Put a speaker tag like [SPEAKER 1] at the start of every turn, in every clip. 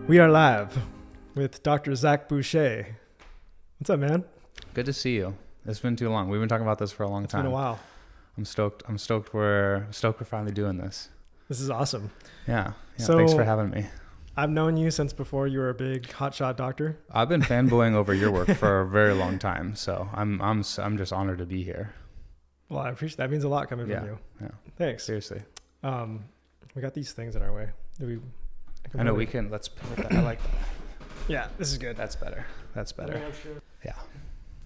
[SPEAKER 1] We are live with Dr. Zach Boucher. What's up, man?
[SPEAKER 2] Good to see you. It's been too long. We've been talking about this for a long time.
[SPEAKER 1] It's been a while.
[SPEAKER 2] I'm stoked we're finally doing this.
[SPEAKER 1] This is awesome.
[SPEAKER 2] Yeah.
[SPEAKER 1] So,
[SPEAKER 2] Thanks for having me.
[SPEAKER 1] I've known you since before you were a big hotshot doctor.
[SPEAKER 2] I've been fanboying over your work for a very long time, so I'm just honored to be here.
[SPEAKER 1] Well, I appreciate that. Means a lot coming from you.
[SPEAKER 2] Yeah.
[SPEAKER 1] Thanks.
[SPEAKER 2] Seriously.
[SPEAKER 1] We got these things in our way.
[SPEAKER 2] I know we can. Let's pivot that. I like that.
[SPEAKER 1] Yeah, this is good.
[SPEAKER 2] That's better. Yeah.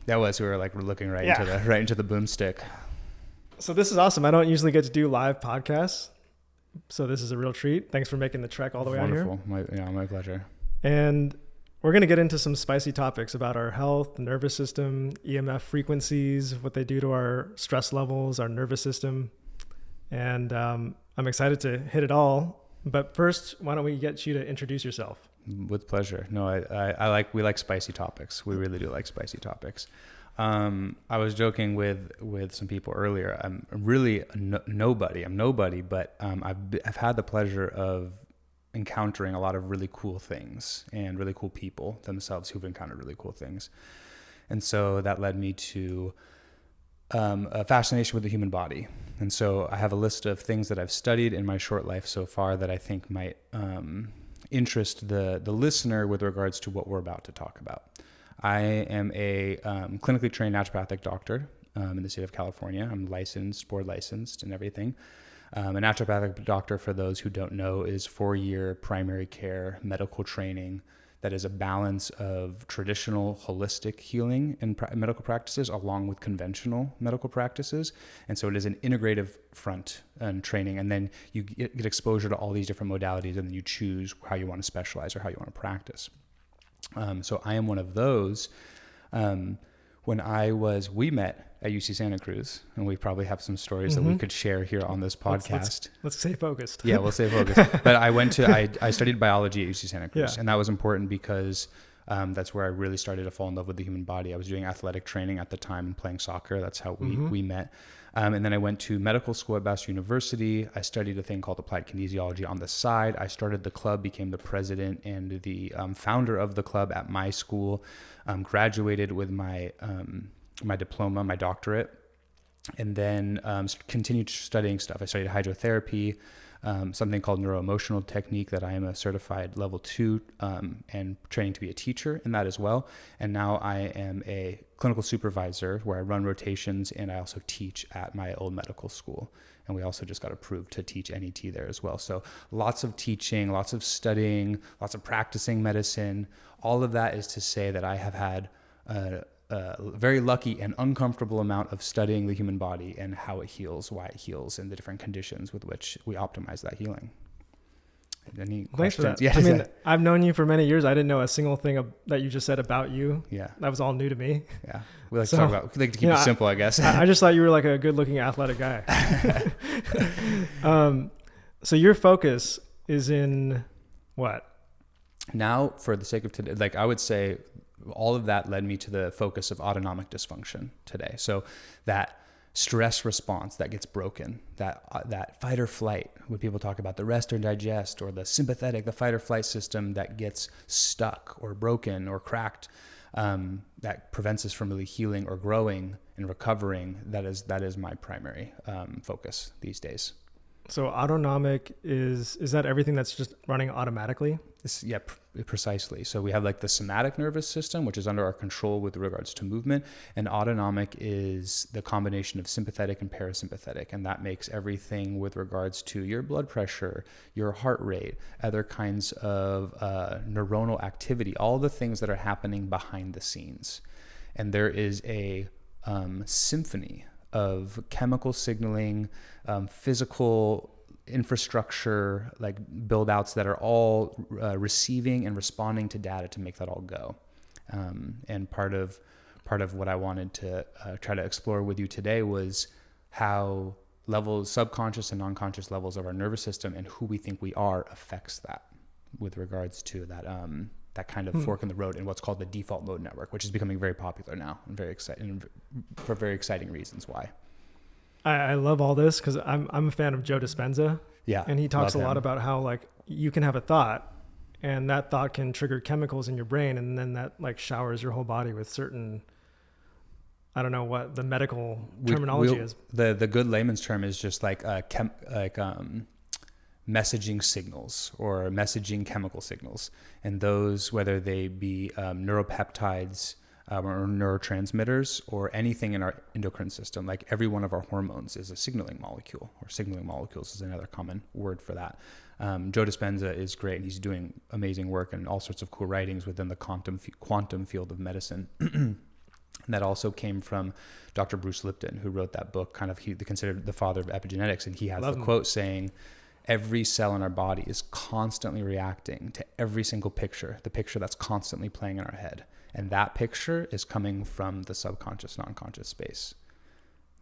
[SPEAKER 2] That was. We were like looking right into the boomstick.
[SPEAKER 1] So this is awesome. I don't usually get to do live podcasts, so this is a real treat. Thanks for making the trek all the way out here.
[SPEAKER 2] Wonderful. My pleasure.
[SPEAKER 1] And we're going to get into some spicy topics about our health, the nervous system, EMF frequencies, what they do to our stress levels, our nervous system. And I'm excited to hit it all. But first, why don't we get you to introduce yourself?
[SPEAKER 2] With pleasure. No, we like spicy topics. We really do like spicy topics. I was joking with some people earlier. I'm really nobody. I'm nobody, but I've had the pleasure of encountering a lot of really cool things and really cool people themselves who've encountered really cool things. And so that led me to a fascination with the human body. And so I have a list of things that I've studied in my short life so far that I think might interest the listener with regards to what we're about to talk about. I am a clinically trained naturopathic doctor in the state of California. I'm licensed, board licensed and everything. A naturopathic doctor, for those who don't know, is 4-year primary care medical training that is a balance of traditional holistic healing and medical practices along with conventional medical practices. And so it is an integrative front and training. And then you get exposure to all these different modalities, and then you choose how you want to specialize or how you want to practice. So I am one of those. We met at UC Santa Cruz, and we probably have some stories that we could share here on this podcast.
[SPEAKER 1] Let's stay focused.
[SPEAKER 2] Yeah, we'll stay focused. But I studied biology at UC Santa Cruz, and that was important because that's where I really started to fall in love with the human body. I was doing athletic training at the time and playing soccer. That's how we met. And then I went to medical school at Bastyr University. I studied a thing called Applied Kinesiology on the side. I started the club, became the president and the founder of the club at my school, graduated with my diploma, my doctorate, and then continued studying stuff. I studied hydrotherapy, something called neuroemotional technique that I am a certified level 2 and training to be a teacher in that as well. And now I am a clinical supervisor where I run rotations, and I also teach at my old medical school. And we also just got approved to teach NET there as well. So lots of teaching, lots of studying, lots of practicing medicine. All of that is to say that I have had a very lucky and uncomfortable amount of studying the human body and how it heals, why it heals, and the different conditions with which we optimize that healing. Any questions?
[SPEAKER 1] Thanks for that. I mean, I've known you for many years. I didn't know a single thing that you just said about you.
[SPEAKER 2] Yeah.
[SPEAKER 1] That was all new to me.
[SPEAKER 2] Yeah. We like to keep it simple, I guess.
[SPEAKER 1] I just thought you were like a good looking athletic guy. So your focus is in what?
[SPEAKER 2] Now, for the sake of today, I would say all of that led me to the focus of autonomic dysfunction today. So that stress response that gets broken, that fight or flight, when people talk about the rest or digest, or the sympathetic, the fight or flight system that gets stuck or broken or cracked, that prevents us from really healing or growing and recovering. That is my primary focus these days.
[SPEAKER 1] So autonomic is that everything that's just running automatically?
[SPEAKER 2] Precisely. So we have like the somatic nervous system, which is under our control with regards to movement, and autonomic is the combination of sympathetic and parasympathetic, and that makes everything with regards to your blood pressure, your heart rate, other kinds of neuronal activity, all the things that are happening behind the scenes. And there is a symphony of chemical signaling, physical infrastructure, like build outs that are all receiving and responding to data to make that all go. And part of what I wanted to try to explore with you today was how levels, subconscious and non-conscious levels of our nervous system and who we think we are affects that with regards to that kind of fork in the road in what's called the default mode network, which is becoming very popular now and very exciting for very exciting reasons why.
[SPEAKER 1] I love all this because I'm a fan of Joe Dispenza.
[SPEAKER 2] Yeah.
[SPEAKER 1] And he talks a lot about how like you can have a thought and that thought can trigger chemicals in your brain, and then that like showers your whole body with certain, I don't know what the medical terminology is.
[SPEAKER 2] The good layman's term is just like messaging signals or messaging chemical signals, and those, whether they be neuropeptides or neurotransmitters or anything in our endocrine system, like every one of our hormones is a signaling molecule, or signaling molecules is another common word for that. Joe Dispenza is great, and he's doing amazing work and all sorts of cool writings within the quantum field of medicine. And that also came from Dr. Bruce Lipton, who wrote that book, he considered the father of epigenetics. And he has the quote saying, every cell in our body is constantly reacting to every single picture, the picture that's constantly playing in our head. And that picture is coming from the subconscious, non-conscious space.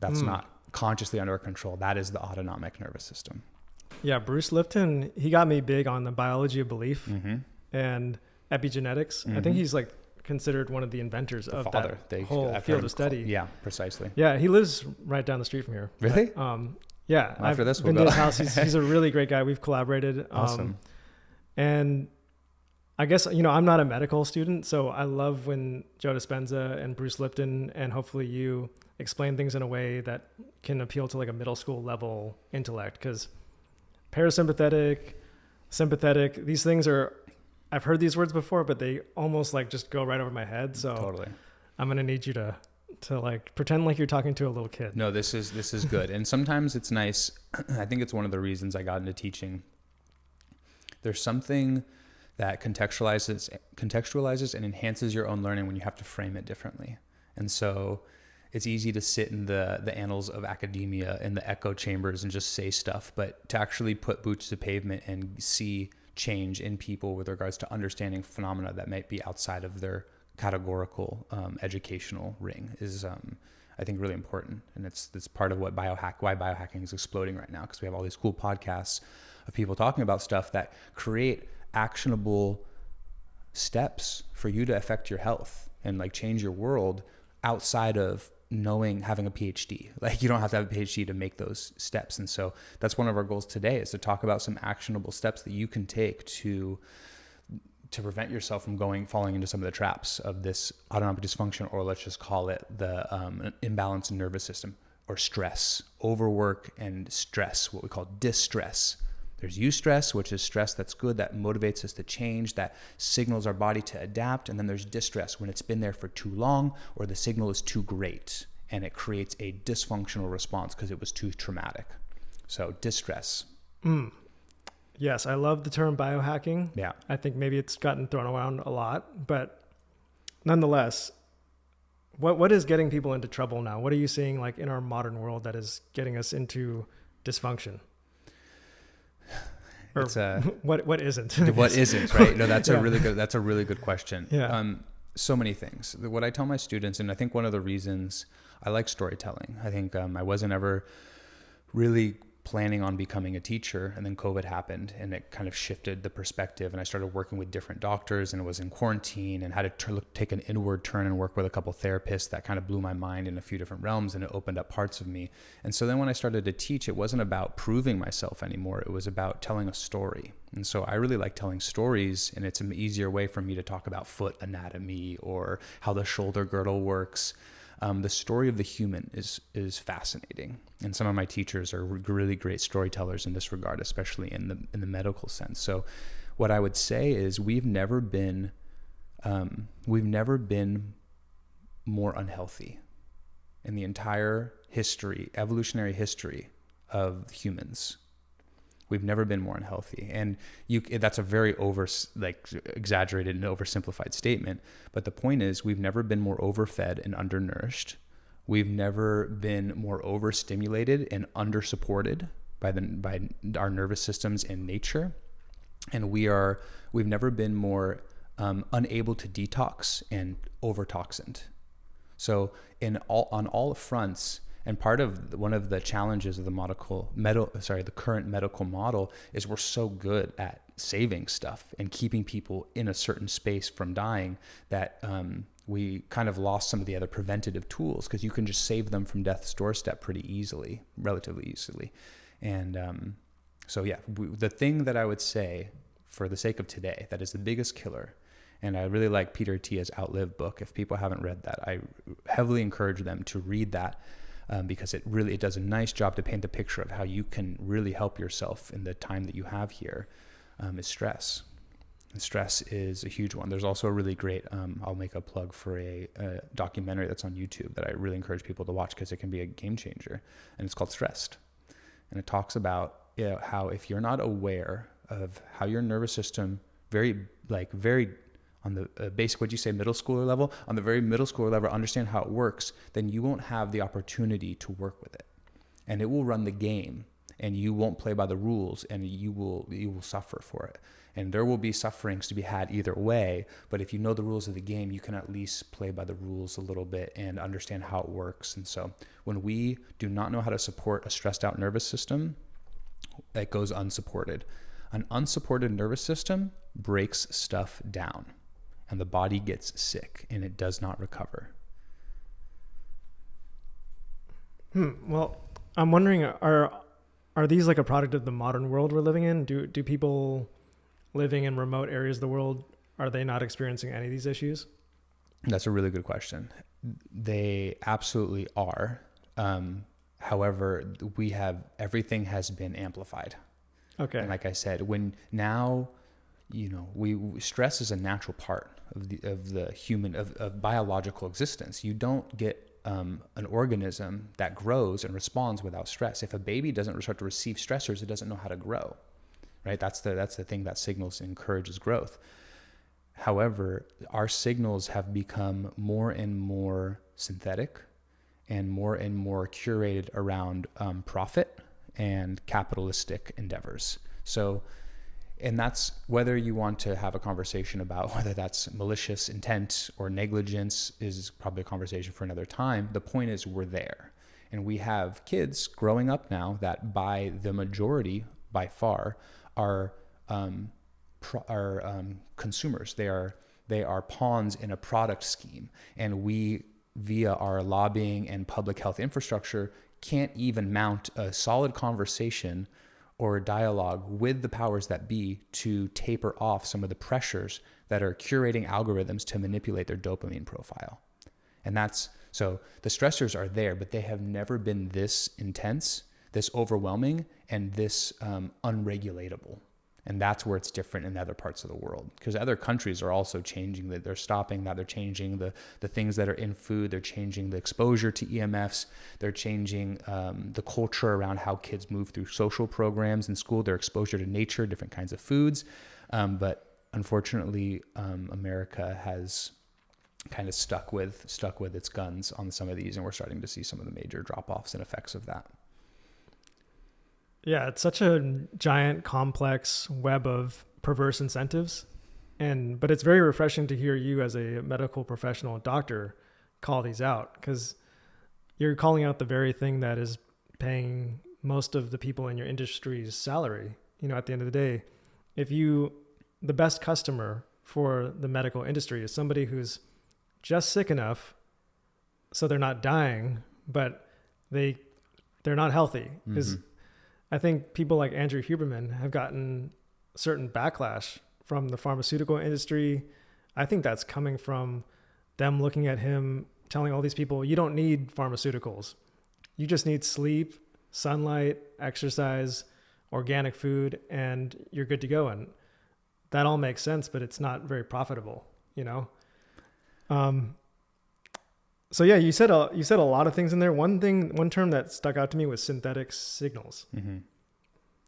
[SPEAKER 2] That's not consciously under our control. That is the autonomic nervous system.
[SPEAKER 1] Yeah, Bruce Lipton, he got me big on the biology of belief and epigenetics. I think he's like considered one of the inventors of that whole field of study.
[SPEAKER 2] Yeah, precisely.
[SPEAKER 1] Yeah, he lives right down the street from here.
[SPEAKER 2] Really?
[SPEAKER 1] Yeah,
[SPEAKER 2] after this,
[SPEAKER 1] been to his house. He's a really great guy. We've collaborated.
[SPEAKER 2] Awesome.
[SPEAKER 1] And I guess, I'm not a medical student, so I love when Joe Dispenza and Bruce Lipton, and hopefully you, explain things in a way that can appeal to like a middle school level intellect. Because parasympathetic, sympathetic, these things are, I've heard these words before, but they almost like just go right over my head. So
[SPEAKER 2] totally.
[SPEAKER 1] I'm going to need you to like pretend like you're talking to a little kid.
[SPEAKER 2] No, this is good. And sometimes it's nice. I think it's one of the reasons I got into teaching. There's something that contextualizes and enhances your own learning when you have to frame it differently. And so it's easy to sit in the annals of academia in the echo chambers and just say stuff, but to actually put boots to pavement and see change in people with regards to understanding phenomena that might be outside of their categorical educational ring is I think really important. And it's part of why biohacking is exploding right now, because we have all these cool podcasts of people talking about stuff that create actionable steps for you to affect your health and like change your world outside of having a PhD. Like, you don't have to have a PhD to make those steps. And so that's one of our goals today, is to talk about some actionable steps that you can take to prevent yourself from falling into some of the traps of this autonomic dysfunction, or let's just call it the imbalance in nervous system, or stress, overwork, and stress, what we call distress. There's eustress, which is stress that's good, that motivates us to change, that signals our body to adapt. And then there's distress, when it's been there for too long, or the signal is too great and it creates a dysfunctional response because it was too traumatic. So distress.
[SPEAKER 1] Yes, I love the term biohacking.
[SPEAKER 2] Yeah.
[SPEAKER 1] I think maybe it's gotten thrown around a lot, but nonetheless, what is getting people into trouble now? What are you seeing like in our modern world that is getting us into dysfunction? Or what isn't?
[SPEAKER 2] What isn't, right? No, that's a really good question.
[SPEAKER 1] Yeah.
[SPEAKER 2] So many things. What I tell my students, and I think one of the reasons I like storytelling, I think I wasn't ever really planning on becoming a teacher, and then COVID happened and it kind of shifted the perspective, and I started working with different doctors and was in quarantine and had to take an inward turn and work with a couple therapists that kind of blew my mind in a few different realms, and it opened up parts of me. And so then when I started to teach, it wasn't about proving myself anymore. It was about telling a story. And so I really like telling stories, and it's an easier way for me to talk about foot anatomy or how the shoulder girdle works. The story of the human is fascinating, and some of my teachers are really great storytellers in this regard, especially in the medical sense. So, what I would say is we've never been more unhealthy in the entire evolutionary history of humans. We've never been more unhealthy. And that's a very exaggerated and oversimplified statement. But the point is, we've never been more overfed and undernourished. We've never been more overstimulated and undersupported by our nervous systems and nature. And we've never been more unable to detox and overtoxined. So on all fronts, and one of the challenges of the current medical model is we're so good at saving stuff and keeping people in a certain space from dying that we kind of lost some of the other preventative tools, because you can just save them from death's doorstep relatively easily. And the thing that I would say for the sake of today, that is the biggest killer. And I really like Peter Attia's Outlive book. If people haven't read that, I heavily encourage them to read that, because it does a nice job to paint the picture of how you can really help yourself in the time that you have here, is stress. And stress is a huge one. There's also a really great, I'll make a plug for a documentary that's on YouTube that I really encourage people to watch because it can be a game changer. And it's called Stressed. And it talks about how if you're not aware of how your nervous system, very on the basic, what you say, middle schooler level, on the very middle schooler level, understand how it works, then you won't have the opportunity to work with it. And it will run the game, and you won't play by the rules, and you will suffer for it. And there will be sufferings to be had either way, but if you know the rules of the game, you can at least play by the rules a little bit and understand how it works. And so when we do not know how to support a stressed out nervous system, it goes unsupported. An unsupported nervous system breaks stuff down, and the body gets sick, and it does not recover.
[SPEAKER 1] Well, I'm wondering, are these like a product of the modern world we're living in? Do people living in remote areas of the world, are they not experiencing any of these issues?
[SPEAKER 2] That's a really good question. They absolutely are. However, everything has been amplified.
[SPEAKER 1] Okay.
[SPEAKER 2] And like I said, when now, stress is a natural part of the human, of biological existence. You don't get an organism that grows and responds without stress. If a baby doesn't start to receive stressors, it doesn't know how to grow, right? That's the thing that signals encourages growth. However, our signals have become more and more synthetic and more curated around profit and capitalistic endeavors. So, and that's whether you want to have a conversation about whether that's malicious intent or negligence is probably a conversation for another time. The point is we're there. And we have kids growing up now that by the majority, by far, are consumers. They are pawns in a product scheme. And we, via our lobbying and public health infrastructure, can't even mount a solid conversation or dialogue with the powers that be to taper off some of the pressures that are curating algorithms to manipulate their dopamine profile. And so the stressors are there, but they have never been this intense, this overwhelming, and this unregulatable. And that's where it's different in other parts of the world, because other countries are also changing that. They're stopping that. They're changing the things that are in food. They're changing the exposure to EMFs. They're changing the culture around how kids move through social programs in school, their exposure to nature, different kinds of foods. But unfortunately, America has kind of stuck with its guns on some of these, and we're starting to see some of the major drop-offs and effects of that.
[SPEAKER 1] Yeah, it's such a giant, complex web of perverse incentives. But it's very refreshing to hear you as a medical professional doctor call these out, because you're calling out the very thing that is paying most of the people in your industry's salary. At the end of the day, the best customer for the medical industry is somebody who's just sick enough so they're not dying, but they're not healthy. Because I think people like Andrew Huberman have gotten certain backlash from the pharmaceutical industry. I think that's coming from them looking at him, telling all these people, you don't need pharmaceuticals. You just need sleep, sunlight, exercise, organic food, and you're good to go. And that all makes sense, but it's not very profitable, So yeah, you said a lot of things in there. One term that stuck out to me was synthetic signals. Mm-hmm.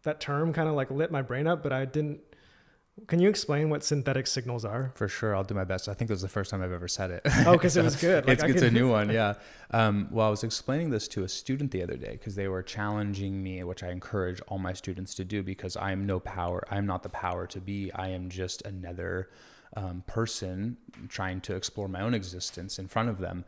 [SPEAKER 1] That term kind of like lit my brain up, but I didn't. Can you explain what synthetic signals are?
[SPEAKER 2] For sure, I'll do my best. I think it was the first time I've ever said it.
[SPEAKER 1] Oh, because it was good.
[SPEAKER 2] It's a new one, yeah. Well, I was explaining this to a student the other day because they were challenging me, which I encourage all my students to do, because I'm not the power to be. I am just another person trying to explore my own existence in front of them.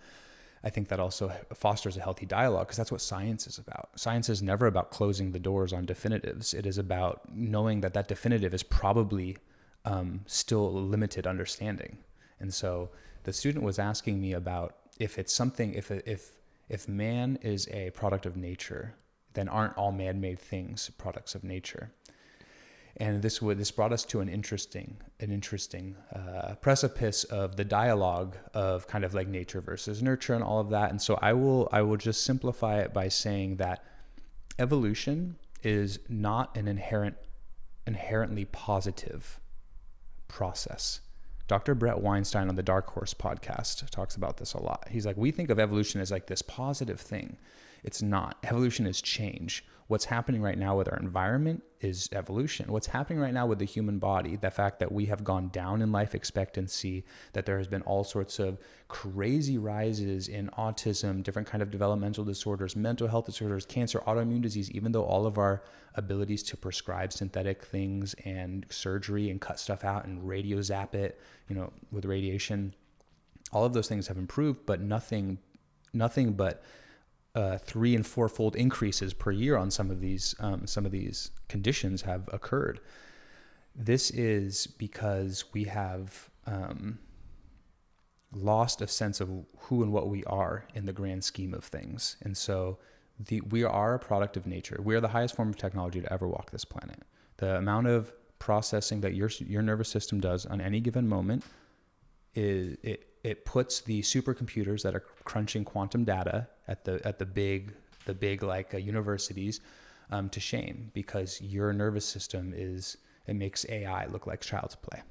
[SPEAKER 2] I think that also fosters a healthy dialogue, because that's what science is about. Science is never about closing the doors on definitives. It is about knowing that definitive is probably still a limited understanding. And so the student was asking me about if man is a product of nature, then aren't all man-made things products of nature? And this brought us to an interesting precipice of the dialogue of kind of like nature versus nurture and all of that. And so I will just simplify it by saying that evolution is not an inherently positive process. Dr. Brett Weinstein on the Dark Horse podcast talks about this a lot. He's like, we think of evolution as like this positive thing. It's not. Evolution is change. What's happening right now with our environment is evolution. What's happening right now with the human body, the fact that we have gone down in life expectancy, that there has been all sorts of crazy rises in autism, different kind of developmental disorders, mental health disorders, cancer, autoimmune disease, even though all of our abilities to prescribe synthetic things and surgery and cut stuff out and radio zap it, with radiation, all of those things have improved, but nothing but 3- and 4-fold increases per year on some of these conditions have occurred. This is because we have lost a sense of who and what we are in the grand scheme of things. And so we are a product of nature. We are the highest form of technology to ever walk this planet. The amount of processing that your nervous system does on any given moment it puts the supercomputers that are crunching quantum data at the big like universities to shame, because your nervous system it makes AI look like child's play.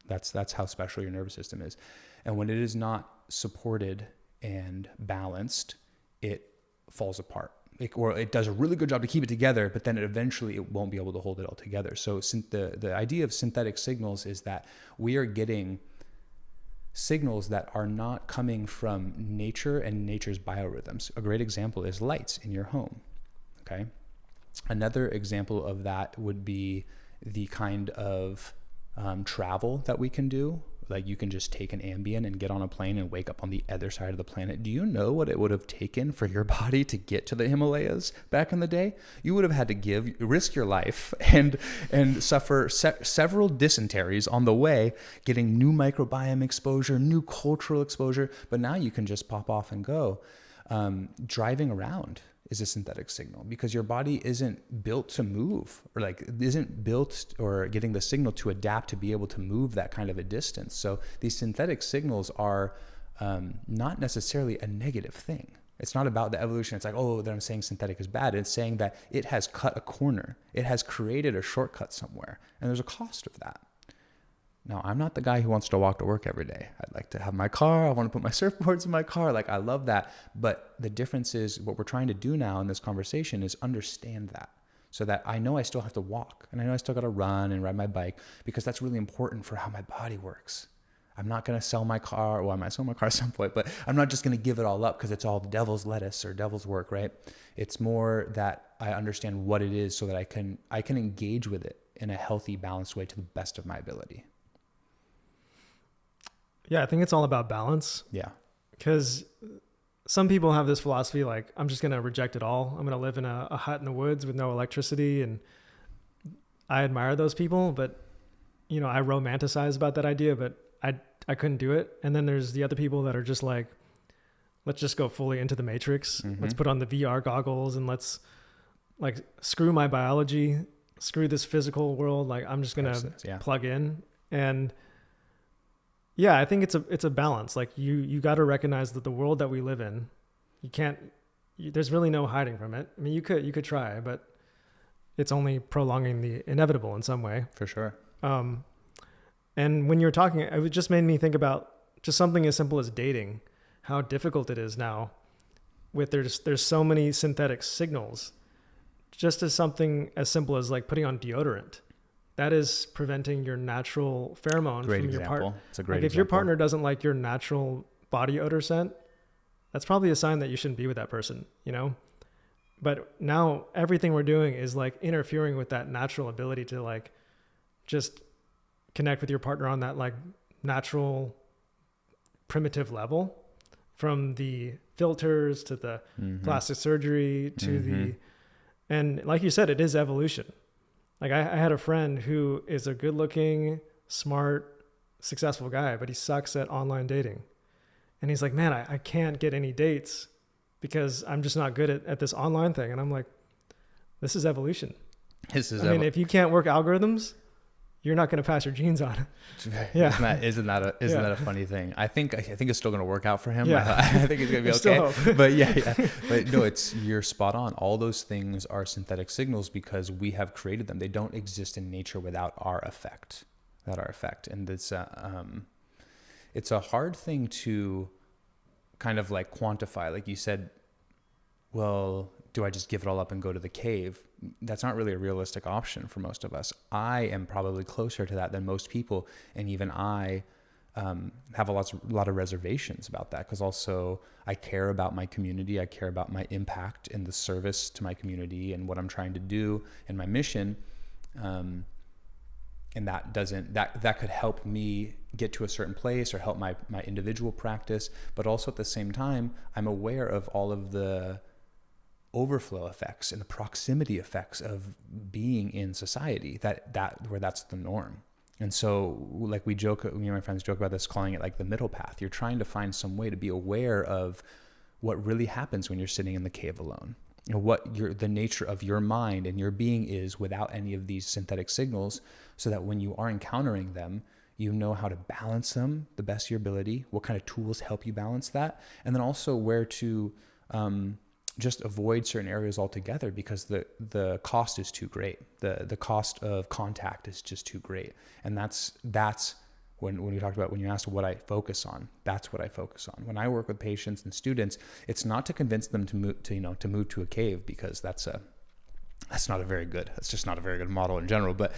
[SPEAKER 2] That's how special your nervous system is. And when it is not supported and balanced, it falls apart. Or it does a really good job to keep it together, but then eventually it won't be able to hold it all together. So the idea of synthetic signals is that we are getting signals that are not coming from nature and nature's biorhythms. A great example is lights in your home. Okay. Another example of that would be the kind of travel that we can do. Like you can just take an Ambien and get on a plane and wake up on the other side of the planet. Do you know what it would have taken for your body to get to the Himalayas back in the day? You would have had to risk your life and suffer several dysenteries on the way, getting new microbiome exposure, new cultural exposure. But now you can just pop off and go. Driving around is a synthetic signal, because your body isn't built to move, or isn't built or getting the signal to adapt to be able to move that kind of a distance. So these synthetic signals are not necessarily a negative thing. It's not about the evolution. It's like, that I'm saying synthetic is bad. It's saying that it has cut a corner. It has created a shortcut somewhere, and there's a cost of that. Now, I'm not the guy who wants to walk to work every day. I'd like to have my car. I want to put my surfboards in my car. I love that. But the difference is, what we're trying to do now in this conversation is understand that, so that I know I still have to walk, and I know I still got to run and ride my bike, because that's really important for how my body works. I'm not going to sell my car. Well, I might sell my car at some point, but I'm not just going to give it all up because it's all the devil's lettuce or devil's work, right? It's more that I understand what it is, so that I can engage with it in a healthy, balanced way to the best of my ability.
[SPEAKER 1] Yeah, I think it's all about balance.
[SPEAKER 2] Yeah.
[SPEAKER 1] Because some people have this philosophy, like, I'm just going to reject it all. I'm going to live in a hut in the woods with no electricity. And I admire those people, but, I romanticize about that idea, but I couldn't do it. And then there's the other people that are just like, let's just go fully into the matrix. Mm-hmm. Let's put on the VR goggles and let's screw my biology, screw this physical world. I'm just going to plug in. And yeah, I think it's a balance. You got to recognize that the world that we live in, there's really no hiding from it. I mean, you could try, but it's only prolonging the inevitable in some way.
[SPEAKER 2] For sure.
[SPEAKER 1] And when you're talking, it just made me think about just something as simple as dating, how difficult it is now with there's so many synthetic signals, just as something as simple as putting on deodorant. That is preventing your natural pheromone from your partner.
[SPEAKER 2] It's a great example.
[SPEAKER 1] If your partner doesn't like your natural body odor scent, that's probably a sign that you shouldn't be with that person, But now everything we're doing is interfering with that natural ability to just connect with your partner on that natural primitive level, from the filters to the plastic surgery to and like you said, it is evolution. I had a friend who is a good looking, smart, successful guy, but he sucks at online dating. And he's like, man, I can't get any dates because I'm just not good at this online thing. And I'm like, this is evolution. I mean, if you can't work algorithms, you're not going to pass your genes on. Yeah.
[SPEAKER 2] Isn't that a funny thing? I think it's still going to work out for him.
[SPEAKER 1] Yeah.
[SPEAKER 2] I think he's going to be okay.
[SPEAKER 1] Still hope.
[SPEAKER 2] But yeah. But no, you're spot on. All those things are synthetic signals because we have created them. They don't exist in nature without our effect. And it's a hard thing to kind of like quantify. Like you said, well, do I just give it all up and go to the cave? That's not really a realistic option for most of us. I am probably closer to that than most people. And even I have a lot of reservations about that, because also I care about my community. I care about my impact in the service to my community and what I'm trying to do and my mission. And that could help me get to a certain place or help my individual practice. But also at the same time, I'm aware of all of the overflow effects and the proximity effects of being in society where that's the norm. And so like we joke, me and my friends joke about this, calling it like the middle path. You're trying to find some way to be aware of what really happens when you're sitting in the cave alone. You know, what the nature of your mind and your being is without any of these synthetic signals, so that when you are encountering them, you know how to balance them the best of your ability, what kind of tools help you balance that, and then also where to just avoid certain areas altogether, because the cost is too great. The cost of contact is just too great. And that's when we talked about, when you asked what I focus on, that's what I focus on. When I work with patients and students, it's not to convince them to move to a cave, because that's just not a very good model in general. But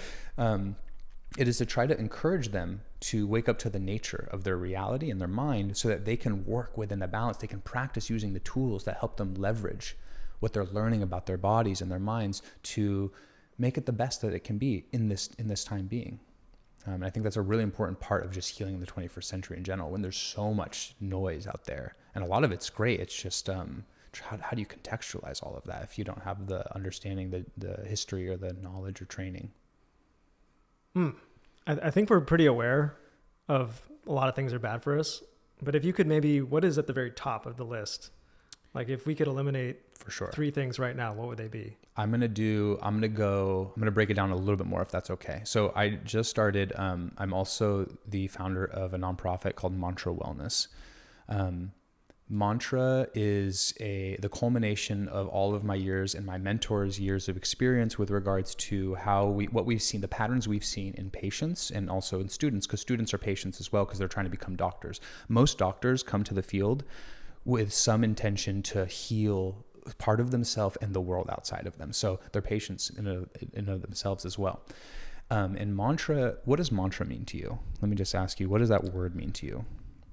[SPEAKER 2] it is to try to encourage them to wake up to the nature of their reality and their mind, so that they can work within the balance. They can practice using the tools that help them leverage what they're learning about their bodies and their minds to make it the best that it can be in this time being. And I think that's a really important part of just healing in the 21st century in general, when there's so much noise out there. And a lot of it's great. It's just how do you contextualize all of that if you don't have the understanding, the history or the knowledge or training?
[SPEAKER 1] I think we're pretty aware of a lot of things are bad for us. But if you could maybe, what is at the very top of the list? Like if we could eliminate
[SPEAKER 2] for sure
[SPEAKER 1] 3 things right now, what would they be?
[SPEAKER 2] I'm going to break it down a little bit more if that's okay. So I just started, I'm also the founder of a nonprofit called Mantra Wellness. Mantra is the culmination of all of my years and my mentors' years of experience with regards to what we've seen, the patterns we've seen in patients and also in students, because students are patients as well, because they're trying to become doctors. Most doctors come to the field with some intention to heal part of themselves and the world outside of them. So they're patients in of themselves as well. And mantra, what does mantra mean to you? Let me just ask you, what does that word mean to you?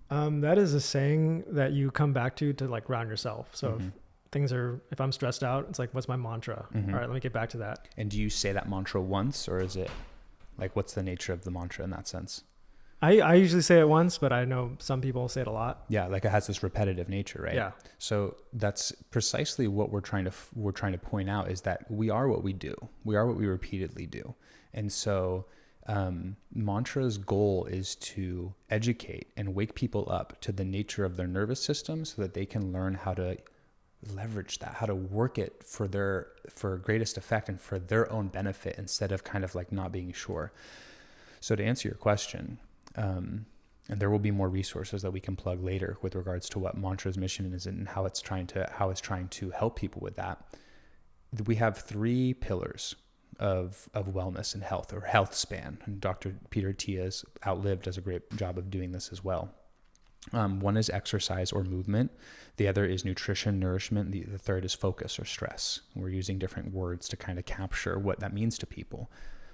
[SPEAKER 1] That is a saying that you come back to like ground yourself. So if I'm stressed out, it's like, what's my mantra? All right, let me get back to that.
[SPEAKER 2] And do you say that mantra once, or is it like, what's the nature of the mantra in that sense?
[SPEAKER 1] I usually say it once, but I know some people say it a lot.
[SPEAKER 2] Yeah, like it has this repetitive nature, right?
[SPEAKER 1] Yeah.
[SPEAKER 2] So that's precisely what we're trying to point out, is that we are what we do. We are what we repeatedly do. And so mantra's goal is to educate and wake people up to the nature of their nervous system, so that they can learn how to leverage that, how to work it for greatest effect and for their own benefit, instead of kind of like not being sure. So to answer your question, and there will be more resources that we can plug later with regards to what Mantra's mission is and how it's trying to help people with that. We have 3 pillars of wellness and health, or health span. And Dr. Peter Tia's outlived does a great job of doing this as well. One is exercise or movement. The other is nutrition, nourishment. The third is focus or stress. We're using different words to kind of capture what that means to people.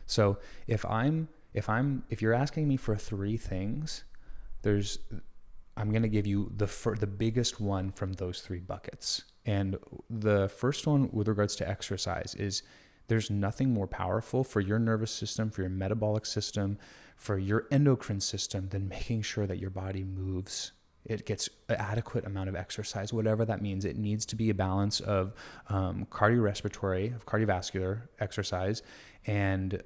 [SPEAKER 2] So if you're asking me for 3 things, I'm going to give you the biggest one from those 3 buckets. And the first one with regards to exercise is, there's nothing more powerful for your nervous system, for your metabolic system, for your endocrine system than making sure that your body moves. It gets an adequate amount of exercise, whatever that means. It needs to be a balance of cardiovascular exercise and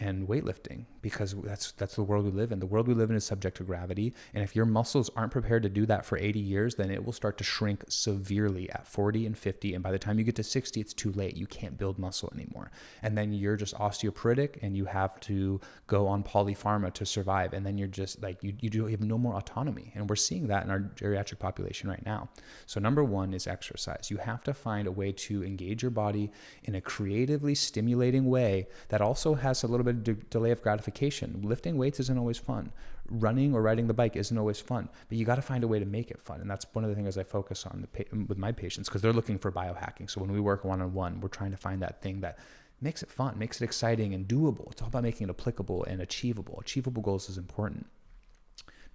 [SPEAKER 2] and weightlifting, because that's the world we live in. The world we live in is subject to gravity. And if your muscles aren't prepared to do that for 80 years, then it will start to shrink severely at 40 and 50. And by the time you get to 60, it's too late. You can't build muscle anymore. And then you're just osteoporotic and you have to go on polypharma to survive. And then you're just like, you have no more autonomy. And we're seeing that in our geriatric population right now. So number one is exercise. You have to find a way to engage your body in a creatively stimulating way that also has a little bit of delay of gratification. Lifting weights isn't always fun. Running or riding the bike isn't always fun, but you got to find a way to make it fun. And that's one of the things I focus on with my patients, because they're looking for biohacking. So when we work one-on-one, we're trying to find that thing that makes it fun, makes it exciting and doable. It's all about making it applicable and achievable. Achievable goals is important.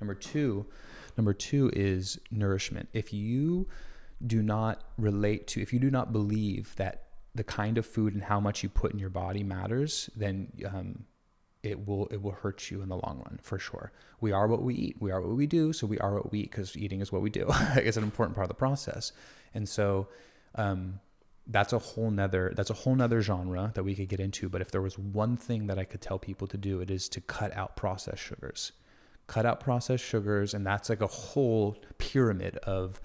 [SPEAKER 2] Number two is nourishment. If you do not believe that the kind of food and how much you put in your body matters, then it will hurt you in the long run, for sure. We are what we eat. We are what we do. So we are what we eat, because eating is what we do. It's an important part of the process. And so that's a whole nother genre that we could get into. But if there was one thing that I could tell people to do, it is to cut out processed sugars. Cut out processed sugars, and that's like a whole pyramid of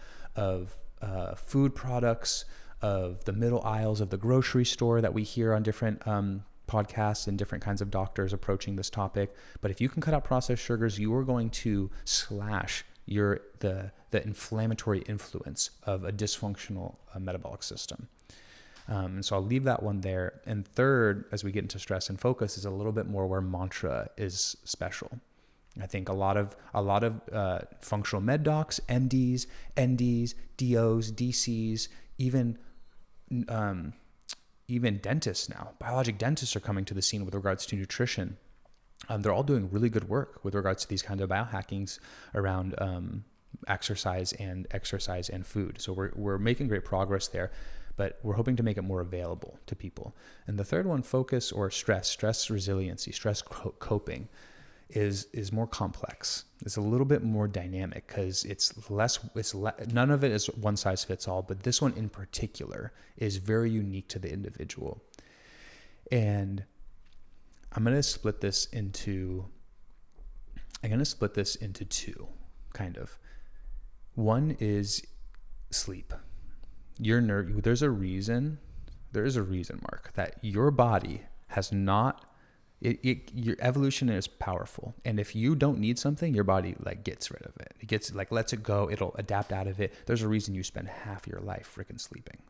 [SPEAKER 2] food products, of the middle aisles of the grocery store that we hear on different podcasts and different kinds of doctors approaching this topic. But if you can cut out processed sugars, you are going to slash the inflammatory influence of a dysfunctional metabolic system. And so I'll leave that one there. And third, as we get into stress and focus, is a little bit more where mantra is special. I think a lot of functional med docs, MDs, NDs, DOs, DCs, even dentists now, biologic dentists are coming to the scene with regards to nutrition. They're all doing really good work with regards to these kinds of biohackings around exercise and food. So we're making great progress there, but we're hoping to make it more available to people. And the third one, focus or stress resiliency, stress coping, is more complex. It's a little bit more dynamic, because none of it is one size fits all, but this one in particular is very unique to the individual. And I'm going to split this into two, kind of. One is sleep. There's a reason, Mark, that your body has not, your evolution is powerful. And if you don't need something, your body gets rid of it. It gets lets it go. It'll adapt out of it. There's a reason you spend half your life freaking sleeping,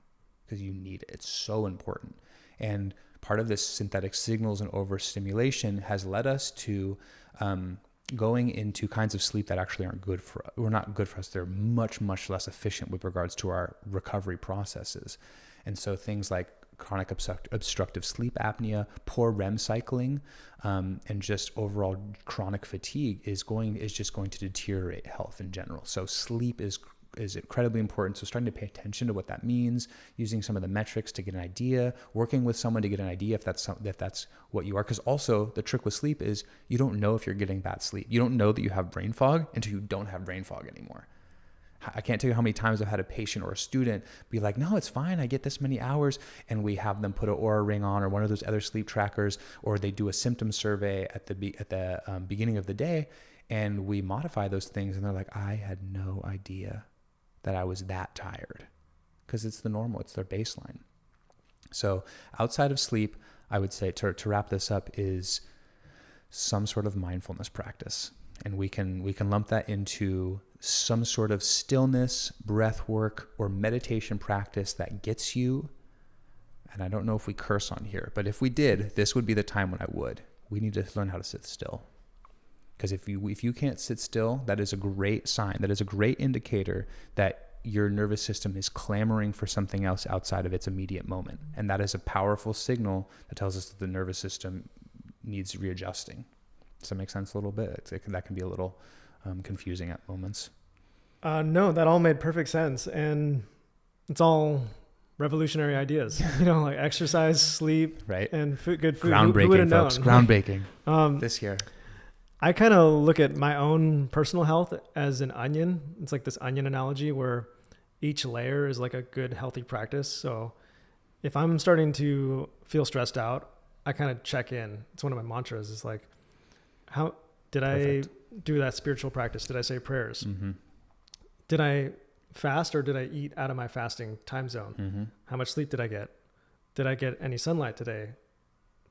[SPEAKER 2] because you need it. It's so important. And part of this synthetic signals and overstimulation has led us to going into kinds of sleep that actually aren't good for us. Or not good for us. They're much, much less efficient with regards to our recovery processes. And so things like chronic obstructive sleep apnea, poor REM cycling, and just overall chronic fatigue is just going to deteriorate health in general. So sleep is incredibly important. So starting to pay attention to what that means, using some of the metrics to get an idea, working with someone to get an idea if that's what you are. Because also the trick with sleep is you don't know if you're getting bad sleep. You don't know that you have brain fog until you don't have brain fog anymore. I can't tell you how many times I've had a patient or a student be like, no, it's fine. I get this many hours. And we have them put an Oura Ring on or one of those other sleep trackers, or they do a symptom survey at the beginning of the day. And we modify those things. And they're like, I had no idea that I was that tired, because it's the normal, it's their baseline. So outside of sleep, I would say to wrap this up is some sort of mindfulness practice. And we can lump that into some sort of stillness, breath work, or meditation practice that gets you. And I don't know if we curse on here, but if we did, this would be the time when I would. We need to learn how to sit still. Because if you can't sit still, that is a great sign. That is a great indicator that your nervous system is clamoring for something else outside of its immediate moment. And that is a powerful signal that tells us that the nervous system needs readjusting. Does that make sense a little bit? That can be a little confusing at moments.
[SPEAKER 1] No, that all made perfect sense. And it's all revolutionary ideas, like exercise, sleep,
[SPEAKER 2] right,
[SPEAKER 1] and good food.
[SPEAKER 2] Groundbreaking, folks. Groundbreaking this year.
[SPEAKER 1] I kind of look at my own personal health as an onion. It's like this onion analogy where each layer is like a good, healthy practice. So if I'm starting to feel stressed out, I kind of check in. It's one of my mantras. Is like, how did
[SPEAKER 2] Perfect.
[SPEAKER 1] I do that spiritual practice? Did I say prayers?
[SPEAKER 2] Mm-hmm.
[SPEAKER 1] Did I fast or did I eat out of my fasting time zone?
[SPEAKER 2] Mm-hmm.
[SPEAKER 1] How much sleep did I get? Did I get any sunlight today?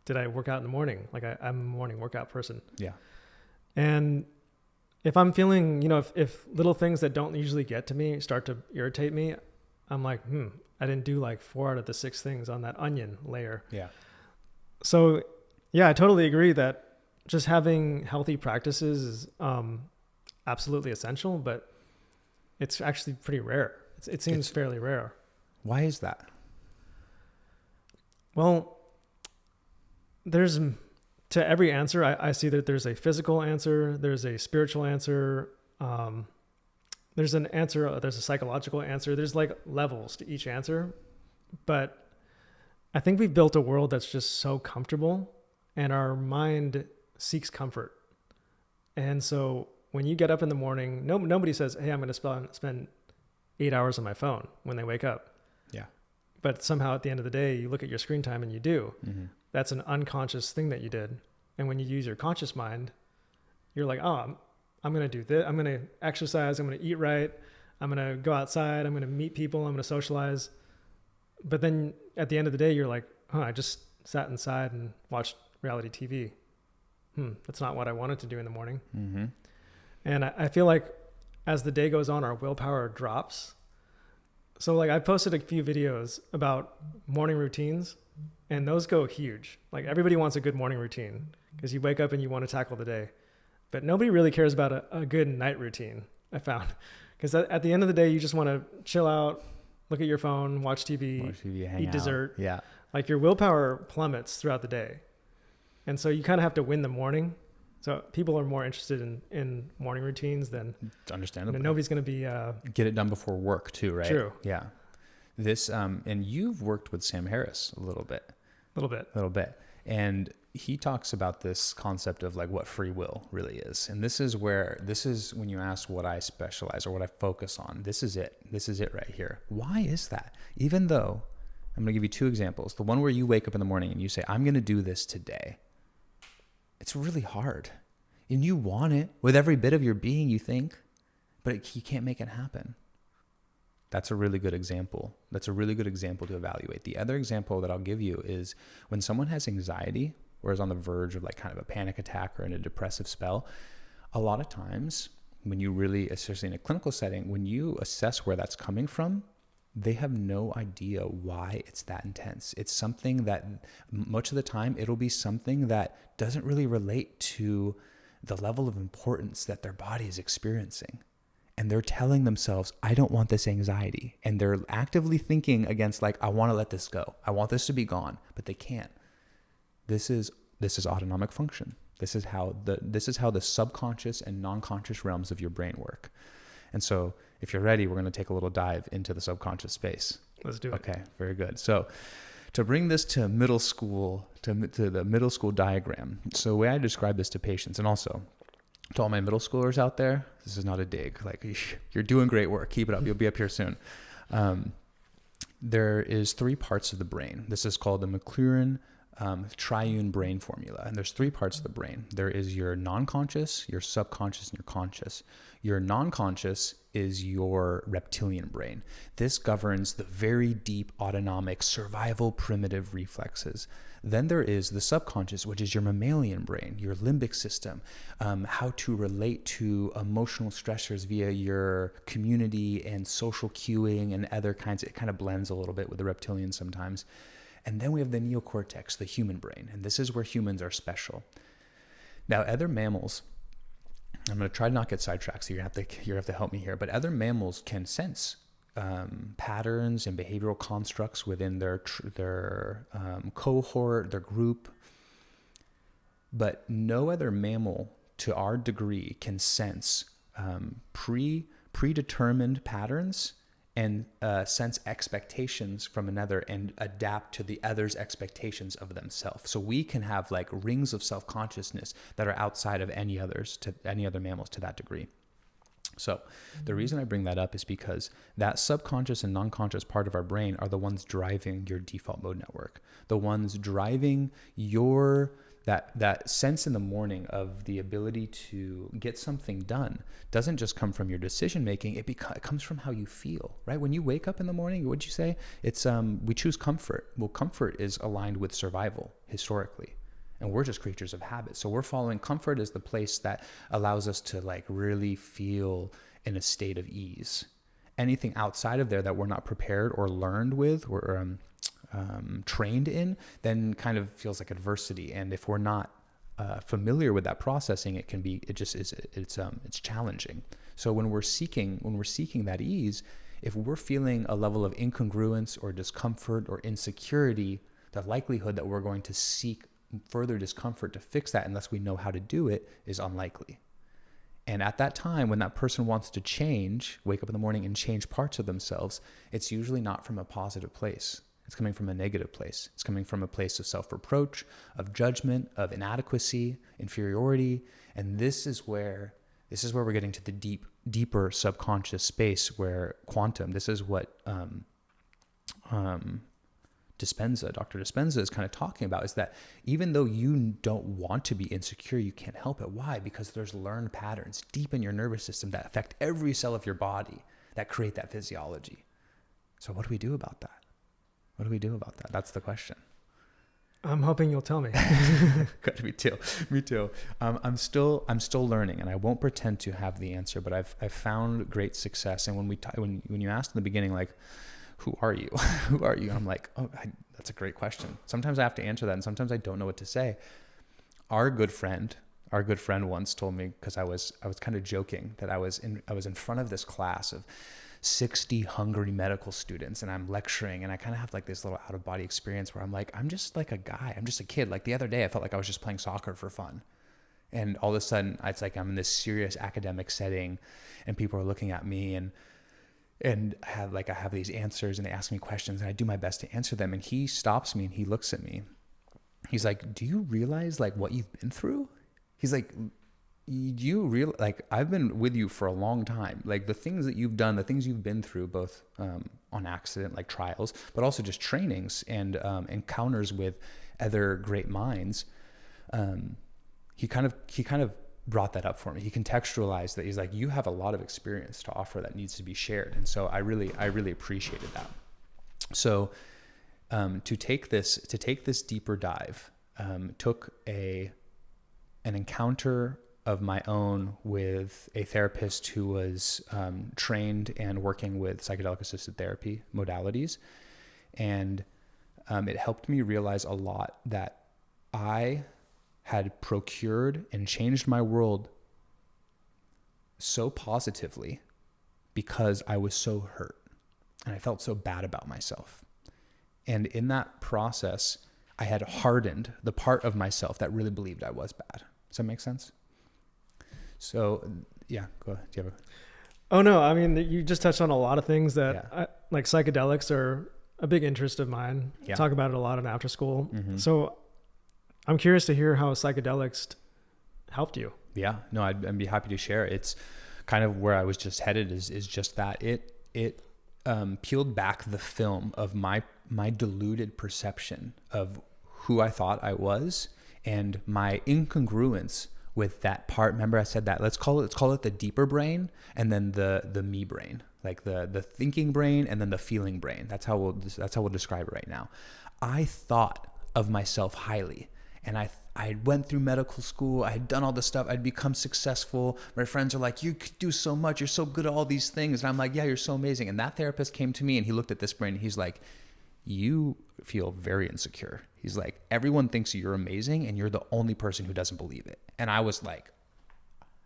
[SPEAKER 1] Did I work out in the morning? Like I'm a morning workout person.
[SPEAKER 2] Yeah.
[SPEAKER 1] And if I'm feeling, you know, if little things that don't usually get to me start to irritate me, I'm like, I didn't do like 4 out of the 6 things on that onion layer.
[SPEAKER 2] Yeah.
[SPEAKER 1] So yeah, I totally agree that just having healthy practices is absolutely essential, but it's actually pretty rare. It seems fairly rare.
[SPEAKER 2] Why is that?
[SPEAKER 1] Well, to every answer, I see that there's a physical answer, there's a spiritual answer, there's an answer, there's a psychological answer. There's like levels to each answer. But I think we've built a world that's just so comfortable and our mind seeks comfort. And so when you get up in the morning, nobody says, hey, I'm going to spend 8 hours on my phone when they wake up.
[SPEAKER 2] Yeah.
[SPEAKER 1] But somehow at the end of the day, you look at your screen time and you do.
[SPEAKER 2] Mm-hmm.
[SPEAKER 1] That's an unconscious thing that you did. And when you use your conscious mind, you're like, oh, I'm going to do this. I'm going to exercise. I'm going to eat right. I'm going to go outside. I'm going to meet people. I'm going to socialize. But then at the end of the day, you're like, I just sat inside and watched reality TV. That's not what I wanted to do in the morning.
[SPEAKER 2] Mm-hmm.
[SPEAKER 1] And I feel like as the day goes on, our willpower drops. So like I posted a few videos about morning routines and those go huge. Like everybody wants a good morning routine because you wake up and you want to tackle the day, but nobody really cares about a good night routine. I found because at the end of the day, you just want to chill out, look at your phone, watch TV,
[SPEAKER 2] hang
[SPEAKER 1] eat
[SPEAKER 2] out.
[SPEAKER 1] dessert.
[SPEAKER 2] Yeah.
[SPEAKER 1] Like your willpower plummets throughout the day. And so you kind of have to win the morning. So people are more interested in morning routines than,
[SPEAKER 2] Understandable.
[SPEAKER 1] Nobody's going to be,
[SPEAKER 2] get it done before work too, right?
[SPEAKER 1] True.
[SPEAKER 2] Yeah. This, and you've worked with Sam Harris a little bit. A little bit. And he talks about this concept of like what free will really is. And this is when you ask what I specialize or what I focus on, this is it right here. Why is that? Even though I'm going to give you 2 examples. The one where you wake up in the morning and you say, I'm going to do this today. It's really hard. And you want it with every bit of your being, you think, but you can't make it happen. That's a really good example. That's a really good example to evaluate. The other example that I'll give you is when someone has anxiety or is on the verge of like kind of a panic attack or in a depressive spell, a lot of times when you really, especially in a clinical setting, when you assess where that's coming from, they have no idea why it's that intense. It's something that much of the time it'll be something that doesn't really relate to the level of importance that their body is experiencing. And they're telling themselves, I don't want this anxiety. And they're actively thinking against like, I want to let this go. I want this to be gone, but they can't. This is autonomic function. This is how the subconscious and non-conscious realms of your brain work. And so if you're ready, we're going to take a little dive into the subconscious space.
[SPEAKER 1] Let's do it.
[SPEAKER 2] Okay, very good. So to bring this to middle school, to the middle school diagram. So the way I describe this to patients, and also to all my middle schoolers out there, this is not a dig. Like, you're doing great work. Keep it up. You'll be up here soon. There is 3 parts of the brain. This is called the McLaurin triune brain formula. And there's 3 parts of the brain. There is your non-conscious, your subconscious, and your conscious. Your non-conscious is your reptilian brain. This governs the very deep autonomic survival primitive reflexes. Then there is the subconscious, which is your mammalian brain, your limbic system, how to relate to emotional stressors via your community and social cueing and other kinds. It kind of blends a little bit with the reptilian sometimes. And then we have the neocortex, the human brain. And this is where humans are special. Now, other mammals, I'm going to try to not get sidetracked, so you're going to have to help me here. But other mammals can sense patterns and behavioral constructs within their cohort, their group. But no other mammal, to our degree, can sense predetermined patterns and sense expectations from another and adapt to the other's expectations of themselves. So we can have like rings of self-consciousness that are outside of any other mammals to that degree. So the reason I bring that up is because that subconscious and non-conscious part of our brain are the ones driving your default mode network, the ones driving your that sense in the morning of the ability to get something done doesn't just come from your decision making. It comes from how you feel, right? When you wake up in the morning, what'd you say? It's we choose comfort. Well, comfort is aligned with survival historically. And we're just creatures of habit. So we're following comfort as the place that allows us to like really feel in a state of ease. Anything outside of there that we're not prepared or learned with or trained in, then kind of feels like adversity. And if we're not familiar with that processing, it's challenging. So when we're seeking that ease, if we're feeling a level of incongruence or discomfort or insecurity, the likelihood that we're going to seek further discomfort to fix that unless we know how to do it is unlikely. And at that time, when that person wants to change, wake up in the morning and change parts of themselves, it's usually not from a positive place. It's coming from a negative place. It's coming from a place of self-reproach, of judgment, of inadequacy, inferiority. And this is where we're getting to the deeper subconscious space where quantum, this is what Dr. Dispenza is kind of talking about, is that even though you don't want to be insecure, you can't help it. Why? Because there's learned patterns deep in your nervous system that affect every cell of your body that create that physiology. So what do we do about that? What do we do about that? That's the question.
[SPEAKER 1] I'm hoping you'll tell me.
[SPEAKER 2] Good, me too. I'm still learning, and I won't pretend to have the answer, but I've found great success. And when you asked in the beginning, like, who are you? Who are you? And I'm like, that's a great question. Sometimes I have to answer that, and sometimes I don't know what to say. Our good friend once told me, because I was kind of joking, that I was in front of this class of 60 hungry medical students, and I'm lecturing, and I kind of have like this little out of body experience where I'm like, I'm just like a guy. I'm just a kid. Like the other day, I felt like I was just playing soccer for fun. And all of a sudden, it's like I'm in this serious academic setting, and people are looking at me, and I have these answers, and they ask me questions, and I do my best to answer them. And he stops me and he looks at me. He's like, do you realize like what you've been through? He's like, I've been with you for a long time. Like the things that you've done, the things you've been through, both on accident, like trials, but also just trainings and encounters with other great minds. He kind of brought that up for me. He contextualized that. He's like, you have a lot of experience to offer that needs to be shared. And so I really appreciated that. So to take this deeper dive, took an encounter of my own with a therapist who was trained and working with psychedelic assisted therapy modalities. And it helped me realize a lot that I had procured and changed my world so positively because I was so hurt and I felt so bad about myself. And in that process, I had hardened the part of myself that really believed I was bad. Does that make sense? So yeah, go ahead. Do you have
[SPEAKER 1] Oh no, I mean, you just touched on a lot of things that like psychedelics are a big interest of mine.
[SPEAKER 2] Yeah.
[SPEAKER 1] Talk about it a lot in after school.
[SPEAKER 2] Mm-hmm.
[SPEAKER 1] So I'm curious to hear how psychedelics helped you.
[SPEAKER 2] Yeah, no, I'd be happy to share. It's kind of where I was just headed is just that it peeled back the film of my deluded perception of who I thought I was and my incongruence with that part. Remember I said that let's call it the deeper brain and then the me brain, like the thinking brain and then the feeling brain. That's how we'll describe it right now. I thought of myself highly, and I went through medical school. I had done all this stuff. I'd become successful. My friends are like, you could do so much. You're so good at all these things. And I'm like, yeah, you're so amazing. And that therapist came to me and he looked at this brain and he's like, you feel very insecure. He's like, everyone thinks you're amazing and you're the only person who doesn't believe it. And I was like,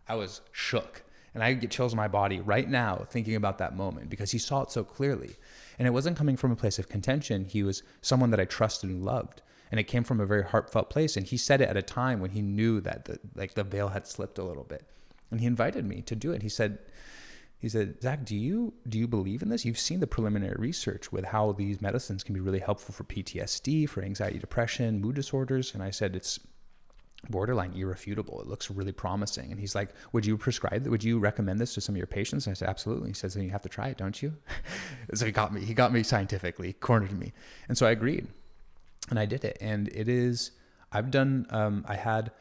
[SPEAKER 2] I was shook. And I get chills in my body right now thinking about that moment because he saw it so clearly. And it wasn't coming from a place of contention. He was someone that I trusted and loved. And it came from a very heartfelt place. And he said it at a time when he knew that the veil had slipped a little bit. And he invited me to do it. He said, Zach, do you believe in this? You've seen the preliminary research with how these medicines can be really helpful for PTSD, for anxiety, depression, mood disorders. And I said, borderline irrefutable. It looks really promising. And he's like, would you recommend this to some of your patients? And I said, absolutely. He says, then you have to try it, don't you? So he got me scientifically, cornered me. And so I agreed and I did it. And I had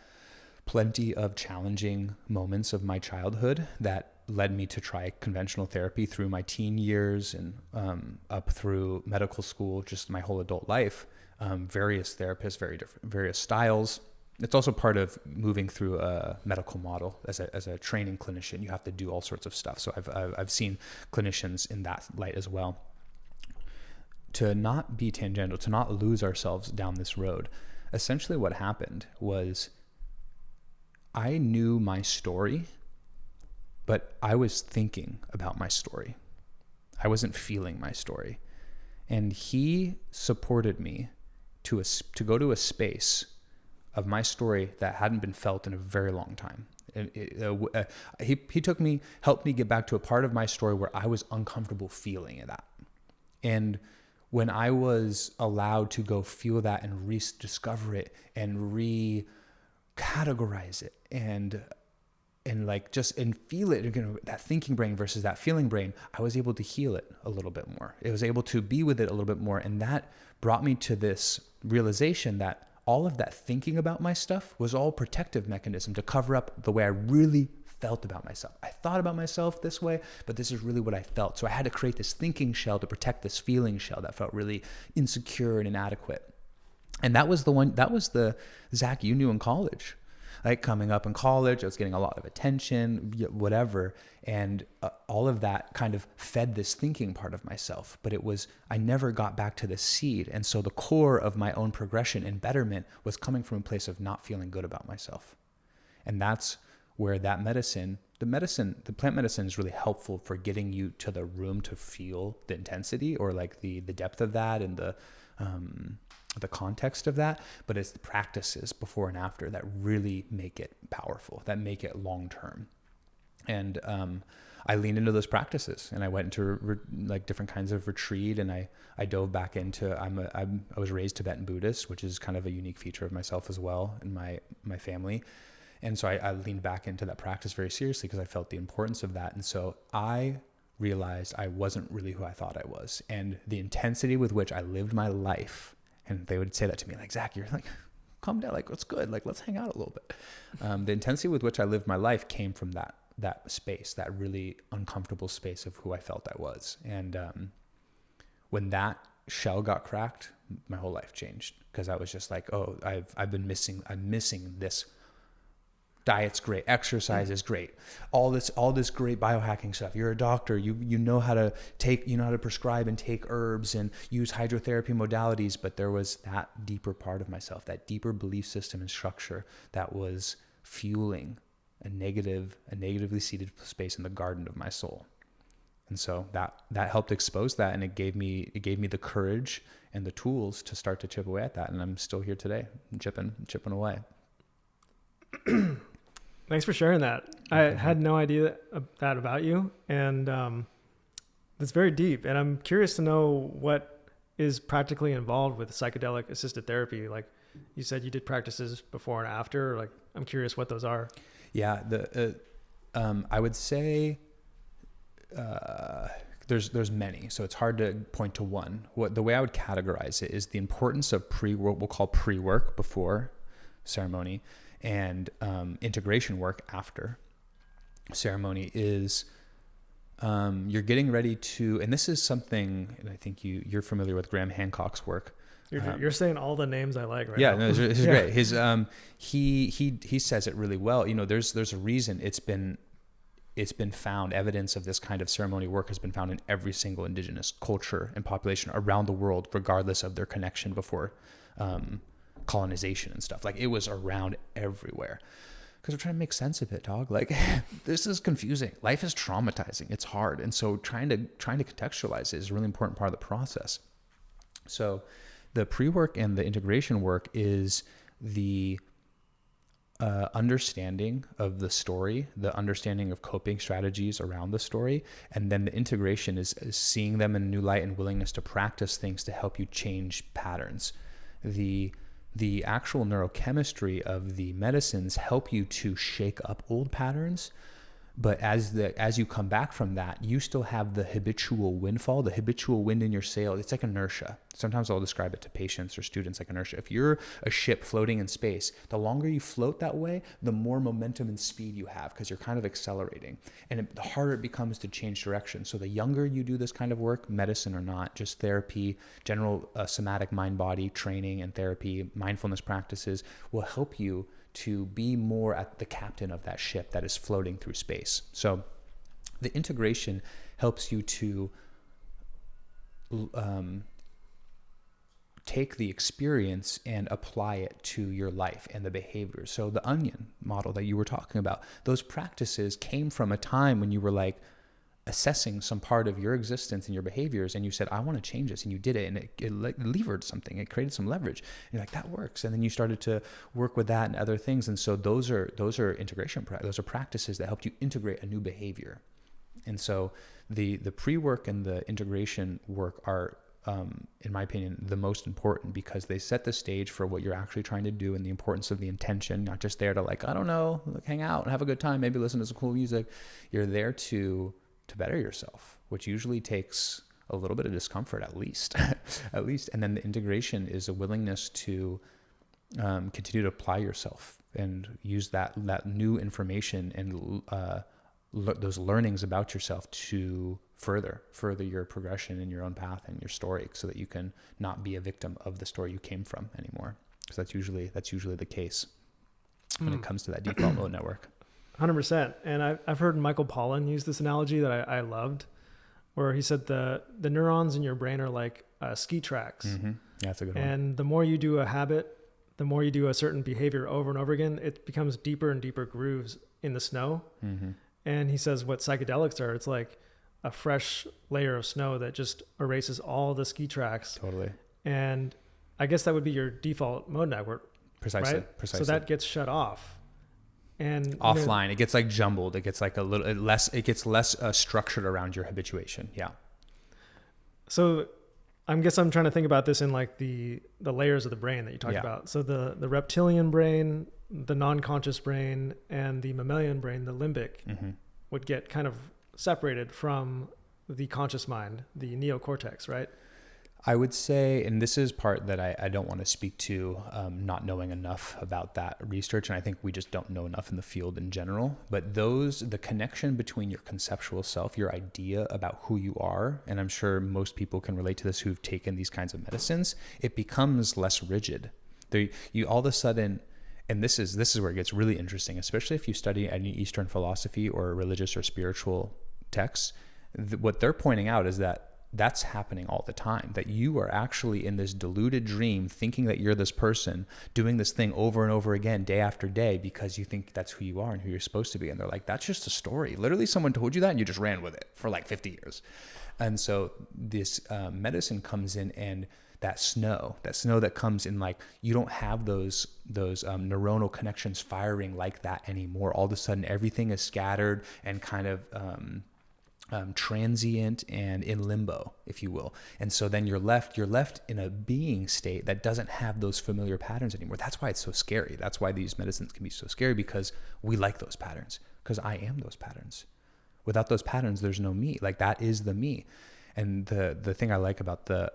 [SPEAKER 2] plenty of challenging moments of my childhood that led me to try conventional therapy through my teen years and up through medical school, just my whole adult life. Various therapists, various styles. It's also part of moving through a medical model as a training clinician. You have to do all sorts of stuff. So I've seen clinicians in that light as well. To not be tangential, to not lose ourselves down this road. Essentially what happened was I knew my story, but I was thinking about my story. I wasn't feeling my story. And he supported me to go to a space of my story that hadn't been felt in a very long time. He helped me get back to a part of my story where I was uncomfortable feeling that. And when I was allowed to go feel that and rediscover it and recategorize it and feel it, that thinking brain versus that feeling brain, I was able to heal it a little bit more. It was able to be with it a little bit more. And that brought me to this realization that all of that thinking about my stuff was all protective mechanism to cover up the way I really felt about myself. I thought about myself this way, but this is really what I felt. So I had to create this thinking shell to protect this feeling shell that felt really insecure and inadequate. And that was the Zach you knew in college. Like coming up in college, I was getting a lot of attention, whatever. And all of that kind of fed this thinking part of myself. But I never got back to the seed. And so the core of my own progression and betterment was coming from a place of not feeling good about myself. And that's where that the plant medicine is really helpful for getting you to the room to feel the intensity or like the depth of that and the context of that, but it's the practices before and after that really make it powerful, that make it long-term. And I leaned into those practices and I went into different kinds of retreat, and I dove back into, I was raised Tibetan Buddhist, which is kind of a unique feature of myself as well in my family. And so I leaned back into that practice very seriously because I felt the importance of that. And so I realized I wasn't really who I thought I was. And the intensity with which I lived my life, and they would say that to me, like, Zach, you're like, calm down, like, what's good? Like, let's hang out a little bit. The intensity with which I lived my life came from that space, that really uncomfortable space of who I felt I was. And when that shell got cracked, my whole life changed, because I was just like, oh, I'm missing this. Diet's great, exercise is great, all this great biohacking stuff. You're a doctor, you know how to prescribe and take herbs and use hydrotherapy modalities, but there was that deeper part of myself, that deeper belief system and structure that was fueling a negatively seated space in the garden of my soul. And so that helped expose that, and it gave me the courage and the tools to start to chip away at that. And I'm still here today, chipping away.
[SPEAKER 1] Thanks for sharing that. I had no idea that about you, and it's very deep. And I'm curious to know what is practically involved with psychedelic assisted therapy. Like you said, you did practices before and after. Like, I'm curious what those are.
[SPEAKER 2] Yeah, I would say there's many, so it's hard to point to one. The way I would categorize it is the importance of what we'll call pre-work before ceremony, and integration work after ceremony is you're getting ready to, and this is something, and I think you're familiar with Graham Hancock's work.
[SPEAKER 1] You're saying all the names I like right
[SPEAKER 2] now.
[SPEAKER 1] Yeah,
[SPEAKER 2] no, this is great. His he says it really well. There's a reason it's been found, evidence of this kind of ceremony work has been found in every single indigenous culture and population around the world, regardless of their connection before colonization and stuff. Like, it was around everywhere, because we're trying to make sense of it, dog. Like, this is confusing. Life is traumatizing. It's hard. And so trying to contextualize it is a really important part of the process. So the pre-work and the integration work is the understanding of the story, the understanding of coping strategies around the story. And then the integration is seeing them in a new light and willingness to practice things to help you change patterns. The the actual neurochemistry of the medicines help you to shake up old patterns. But as you come back from that, you still have the habitual windfall, the habitual wind in your sail. It's like inertia. Sometimes I'll describe it to patients or students like inertia. If you're a ship floating in space, the longer you float that way, the more momentum and speed you have because you're kind of accelerating. And the harder it becomes to change direction. So the younger you do this kind of work, medicine or not, just therapy, general somatic mind-body training and therapy, mindfulness practices will help you to be more at the captain of that ship that is floating through space. So the integration helps you to take the experience and apply it to your life and the behaviors. So the onion model that you were talking about, those practices came from a time when you were like assessing some part of your existence and your behaviors, and you said, I want to change this, and you did it, and it levered something, it created some leverage, and you're like, that works. And then you started to work with that and other things. And so those are integration, those are practices that helped you integrate a new behavior. And so the pre-work and the integration work are, in my opinion, the most important, because they set the stage for what you're actually trying to do and the importance of the intention, not just there to like, I don't know, like hang out and have a good time, maybe listen to some cool music. You're there to better yourself, which usually takes a little bit of discomfort at least. And then the integration is a willingness to continue to apply yourself and use that new information and those learnings about yourself to further your progression in your own path and your story, so that you can not be a victim of the story you came from anymore. Because that's usually the case when it comes to that default mode network.
[SPEAKER 1] 100%. And I've heard Michael Pollan use this analogy that I loved, where he said the neurons in your brain are like ski tracks.
[SPEAKER 2] Mm-hmm. Yeah, that's a good one.
[SPEAKER 1] And the more you do a habit, the more you do a certain behavior over and over again, it becomes deeper and deeper grooves in the snow.
[SPEAKER 2] Mm-hmm.
[SPEAKER 1] And he says what psychedelics are, it's like a fresh layer of snow that just erases all the ski tracks.
[SPEAKER 2] Totally.
[SPEAKER 1] And I guess that would be your default mode network.
[SPEAKER 2] Precisely.
[SPEAKER 1] Right? So that gets shut off. And
[SPEAKER 2] offline, it gets like jumbled. It gets like it gets less structured around your habituation. Yeah.
[SPEAKER 1] So I guess I'm trying to think about this in like the layers of the brain that you talked about. So the reptilian brain, the non-conscious brain, and the mammalian brain, the limbic, would get kind of separated from the conscious mind, the neocortex, right?
[SPEAKER 2] I would say, and this is part that I don't want to speak to, not knowing enough about that research, and I think we just don't know enough in the field in general, but the connection between your conceptual self, your idea about who you are, and I'm sure most people can relate to this who've taken these kinds of medicines, it becomes less rigid. You all of a sudden, and this is where it gets really interesting, especially if you study any Eastern philosophy or religious or spiritual texts, what they're pointing out is that that's happening all the time, that you are actually in this deluded dream thinking that you're this person doing this thing over and over again, day after day, because you think that's who you are and who you're supposed to be. And they're like, that's just a story. Literally someone told you that and you just ran with it for like 50 years. And so this medicine comes in, and that snow that comes in, like, you don't have those neuronal connections firing like that anymore. All of a sudden everything is scattered and kind of transient and in limbo, if you will. And so then you're left in a being state that doesn't have those familiar patterns anymore. That's why it's so scary. That's why these medicines can be so scary, because we like those patterns, because I am those patterns. Without those patterns, there's no me. Like, that is the me. And the thing I like about the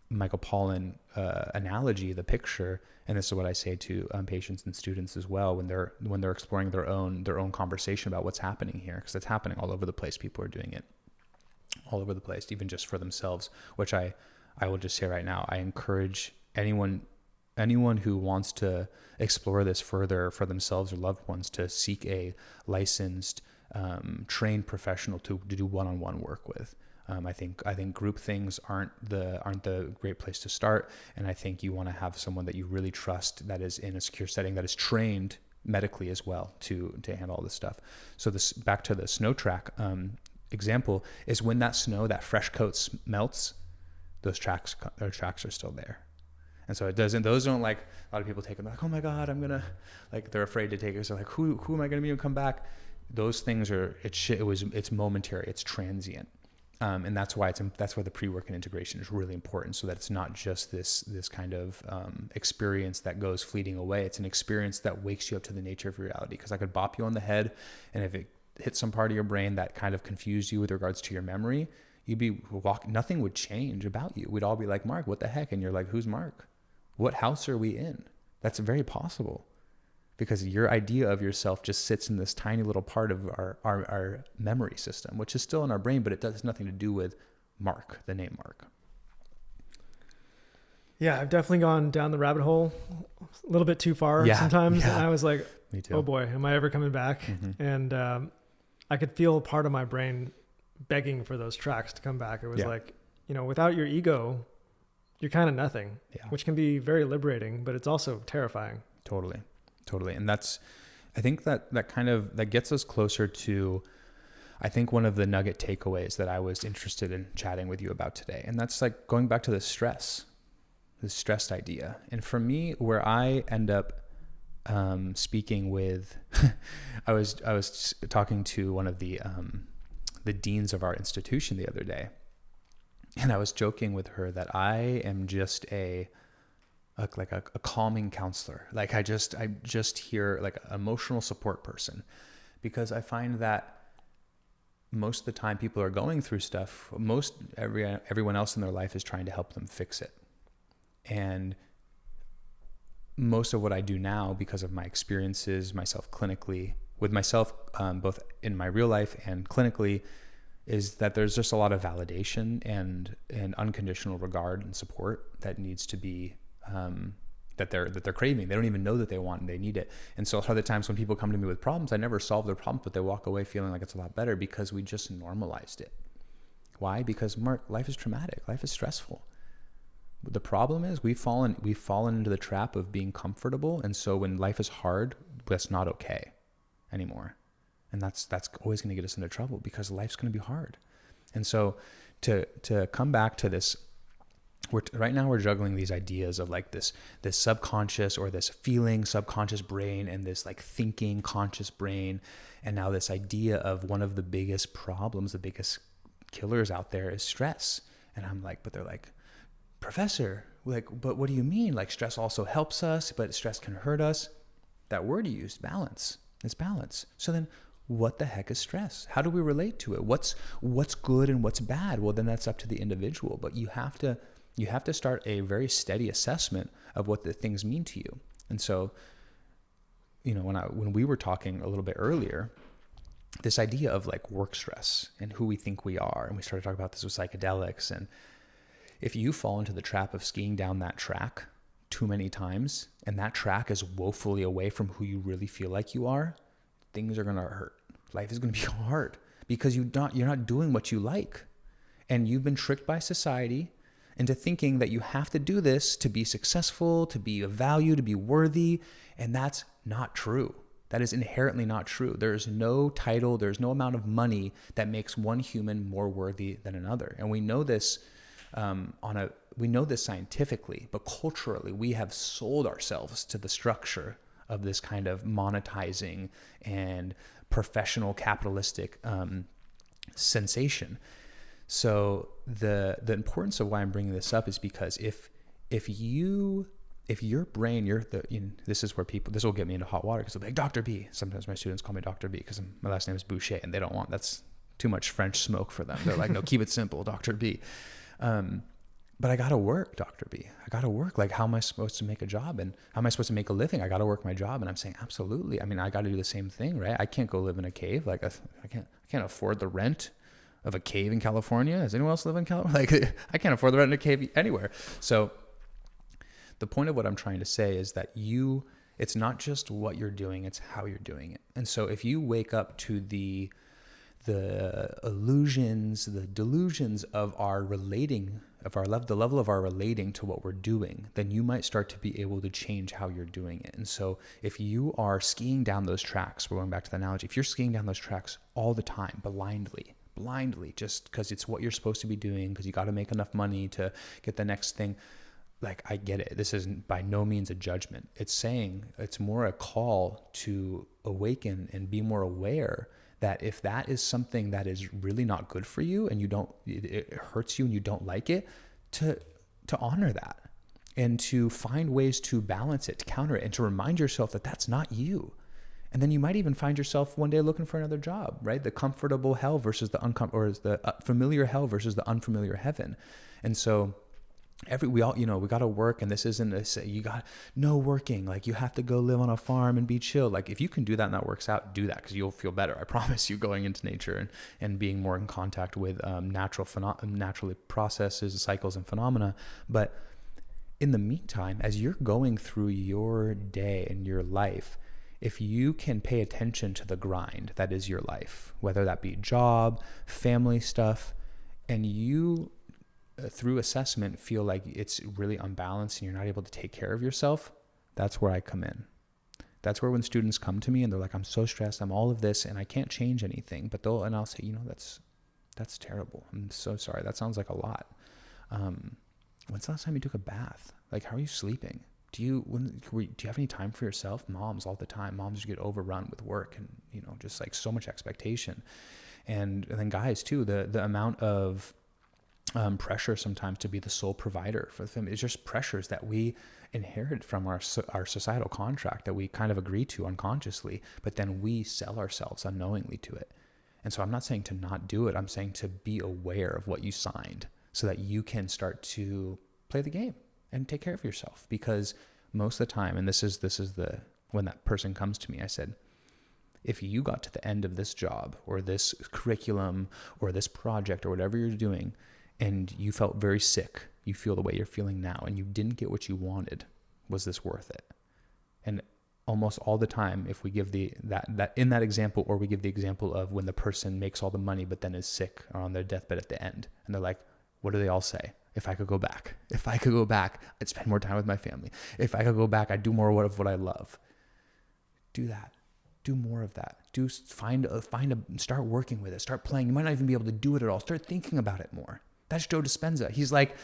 [SPEAKER 2] Michael Pollan analogy, the picture, and this is what I say to patients and students as well when they're exploring their own conversation about what's happening here, because it's happening all over the place. People are doing it all over the place, even just for themselves, which I will just say right now, I encourage anyone who wants to explore this further for themselves or loved ones to seek a licensed, trained professional to do one-on-one work with. I think group things aren't the great place to start, and I think you want to have someone that you really trust, that is in a secure setting, that is trained medically as well to handle all this stuff. So this, back to the snow track example, is when that snow, that fresh coat melts, those tracks are still there. And so those don't, like, a lot of people take them like, oh my God, I'm gonna, like, they're afraid to take it. So like, who am I gonna be when I come back? Those things are, it's momentary, it's transient. And that's why the pre-work and integration is really important, so that it's not just this kind of experience that goes fleeting away. It's an experience that wakes you up to the nature of reality. Because I could bop you on the head, and if it hit some part of your brain that kind of confused you with regards to your memory, nothing would change about you. We'd all be like, Mark, what the heck? And you're like, who's Mark? What house are we in? That's very possible, because your idea of yourself just sits in this tiny little part of our memory system, which is still in our brain, but it does nothing to do with Mark, the name Mark.
[SPEAKER 1] Yeah, I've definitely gone down the rabbit hole a little bit too far sometimes. And I was like,
[SPEAKER 2] me too.
[SPEAKER 1] Oh boy, am I ever coming back?
[SPEAKER 2] Mm-hmm.
[SPEAKER 1] And I could feel part of my brain begging for those tracks to come back. It was like, without your ego, you're kind of nothing, which can be very liberating, but it's also terrifying.
[SPEAKER 2] Totally. And I think that gets us closer to, I think, one of the nugget takeaways that I was interested in chatting with you about today. And that's like going back to the stress idea. And for me, where I end up speaking with, I was talking to one of the deans of our institution the other day, and I was joking with her that I am just a calming counselor. Like I just hear like an emotional support person, because I find that most of the time people are going through stuff. Everyone else in their life is trying to help them fix it. And most of what I do now, because of my experiences with myself, both in my real life and clinically, is that there's just a lot of validation and unconditional regard and support that needs to be, that they're craving. They don't even know that they want and they need it. And so a lot of the times when people come to me with problems, I never solve their problems, but they walk away feeling like it's a lot better because we just normalized it. Why? Because, Mark, life is traumatic. Life is stressful. The problem is we've fallen into the trap of being comfortable. And so when life is hard, that's not okay anymore. And that's always going to get us into trouble, because life's going to be hard. And so to come back to this, right now we're juggling these ideas of like this subconscious or this feeling subconscious brain and this like thinking conscious brain. And now this idea of one of the biggest problems, the biggest killers out there is stress. And I'm like, but they're like, Professor, like, but what do you mean? Like, stress also helps us, but stress can hurt us. That word you used, balance. It's balance. So then what the heck is stress? How do we relate to it? What's good and what's bad? Well, then that's up to the individual, but you have to start a very steady assessment of what the things mean to you. And so, when we were talking a little bit earlier, this idea of like work stress and who we think we are, and we started talking about this with psychedelics, and if you fall into the trap of skiing down that track too many times, and that track is woefully away from who you really feel like you are, things are going to hurt. Life is going to be hard because you're not doing what you like. And you've been tricked by society into thinking that you have to do this to be successful, to be of value, to be worthy. And that's not true. That is inherently not true. There's no title, there's no amount of money that makes one human more worthy than another. And we know this scientifically, but culturally, we have sold ourselves to the structure of this kind of monetizing and professional capitalistic sensation. So the importance of why I'm bringing this up is because if your brain, this is where this will get me into hot water, because they'll be like, Dr. B. Sometimes my students call me Dr. B because my last name is Boucher, and they don't want, that's too much French smoke for them. They're like, no, keep it simple, Dr. B. But I got to work, Dr. B. I got to work. Like, how am I supposed to make a job? And how am I supposed to make a living? I got to work my job. And I'm saying, absolutely. I mean, I got to do the same thing, right? I can't go live in a cave. Like, I can't afford the rent of a cave in California. Does anyone else live in California? Like, I can't afford the rent in a cave anywhere. So the point of what I'm trying to say is that it's not just what you're doing, it's how you're doing it. And so if you wake up to the illusions, the delusions of the level of our relating to what we're doing, then you might start to be able to change how you're doing it. And so if you are skiing down those tracks, we're going back to the analogy, if you're skiing down those tracks all the time, blindly, just because it's what you're supposed to be doing, because you got to make enough money to get the next thing. Like, I get it. This is by no means a judgment. It's more a call to awaken and be more aware that if that is something that is really not good for you and it hurts you and you don't like it, to honor that and to find ways to balance it, to counter it, and to remind yourself that that's not you. And then you might even find yourself one day looking for another job, right? The comfortable hell versus the familiar hell versus the unfamiliar heaven. And so we got to work, and this isn't you got no working. Like, you have to go live on a farm and be chill. Like, if you can do that and that works out, do that, because you'll feel better. I promise you, going into nature and being more in contact with naturally processes, cycles, and phenomena. But in the meantime, as you're going through your day and your life, if you can pay attention to the grind that is your life, whether that be job, family stuff, and you through assessment feel like it's really unbalanced and you're not able to take care of yourself, that's where I come in. That's where when students come to me and they're like, I'm so stressed, I'm all of this, and I can't change anything, I'll say, that's terrible. I'm so sorry. That sounds like a lot. When's the last time you took a bath? Like, how are you sleeping? Do you have any time for yourself? Moms all the time. Moms get overrun with work and, just like so much expectation. And then guys too, the amount of pressure sometimes to be the sole provider for the family. It's just pressures that we inherit from our societal contract that we kind of agree to unconsciously, but then we sell ourselves unknowingly to it. And so I'm not saying to not do it. I'm saying to be aware of what you signed so that you can start to play the game and take care of yourself. Because most of the time, and this is when that person comes to me, I said, if you got to the end of this job or this curriculum or this project or whatever you're doing, and you felt very sick, you feel the way you're feeling now, and you didn't get what you wanted, was this worth it? And almost all the time, if we give that in that example, or we give the example of when the person makes all the money but then is sick or on their deathbed at the end, and they're like, what do they all say? If I could go back, I'd spend more time with my family. If I could go back, I'd do more of what I love. Do that. Do more of that. Start working with it. Start playing. You might not even be able to do it at all. Start thinking about it more. That's Joe Dispenza. He's like,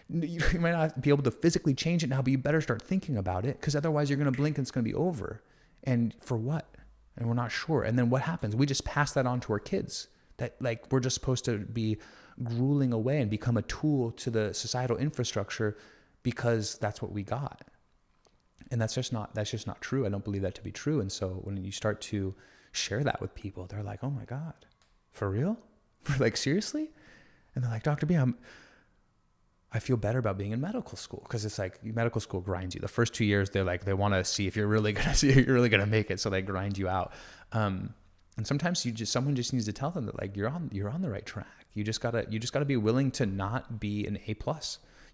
[SPEAKER 2] you might not be able to physically change it now, but you better start thinking about it, because otherwise you're going to blink and it's going to be over. And for what? And we're not sure. And then what happens? We just pass that on to our kids. That, like, we're just supposed to be grueling away and become a tool to the societal infrastructure because that's what we got. And that's just not true. I don't believe that to be true. And so when you start to share that with people, they're like, oh my God, for real? Like, seriously? And they're like, Dr. B, I feel better about being in medical school, because it's like medical school grinds you. The first 2 years, they want to see if you're really gonna make it, so they grind you out. And sometimes someone just needs to tell them that, like, you're on the right track. You just gotta be willing to not be an A+.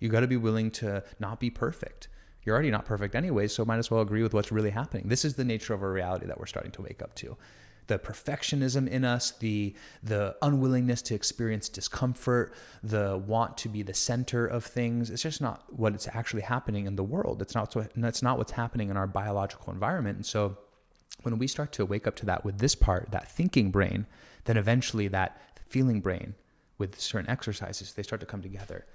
[SPEAKER 2] You got to be willing to not be perfect. You're already not perfect anyway, so might as well agree with what's really happening. This is the nature of our reality that we're starting to wake up to. The perfectionism in us, the unwillingness to experience discomfort, the want to be the center of things. It's just not what's actually happening in the world. That's not what's happening in our biological environment. And so when we start to wake up to that with this part, that thinking brain, then eventually that feeling brain with certain exercises, they start to come together.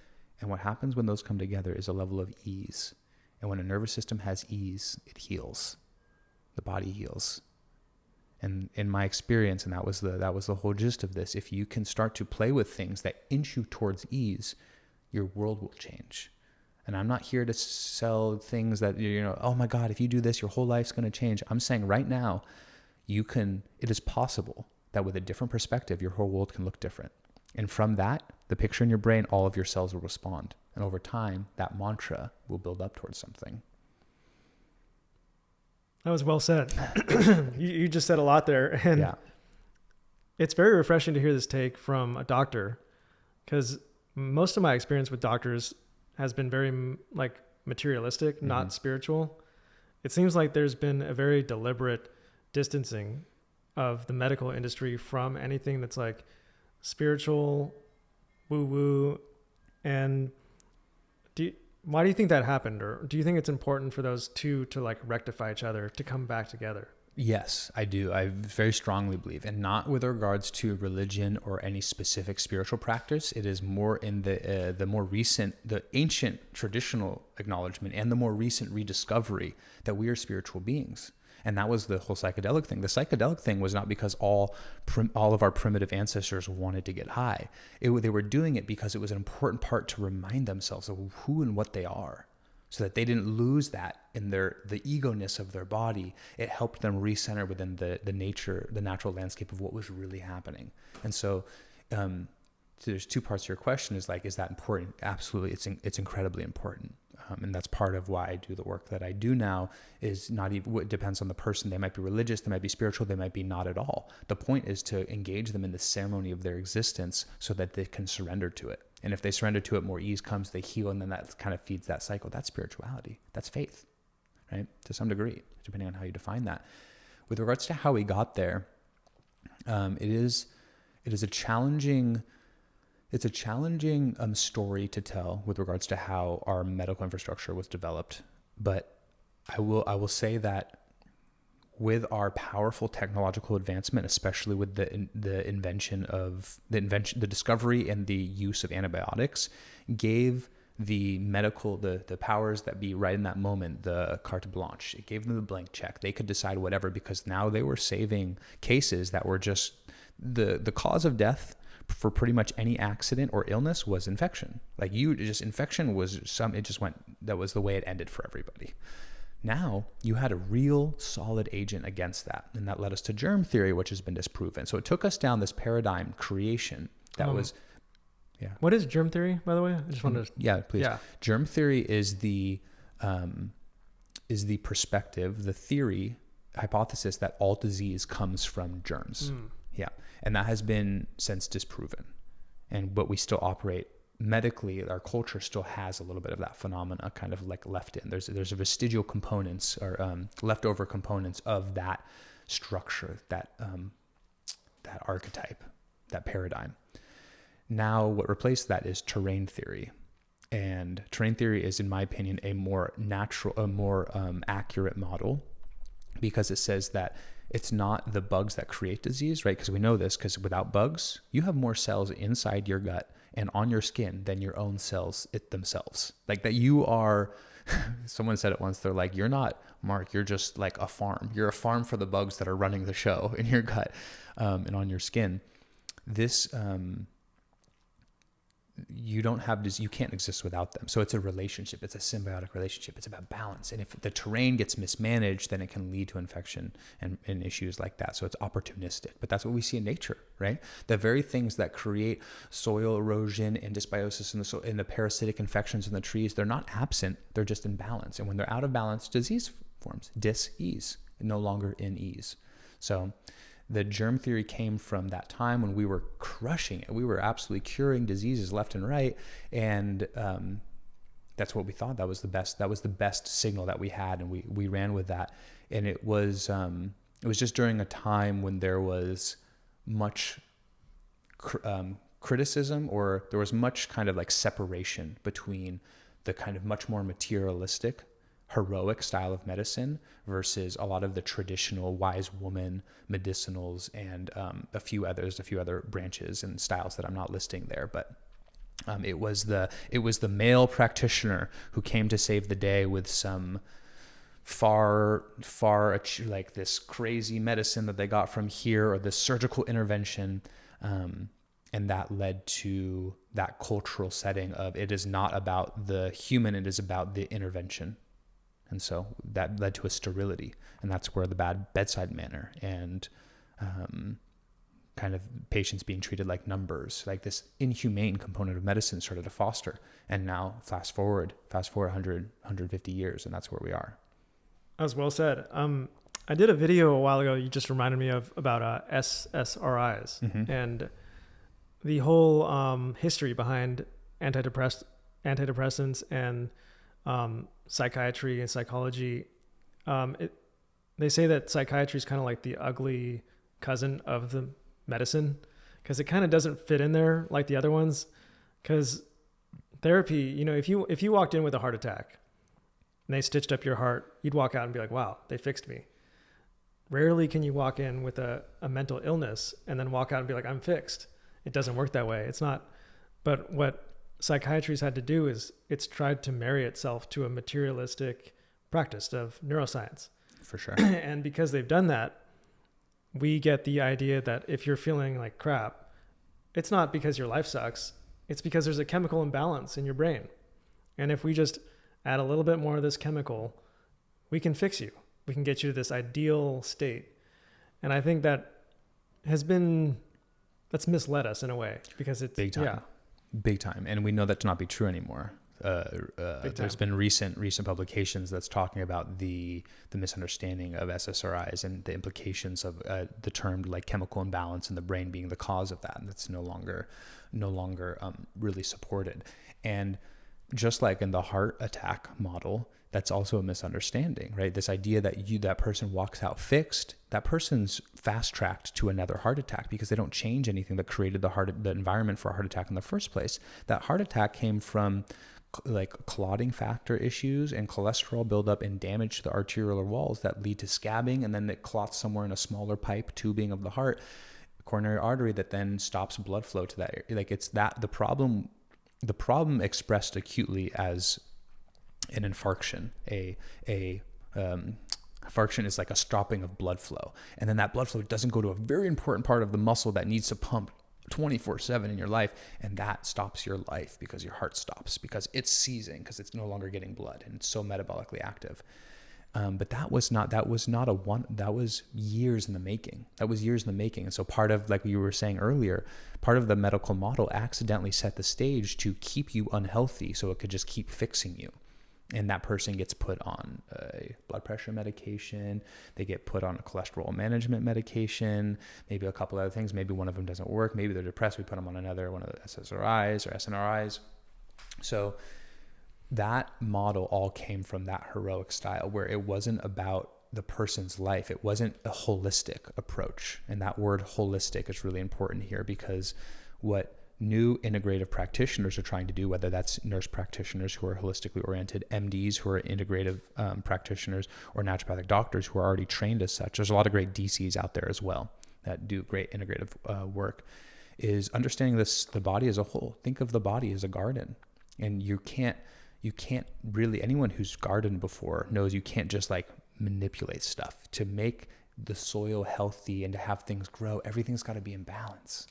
[SPEAKER 2] And what happens when those come together is a level of ease. And when a nervous system has ease, it heals. The body heals. And in my experience, and that was the whole gist of this, if you can start to play with things that inch you towards ease, your world will change. And I'm not here to sell things that, oh my God, if you do this, your whole life's going to change. I'm saying right now, it is possible that with a different perspective, your whole world can look different. And from that, the picture in your brain, all of your cells will respond. And over time, that mantra will build up towards something.
[SPEAKER 1] That was well said. You just said a lot there. And
[SPEAKER 2] yeah.
[SPEAKER 1] It's very refreshing to hear this take from a doctor, because most of my experience with doctors has been very materialistic, not spiritual. It seems like there's been a very deliberate distancing of the medical industry from anything that's like spiritual, woo-woo. And why do you think that happened? Or do you think it's important for those two to like rectify each other, to come back together?
[SPEAKER 2] Yes, I do. I very strongly believe, and not with regards to religion or any specific spiritual practice. It is more in the more recent, the ancient traditional acknowledgement and the more recent rediscovery that we are spiritual beings. And that was the whole psychedelic thing. The psychedelic thing was not because all of our primitive ancestors wanted to get high. They were doing it because it was an important part to remind themselves of who and what they are, so that they didn't lose that in the ego-ness of their body. It helped them recenter within the natural landscape of what was really happening. And so there's two parts to your question, is that important? Absolutely. It's incredibly important. And that's part of why I do the work that I do now. Is not even, it depends on the person. They might be religious, they might be spiritual, they might be not at all. The point is to engage them in the ceremony of their existence so that they can surrender to it. And if they surrender to it, more ease comes, they heal, and then that kind of feeds that cycle. That's spirituality. That's faith, right? To some degree, depending on how you define that. With regards to how we got there, it is a challenging story to tell with regards to how our medical infrastructure was developed. But I will say that with our powerful technological advancement, especially with the discovery and the use of antibiotics, gave the powers that be right in that moment the carte blanche. It gave them the blank check. They could decide whatever, because now they were saving cases that were just the cause of death for pretty much any accident or illness was infection. Infection was that was the way it ended for everybody. Now you had a real solid agent against that. And that led us to germ theory, which has been disproven. So it took us down this paradigm creation that was, yeah.
[SPEAKER 1] What is germ theory, by the way? I just wanted to.
[SPEAKER 2] Yeah, please.
[SPEAKER 1] Yeah.
[SPEAKER 2] Germ theory is the perspective, the theory, hypothesis that all disease comes from germs. Yeah. And that has been since disproven. But we still operate medically. Our culture still has a little bit of that phenomena kind of like left in. There's a vestigial components or leftover components of that structure, that archetype, that paradigm. Now what replaced that is terrain theory. And terrain theory is, in my opinion, a more accurate model, because it says that it's not the bugs that create disease, right? Because we know this, because without bugs, you have more cells inside your gut and on your skin than your own cells themselves. Like that you are, someone said it once, they're like, you're not Mark, you're just like a farm. You're a farm for the bugs that are running the show in your gut and on your skin. You don't have this, you can't exist without them. So it's a relationship. It's a symbiotic relationship. It's about balance. And if the terrain gets mismanaged, then it can lead to infection and issues like that. So it's opportunistic, but that's what we see in nature, right? The very things that create soil erosion and dysbiosis in the soil, and the parasitic infections in the trees, they're not absent. They're just in balance. And when they're out of balance, disease forms, dis-ease, no longer in ease. So the germ theory came from that time when we were crushing it. We were absolutely curing diseases left and right. And that's what we thought. That was the best signal that we had. And we ran with that. And it was just during a time when there was much criticism, or there was much kind of like separation between the kind of much more materialistic, heroic style of medicine versus a lot of the traditional wise woman medicinals and a few other branches and styles that I'm not listing there. But it was the male practitioner who came to save the day with some far like this crazy medicine that they got from here, or this surgical intervention. And that led to that cultural setting of, it is not about the human, it is about the intervention. And so that led to a sterility, and that's where the bad bedside manner and kind of patients being treated like numbers, like this inhumane component of medicine started to foster. And now fast forward 100, 150 years, and that's where we are.
[SPEAKER 1] That was well said. I did a video a while ago, you just reminded me of, about SSRIs and the whole history behind antidepressants and psychiatry and psychology. They say that psychiatry is kind of like the ugly cousin of the medicine, because it kind of doesn't fit in there like the other ones. Because therapy, if you walked in with a heart attack and they stitched up your heart, you'd walk out and be like, wow, they fixed me. Rarely can you walk in with a mental illness and then walk out and be like, I'm fixed. It doesn't work that way. It's not. But what psychiatry's had to do is it's tried to marry itself to a materialistic practice of neuroscience.
[SPEAKER 2] For sure.
[SPEAKER 1] And because they've done that, we get the idea that if you're feeling like crap, it's not because your life sucks. It's because there's a chemical imbalance in your brain. And if we just add a little bit more of this chemical, we can fix you. We can get you to this ideal state. And I think that's misled us in a way, because it's
[SPEAKER 2] big time.
[SPEAKER 1] Yeah.
[SPEAKER 2] Big time. And we know that to not be true anymore. There's been recent publications that's talking about the misunderstanding of SSRIs and the implications of the term like chemical imbalance in the brain being the cause of that. And that's no longer really supported. And just like in the heart attack model, that's also a misunderstanding, right? This idea that that person walks out fixed, that person's fast tracked to another heart attack because they don't change anything that created the environment for a heart attack in the first place. That heart attack came from like clotting factor issues and cholesterol buildup and damage to the arterial walls that lead to scabbing, and then it clots somewhere in a smaller pipe tubing of the heart, coronary artery, that then stops blood flow to that. Like it's that the problem expressed acutely as an infarction. Infarction is like a stopping of blood flow, and then that blood flow doesn't go to a very important part of the muscle that needs to pump 24/7 in your life, and that stops your life because your heart stops, because it's seizing, because it's no longer getting blood and it's so metabolically active. But that was years in the making. And so part of, like you were saying earlier, part of the medical model accidentally set the stage to keep you unhealthy so it could just keep fixing you. And that person gets put on a blood pressure medication. They get put on a cholesterol management medication, maybe a couple other things. Maybe one of them doesn't work. Maybe they're depressed. We put them on one of the SSRIs or SNRIs. So that model all came from that heroic style where it wasn't about the person's life. It wasn't a holistic approach. And that word holistic is really important here, because what new integrative practitioners are trying to do, whether that's nurse practitioners who are holistically oriented, MDs who are integrative practitioners, or naturopathic doctors who are already trained as such. There's a lot of great DCs out there as well that do great integrative work, is understanding the body as a whole. Think of the body as a garden, and you can't really, anyone who's gardened before knows you can't just like manipulate stuff to make the soil healthy and to have things grow. Everything's got to be in balance.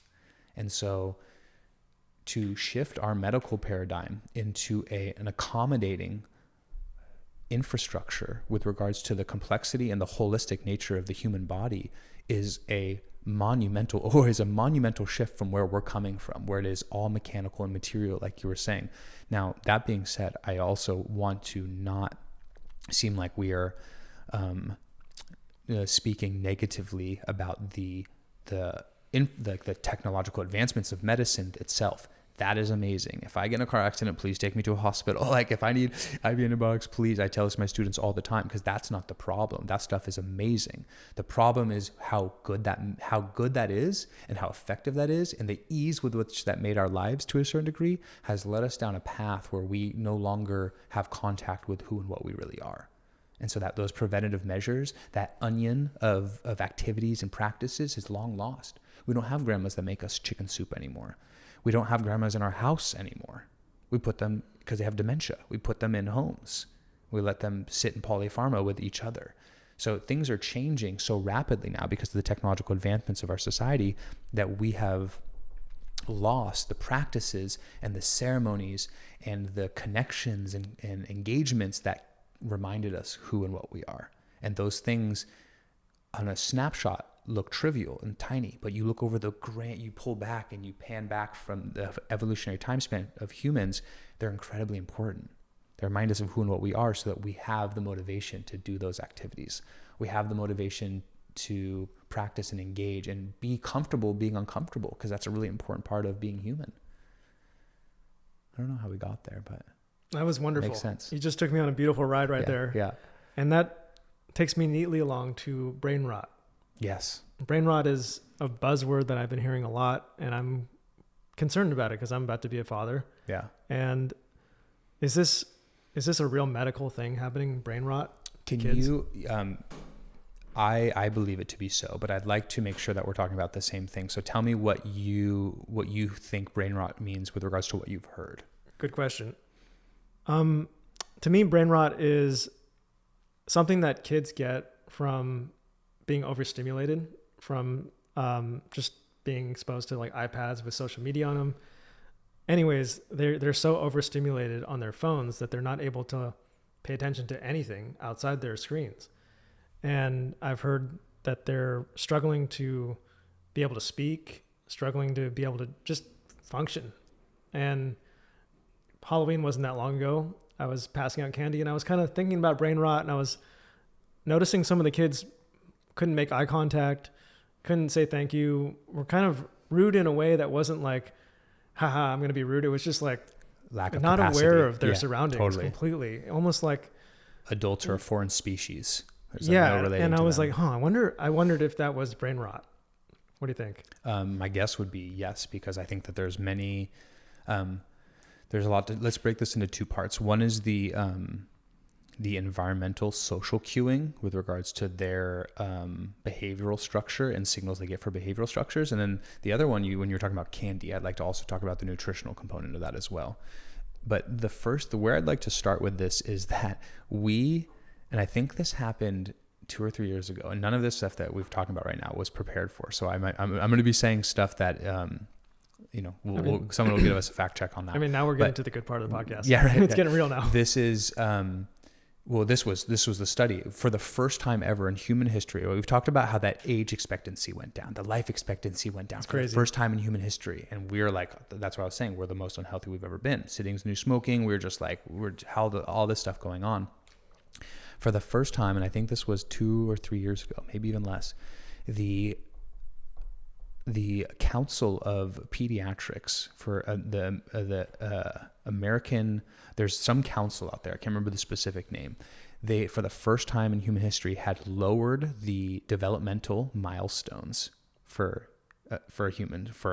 [SPEAKER 2] And so to shift our medical paradigm into an accommodating infrastructure with regards to the complexity and the holistic nature of the human body is a monumental shift from where we're coming from, where it is all mechanical and material, like you were saying. Now, that being said, I also want to not seem like we are speaking negatively about the technological advancements of medicine itself. That is amazing. If I get in a car accident, please take me to a hospital. Like if I need IV antibiotics, please. I tell this to my students all the time, because that's not the problem. That stuff is amazing. The problem is how good that is and how effective that is, and the ease with which that made our lives to a certain degree has led us down a path where we no longer have contact with who and what we really are. And so that those preventative measures, that onion of activities and practices is long lost. We don't have grandmas that make us chicken soup anymore. We don't have grandmas in our house anymore. We put them, because they have dementia, we put them in homes. We let them sit in polypharma with each other. So things are changing so rapidly now because of the technological advancements of our society that we have lost the practices and the ceremonies and the connections and engagements that reminded us who and what we are. And those things on a snapshot look trivial and tiny, but you look over you pull back and you pan back from the evolutionary time span of humans, they're incredibly important. They remind us of who and what we are, so that we have the motivation to do those activities. We have the motivation to practice and engage and be comfortable being uncomfortable, because that's a really important part of being human. I don't know how we got there, but
[SPEAKER 1] that was wonderful.
[SPEAKER 2] Makes sense.
[SPEAKER 1] You just took me on a beautiful ride there.
[SPEAKER 2] Yeah.
[SPEAKER 1] And that takes me neatly along to brain rot.
[SPEAKER 2] Yes.
[SPEAKER 1] Brain rot is a buzzword that I've been hearing a lot, and I'm concerned about it because I'm about to be a father.
[SPEAKER 2] Yeah.
[SPEAKER 1] And is this a real medical thing happening, brain rot?
[SPEAKER 2] Can
[SPEAKER 1] kids?
[SPEAKER 2] you, I believe it to be so, but I'd like to make sure that we're talking about the same thing. So tell me what you think brain rot means with regards to what you've heard.
[SPEAKER 1] Good question. To me, brain rot is something that kids get from being overstimulated, from just being exposed to like iPads with social media on them. Anyways, they're so overstimulated on their phones that they're not able to pay attention to anything outside their screens. And I've heard that they're struggling to be able to speak, struggling to be able to just function. And Halloween wasn't that long ago. I was passing out candy and I was kind of thinking about brain rot, and I was noticing some of the kids couldn't make eye contact, couldn't say thank you, were kind of rude in a way that wasn't like, haha, I'm going to be rude. It was just like
[SPEAKER 2] lack of
[SPEAKER 1] not
[SPEAKER 2] capacity.
[SPEAKER 1] aware of their surroundings
[SPEAKER 2] totally.
[SPEAKER 1] Completely. Almost like
[SPEAKER 2] Adults are a foreign species. There's
[SPEAKER 1] yeah.
[SPEAKER 2] no
[SPEAKER 1] And I was
[SPEAKER 2] them.
[SPEAKER 1] like, I wondered if that was brain rot. What do you think?
[SPEAKER 2] My guess would be yes, because I think that there's many, there's a lot let's break this into two parts. One is the environmental social cueing with regards to their behavioral structure and signals they get for behavioral structures. And then the other one, when you're talking about candy, I'd like to also talk about the nutritional component of that as well. But where I'd like to start with this is that and I think this happened 2 or 3 years ago, and none of this stuff that we've talking about right now was prepared for. So I'm going to be saying stuff that, someone will give us a fact check on that.
[SPEAKER 1] I mean, now we're getting to the good part of the podcast.
[SPEAKER 2] Yeah, right.
[SPEAKER 1] It's getting real now.
[SPEAKER 2] This is, this was the study for the first time ever in human history. We've talked about how that age expectancy went down, the life expectancy went down. It's crazy. The first time in human history. And we're like, that's what I was saying. We're the most unhealthy we've ever been. Sitting's the new smoking. We're just like, all this stuff going on. For the first time, and I think this was 2 or 3 years ago, maybe even less, the Council of Pediatrics for the American, there's some council out there, I can't remember the specific name. They, for the first time in human history, had lowered the developmental milestones for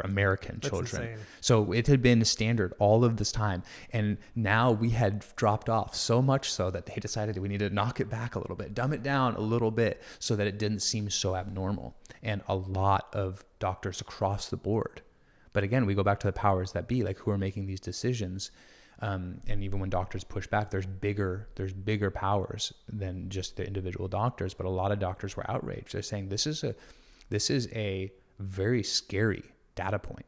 [SPEAKER 2] American children. Insane. So it had been standard all of this time. And now we had dropped off so much so that they decided that we needed to knock it back a little bit, dumb it down a little bit so that it didn't seem so abnormal. And a lot of doctors across the board. But again, we go back to the powers that be, like who are making these decisions. And even when doctors push back, there's bigger powers than just the individual doctors. But a lot of doctors were outraged. They're saying this is a very scary data point.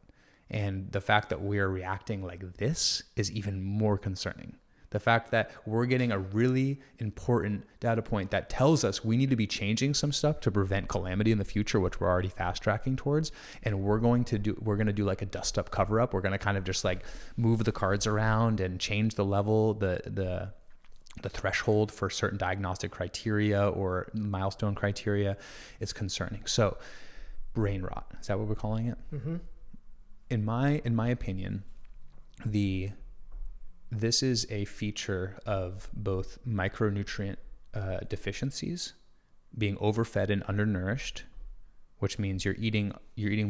[SPEAKER 2] And the fact that we're reacting like this is even more concerning. The fact that we're getting a really important data point that tells us we need to be changing some stuff to prevent calamity in the future, which we're already fast tracking towards. And we're going to do like a dust up cover up. We're going to kind of just like move the cards around and change the level, the threshold for certain diagnostic criteria or milestone criteria is concerning. So brain rot, is that what we're calling it? Mm-hmm. In my opinion, this is a feature of both micronutrient deficiencies, being overfed and undernourished, which means you're eating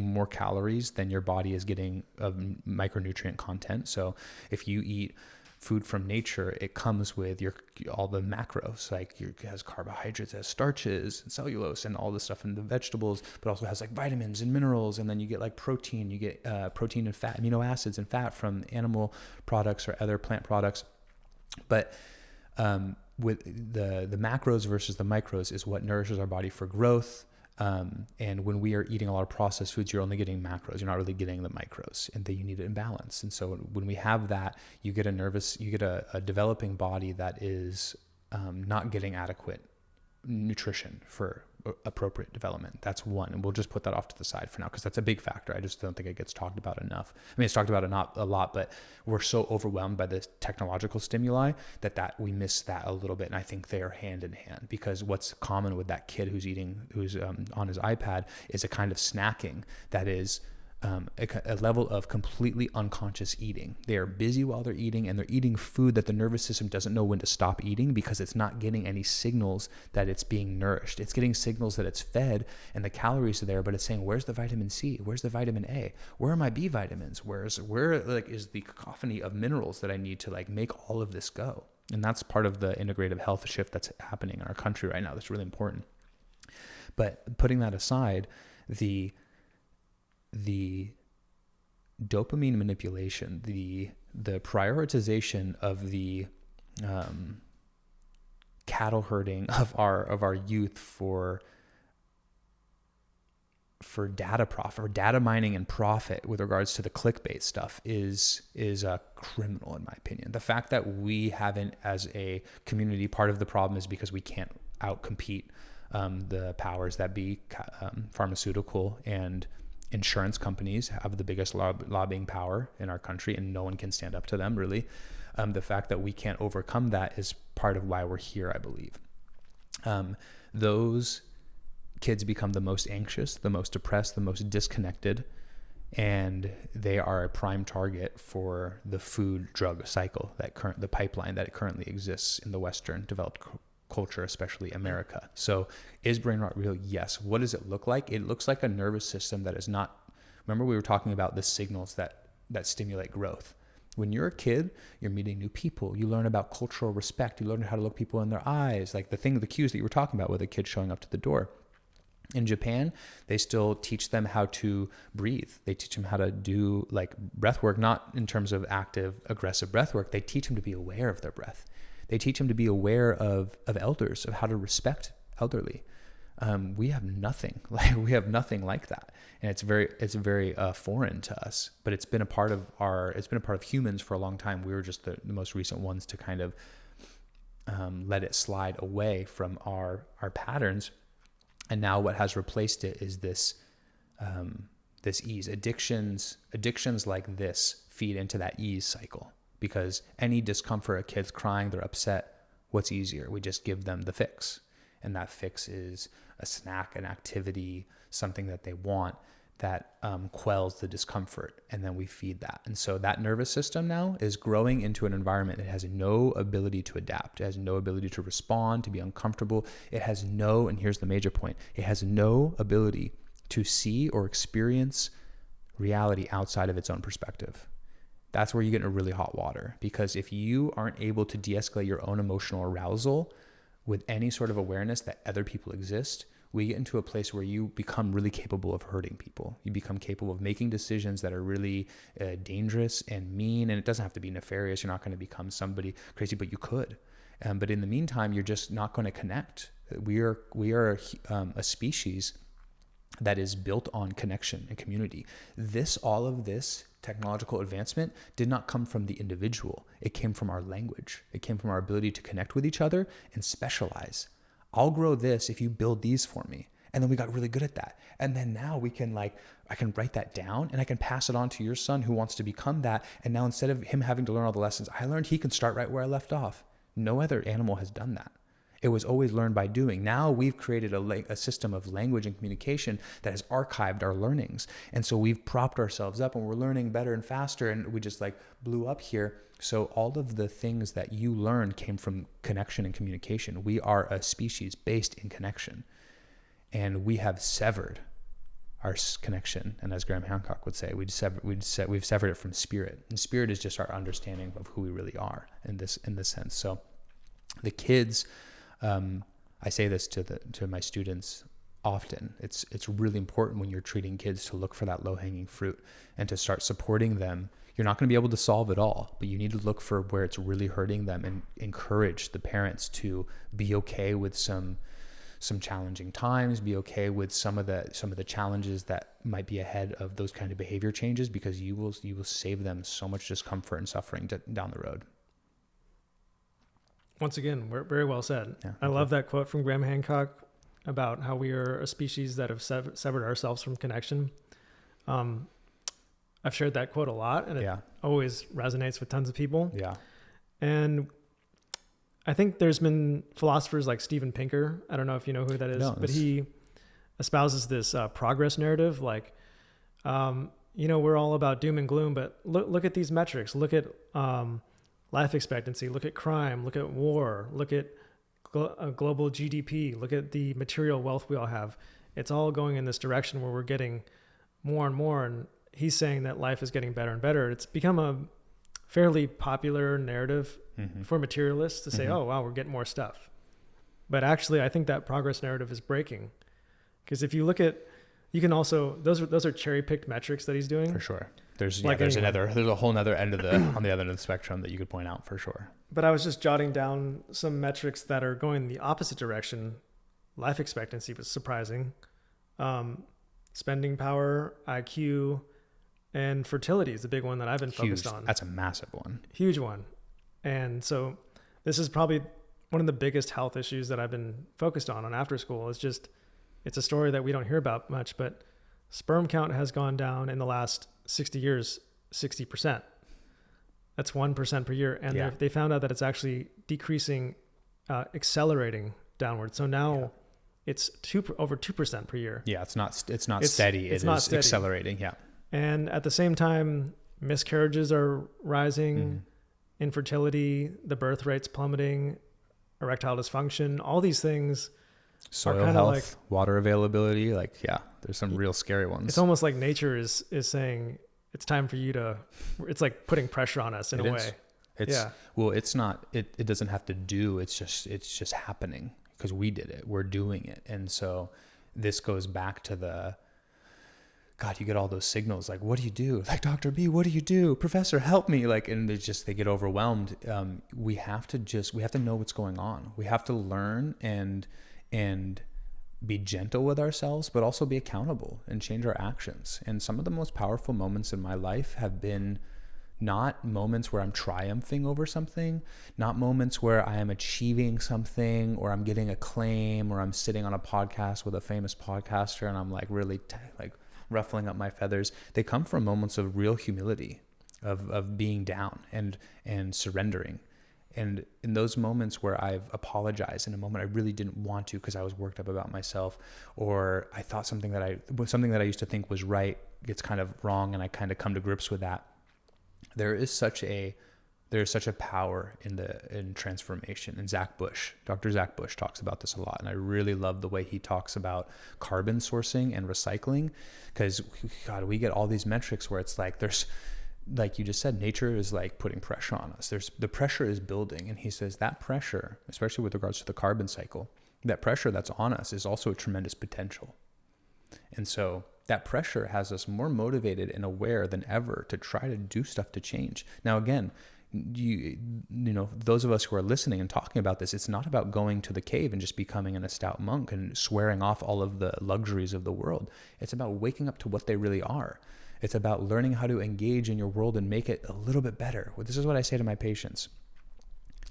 [SPEAKER 2] more calories than your body is getting of micronutrient content. So if you eat food from nature, it comes with all the macros, like it has carbohydrates, it has starches and cellulose and all this stuff in the vegetables, but also has like vitamins and minerals. And then you get like protein, you get protein and fat, amino acids and fat from animal products or other plant products. But with the macros versus the micros is what nourishes our body for growth. And when we are eating a lot of processed foods, you're only getting macros. You're not really getting the micros, and then you need it in balance. And so when we have that, you get a developing body that is not getting adequate nutrition for appropriate development. That's one. And we'll just put that off to the side for now, because that's a big factor. I just don't think it gets talked about enough. I mean, it's talked about a lot, but we're so overwhelmed by the technological stimuli that we miss that a little bit. And I think they are hand in hand, because what's common with that kid who's on his iPad is a kind of snacking that is a level of completely unconscious eating. They are busy while they're eating, and they're eating food that the nervous system doesn't know when to stop eating, because it's not getting any signals that it's being nourished. It's getting signals that it's fed and the calories are there, but it's saying, where's the vitamin C? Where's the vitamin A? Where are my B vitamins? Where is the cacophony of minerals that I need to like make all of this go? And that's part of the integrative health shift that's happening in our country right now. That's really important. But putting that aside, the dopamine manipulation, the prioritization of the cattle herding of our youth for data mining and profit with regards to the clickbait stuff is criminal, in my opinion. The fact that we haven't, as a community, part of the problem is because we can't outcompete the powers that be. Pharmaceutical and insurance companies have the biggest lobbying power in our country, and no one can stand up to them, really. The fact that we can't overcome that is part of why we're here, I believe. Those kids become the most anxious, the most depressed, the most disconnected, and they are a prime target for the food drug cycle, the pipeline that currently exists in the Western developed culture, especially America. So is brain rot real? Yes. What does it look like? It looks like a nervous system that is not, remember we were talking about the signals that stimulate growth. When you're a kid, you're meeting new people. You learn about cultural respect. You learn how to look people in their eyes, like the cues that you were talking about with a kid showing up to the door. In Japan, they still teach them how to breathe. They teach them how to do like breath work, not in terms of active, aggressive breath work. They teach them to be aware of their breath. They teach them to be aware of elders, of how to respect elderly. We have nothing like that, and it's very foreign to us. But it's been a part of humans for a long time. We were just the most recent ones to kind of let it slide away from our patterns. And now what has replaced it is this ease. Addictions like this feed into that ease cycle, because any discomfort, a kid's crying, they're upset, what's easier? We just give them the fix. And that fix is a snack, an activity, something that they want that quells the discomfort. And then we feed that. And so that nervous system now is growing into an environment that has no ability to adapt. It has no ability to respond, to be uncomfortable. It has no, and here's the major point, it has no ability to see or experience reality outside of its own perspective. That's where you get into really hot water, because if you aren't able to de-escalate your own emotional arousal with any sort of awareness that other people exist, we get into a place where you become really capable of hurting people. You become capable of making decisions that are really dangerous and mean, and it doesn't have to be nefarious. You're not going to become somebody crazy, but you could. But in the meantime, you're just not going to connect. We are a species that is built on connection and community. All of this technological advancement did not come from the individual. It came from our language. It came from our ability to connect with each other and specialize. I'll grow this if you build these for me. And then we got really good at that. And then now I can write that down and I can pass it on to your son who wants to become that. And now instead of him having to learn all the lessons I learned, he can start right where I left off. No other animal has done that. It was always learned by doing. Now we've created a system of language and communication that has archived our learnings. And so we've propped ourselves up and we're learning better and faster, and we just blew up here. So all of the things that you learned came from connection and communication. We are a species based in connection, and we have severed our connection. And as Graham Hancock would say, we've severed it from spirit. And spirit is just our understanding of who we really are in this sense. So the kids, I say this to my students often. It's really important when you're treating kids to look for that low-hanging fruit and to start supporting them. You're not going to be able to solve it all, but you need to look for where it's really hurting them and encourage the parents to be okay with some challenging times, be okay with some of the challenges that might be ahead of those kind of behavior changes, because you will save them so much discomfort and suffering down the road.
[SPEAKER 1] Once again, very well said. Yeah, I love that quote from Graham Hancock about how we are a species that have severed ourselves from connection. I've shared that quote a lot, and it always resonates with tons of people. Yeah. And I think there's been philosophers like Steven Pinker. I don't know if you know who that is, but he espouses this progress narrative. We're all about doom and gloom, but look at these metrics. Look at life expectancy, look at crime, look at war, look at global GDP, look at the material wealth we all have. It's all going in this direction where we're getting more and more. And he's saying that life is getting better and better. It's become a fairly popular narrative for materialists to say, oh, wow, we're getting more stuff. But actually, I think that progress narrative is breaking. Because if you look at, you can also, those are cherry picked metrics that he's doing.
[SPEAKER 2] For sure. There's
[SPEAKER 1] Like
[SPEAKER 2] there's a whole nother end of on the other end of the spectrum that you could point out for sure.
[SPEAKER 1] But I was just jotting down some metrics that are going the opposite direction. Life expectancy was surprising. Spending power, IQ, and fertility is a big one that I've been focused on.
[SPEAKER 2] That's a massive one.
[SPEAKER 1] Huge one. And so this is probably one of the biggest health issues that I've been focused on after school. It's a story that we don't hear about much, but sperm count has gone down in the last 60 years, 60%. That's 1% per year. And they found out that it's actually decreasing, accelerating downward. So now it's over 2% per year.
[SPEAKER 2] Yeah. It's not steady. It's not steady. Accelerating. Yeah.
[SPEAKER 1] And at the same time, miscarriages are rising, infertility, the birth rate's plummeting, erectile dysfunction, all these things.
[SPEAKER 2] Soil health, water availability. There's some real scary ones.
[SPEAKER 1] It's almost like nature is saying it's time for you to, it's like putting pressure on us in a way.
[SPEAKER 2] Well, it's not, it doesn't have to do, it's just happening because we did it. We're doing it. And so this goes back to God, you get all those signals. Like, what do you do? Like, Dr. B, what do you do? Professor, help me. And they get overwhelmed. We have to know what's going on. We have to learn and be gentle with ourselves, but also be accountable and change our actions. And some of the most powerful moments in my life have been not moments where I'm triumphing over something, not moments where I am achieving something or I'm getting acclaim or I'm sitting on a podcast with a famous podcaster and I'm like really ruffling up my feathers. They come from moments of real humility, of being down and surrendering. And in those moments where I've apologized in a moment I really didn't want to because I was worked up about myself, or I thought something that I used to think was right gets kind of wrong, and I kind of come to grips with that. There is such a power in transformation. And Dr. Zach Bush talks about this a lot. And I really love the way he talks about carbon sourcing and recycling, because God, we get all these metrics where it's like, like you just said, nature is like putting pressure on us. The pressure is building. And he says that pressure, especially with regards to the carbon cycle, that pressure that's on us is also a tremendous potential. And so that pressure has us more motivated and aware than ever to try to do stuff to change. Now, again, you know, those of us who are listening and talking about this, it's not about going to the cave and just becoming an stout monk and swearing off all of the luxuries of the world. It's about waking up to what they really are. It's about learning how to engage in your world and make it a little bit better. Well, this is what I say to my patients.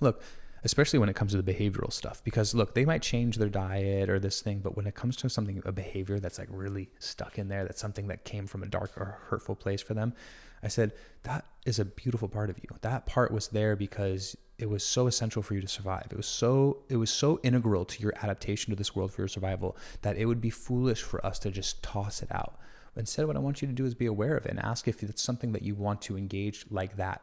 [SPEAKER 2] Look, especially when it comes to the behavioral stuff, because look, they might change their diet or this thing, but when it comes to a behavior that's like really stuck in there, that's something that came from a dark or hurtful place for them, I said, that is a beautiful part of you. That part was there because it was so essential for you to survive. It was so integral to your adaptation to this world for your survival that it would be foolish for us to just toss it out. Instead, what I want you to do is be aware of it and ask if it's something that you want to engage like that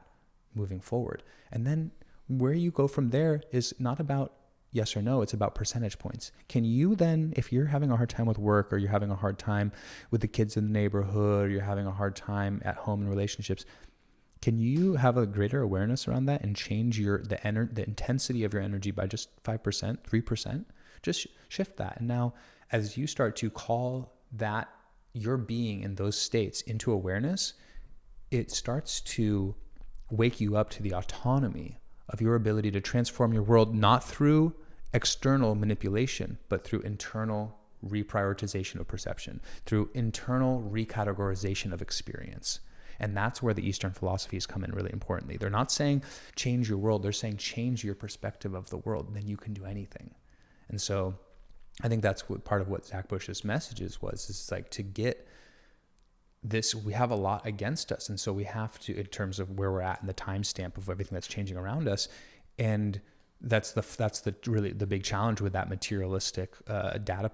[SPEAKER 2] moving forward. And then where you go from there is not about yes or no, it's about percentage points. Can you then, if you're having a hard time with work, or you're having a hard time with the kids in the neighborhood, or you're having a hard time at home in relationships, can you have a greater awareness around that and change the intensity of your energy by just 5%, 3%? Just shift that. And now as you start to call that your being in those states into awareness, it starts to wake you up to the autonomy of your ability to transform your world, not through external manipulation, but through internal reprioritization of perception, through internal recategorization of experience. And that's where the Eastern philosophies come in really importantly. They're not saying change your world, they're saying change your perspective of the world, then you can do anything. And so I think that's what part of what Zach Bush's messages was, is like to get this, we have a lot against us. And so we have to, in terms of where we're at in the timestamp of everything that's changing around us. And that's really the big challenge with that materialistic data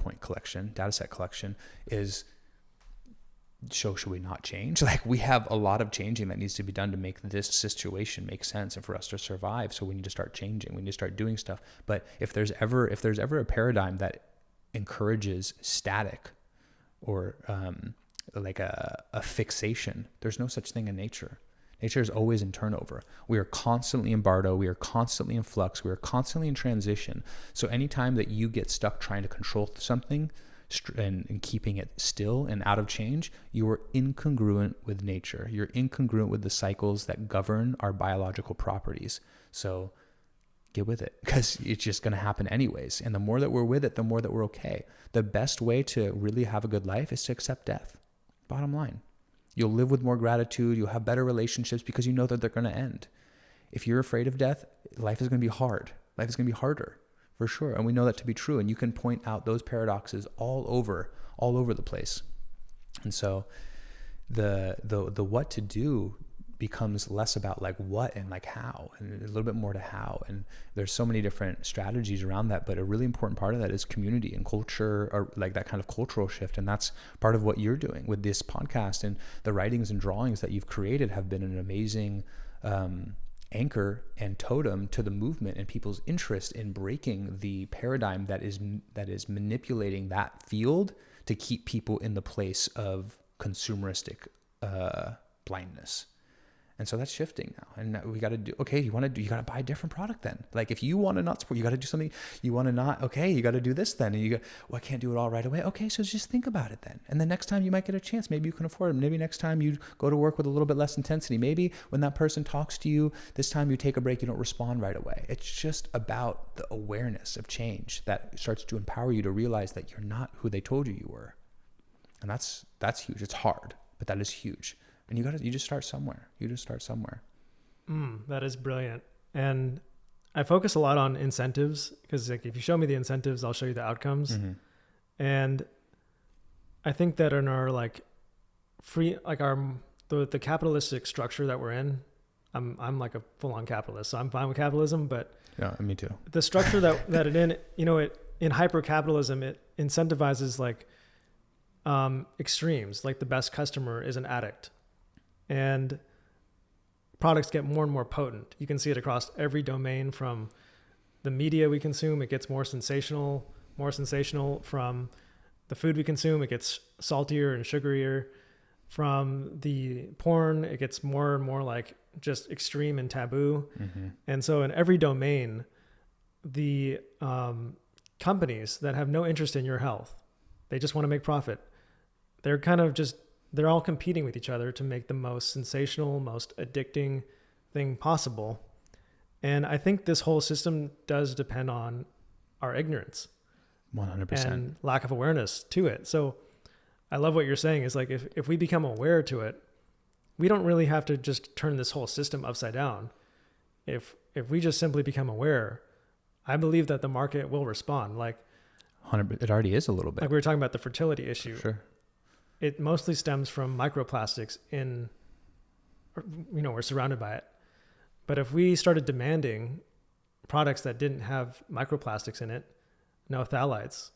[SPEAKER 2] set collection is, should we not change? Like, we have a lot of changing that needs to be done to make this situation make sense and for us to survive. So we need to start changing. We need to start doing stuff. But if there's ever a paradigm that encourages static or like a fixation, there's no such thing in nature. Nature is always in turnover. We are constantly in bardo. We are constantly in flux. We are constantly in transition. So anytime that you get stuck trying to control something, and keeping it still and out of change, you are incongruent with nature. You're incongruent with the cycles that govern our biological properties. So get with it, because it's just going to happen anyways. And the more that we're with it, the more that we're okay. The best way to really have a good life is to accept death. Bottom line. You'll live with more gratitude. You'll have better relationships because you know that they're going to end. If you're afraid of death, life is going to be hard. Life is going to be harder, for sure. And we know that to be true. And you can point out those paradoxes all over the place. And so the what to do becomes less about like what and like how, and a little bit more to how. And there's so many different strategies around that, but a really important part of that is community and culture, or like that kind of cultural shift. And that's part of what you're doing with this podcast, and the writings and drawings that you've created have been an amazing anchor and totem to the movement and people's interest in breaking the paradigm that is manipulating that field to keep people in the place of consumeristic blindness. And so that's shifting now. And we got to do, okay, you got to buy a different product then. Like if you want to not support, you got to do something. You want to not, okay, you got to do this then. And you go, well, I can't do it all right away. Okay, so just think about it then. And the next time you might get a chance, maybe you can afford it. Maybe next time you go to work with a little bit less intensity. Maybe when that person talks to you, this time you take a break, you don't respond right away. It's just about the awareness of change that starts to empower you to realize that you're not who they told you were. And that's huge. It's hard, but that is huge. And you just start somewhere.
[SPEAKER 1] That is brilliant. And I focus a lot on incentives, because like if you show me the incentives, I'll show you the outcomes. Mm-hmm. And I think that in our like the capitalistic structure that we're in, I'm like a full-on capitalist, so I'm fine with capitalism. But
[SPEAKER 2] yeah, me too.
[SPEAKER 1] The structure that it in hyper-capitalism, it incentivizes like extremes. Like the best customer is an addict. And products get more and more potent. You can see it across every domain. From the media we consume, it gets more sensational. From the food we consume, it gets saltier and sugarier. From the porn, it gets more and more like just extreme and taboo. Mm-hmm. And so in every domain, the companies that have no interest in your health, they just want to make profit. They're all competing with each other to make the most sensational, most addicting thing possible. And I think this whole system does depend on our ignorance.
[SPEAKER 2] 100%.
[SPEAKER 1] And lack of awareness to it. So I love what you're saying is like, if we become aware to it, we don't really have to just turn this whole system upside down. If we just simply become aware, I believe that the market will respond. Like
[SPEAKER 2] 100%, it already is a little bit.
[SPEAKER 1] Like we were talking about the fertility issue.
[SPEAKER 2] Sure.
[SPEAKER 1] It mostly stems from microplastics we're surrounded by it. But if we started demanding products that didn't have microplastics in it, no phthalates,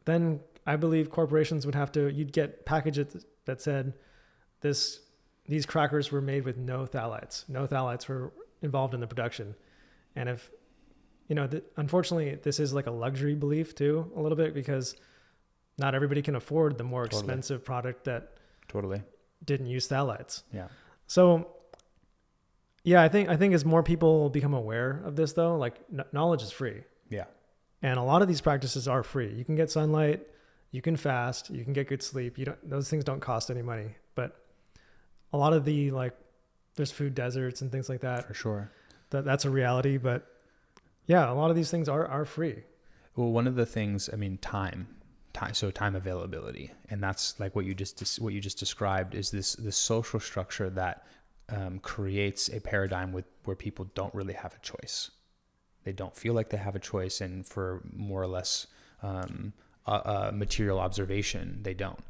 [SPEAKER 1] then I believe corporations would you'd get packages that said these crackers were made with no phthalates. No phthalates were involved in the production. And if, unfortunately, this is like a luxury belief too, a little bit, because not everybody can afford the more expensive product that didn't use phthalates.
[SPEAKER 2] Yeah.
[SPEAKER 1] So, yeah, I think as more people become aware of this, though, like knowledge is free.
[SPEAKER 2] Yeah. And
[SPEAKER 1] a lot of these practices are free. You can get sunlight, you can fast, you can get good sleep. Those things don't cost any money. But a lot of there's food deserts and things like that.
[SPEAKER 2] For sure.
[SPEAKER 1] That's a reality. But yeah, a lot of these things are free.
[SPEAKER 2] Well, one of the things, time availability, and that's like what you just described is this social structure that creates a paradigm where people don't really have a choice. They don't feel like they have a choice, and for more or less material observation, they don't.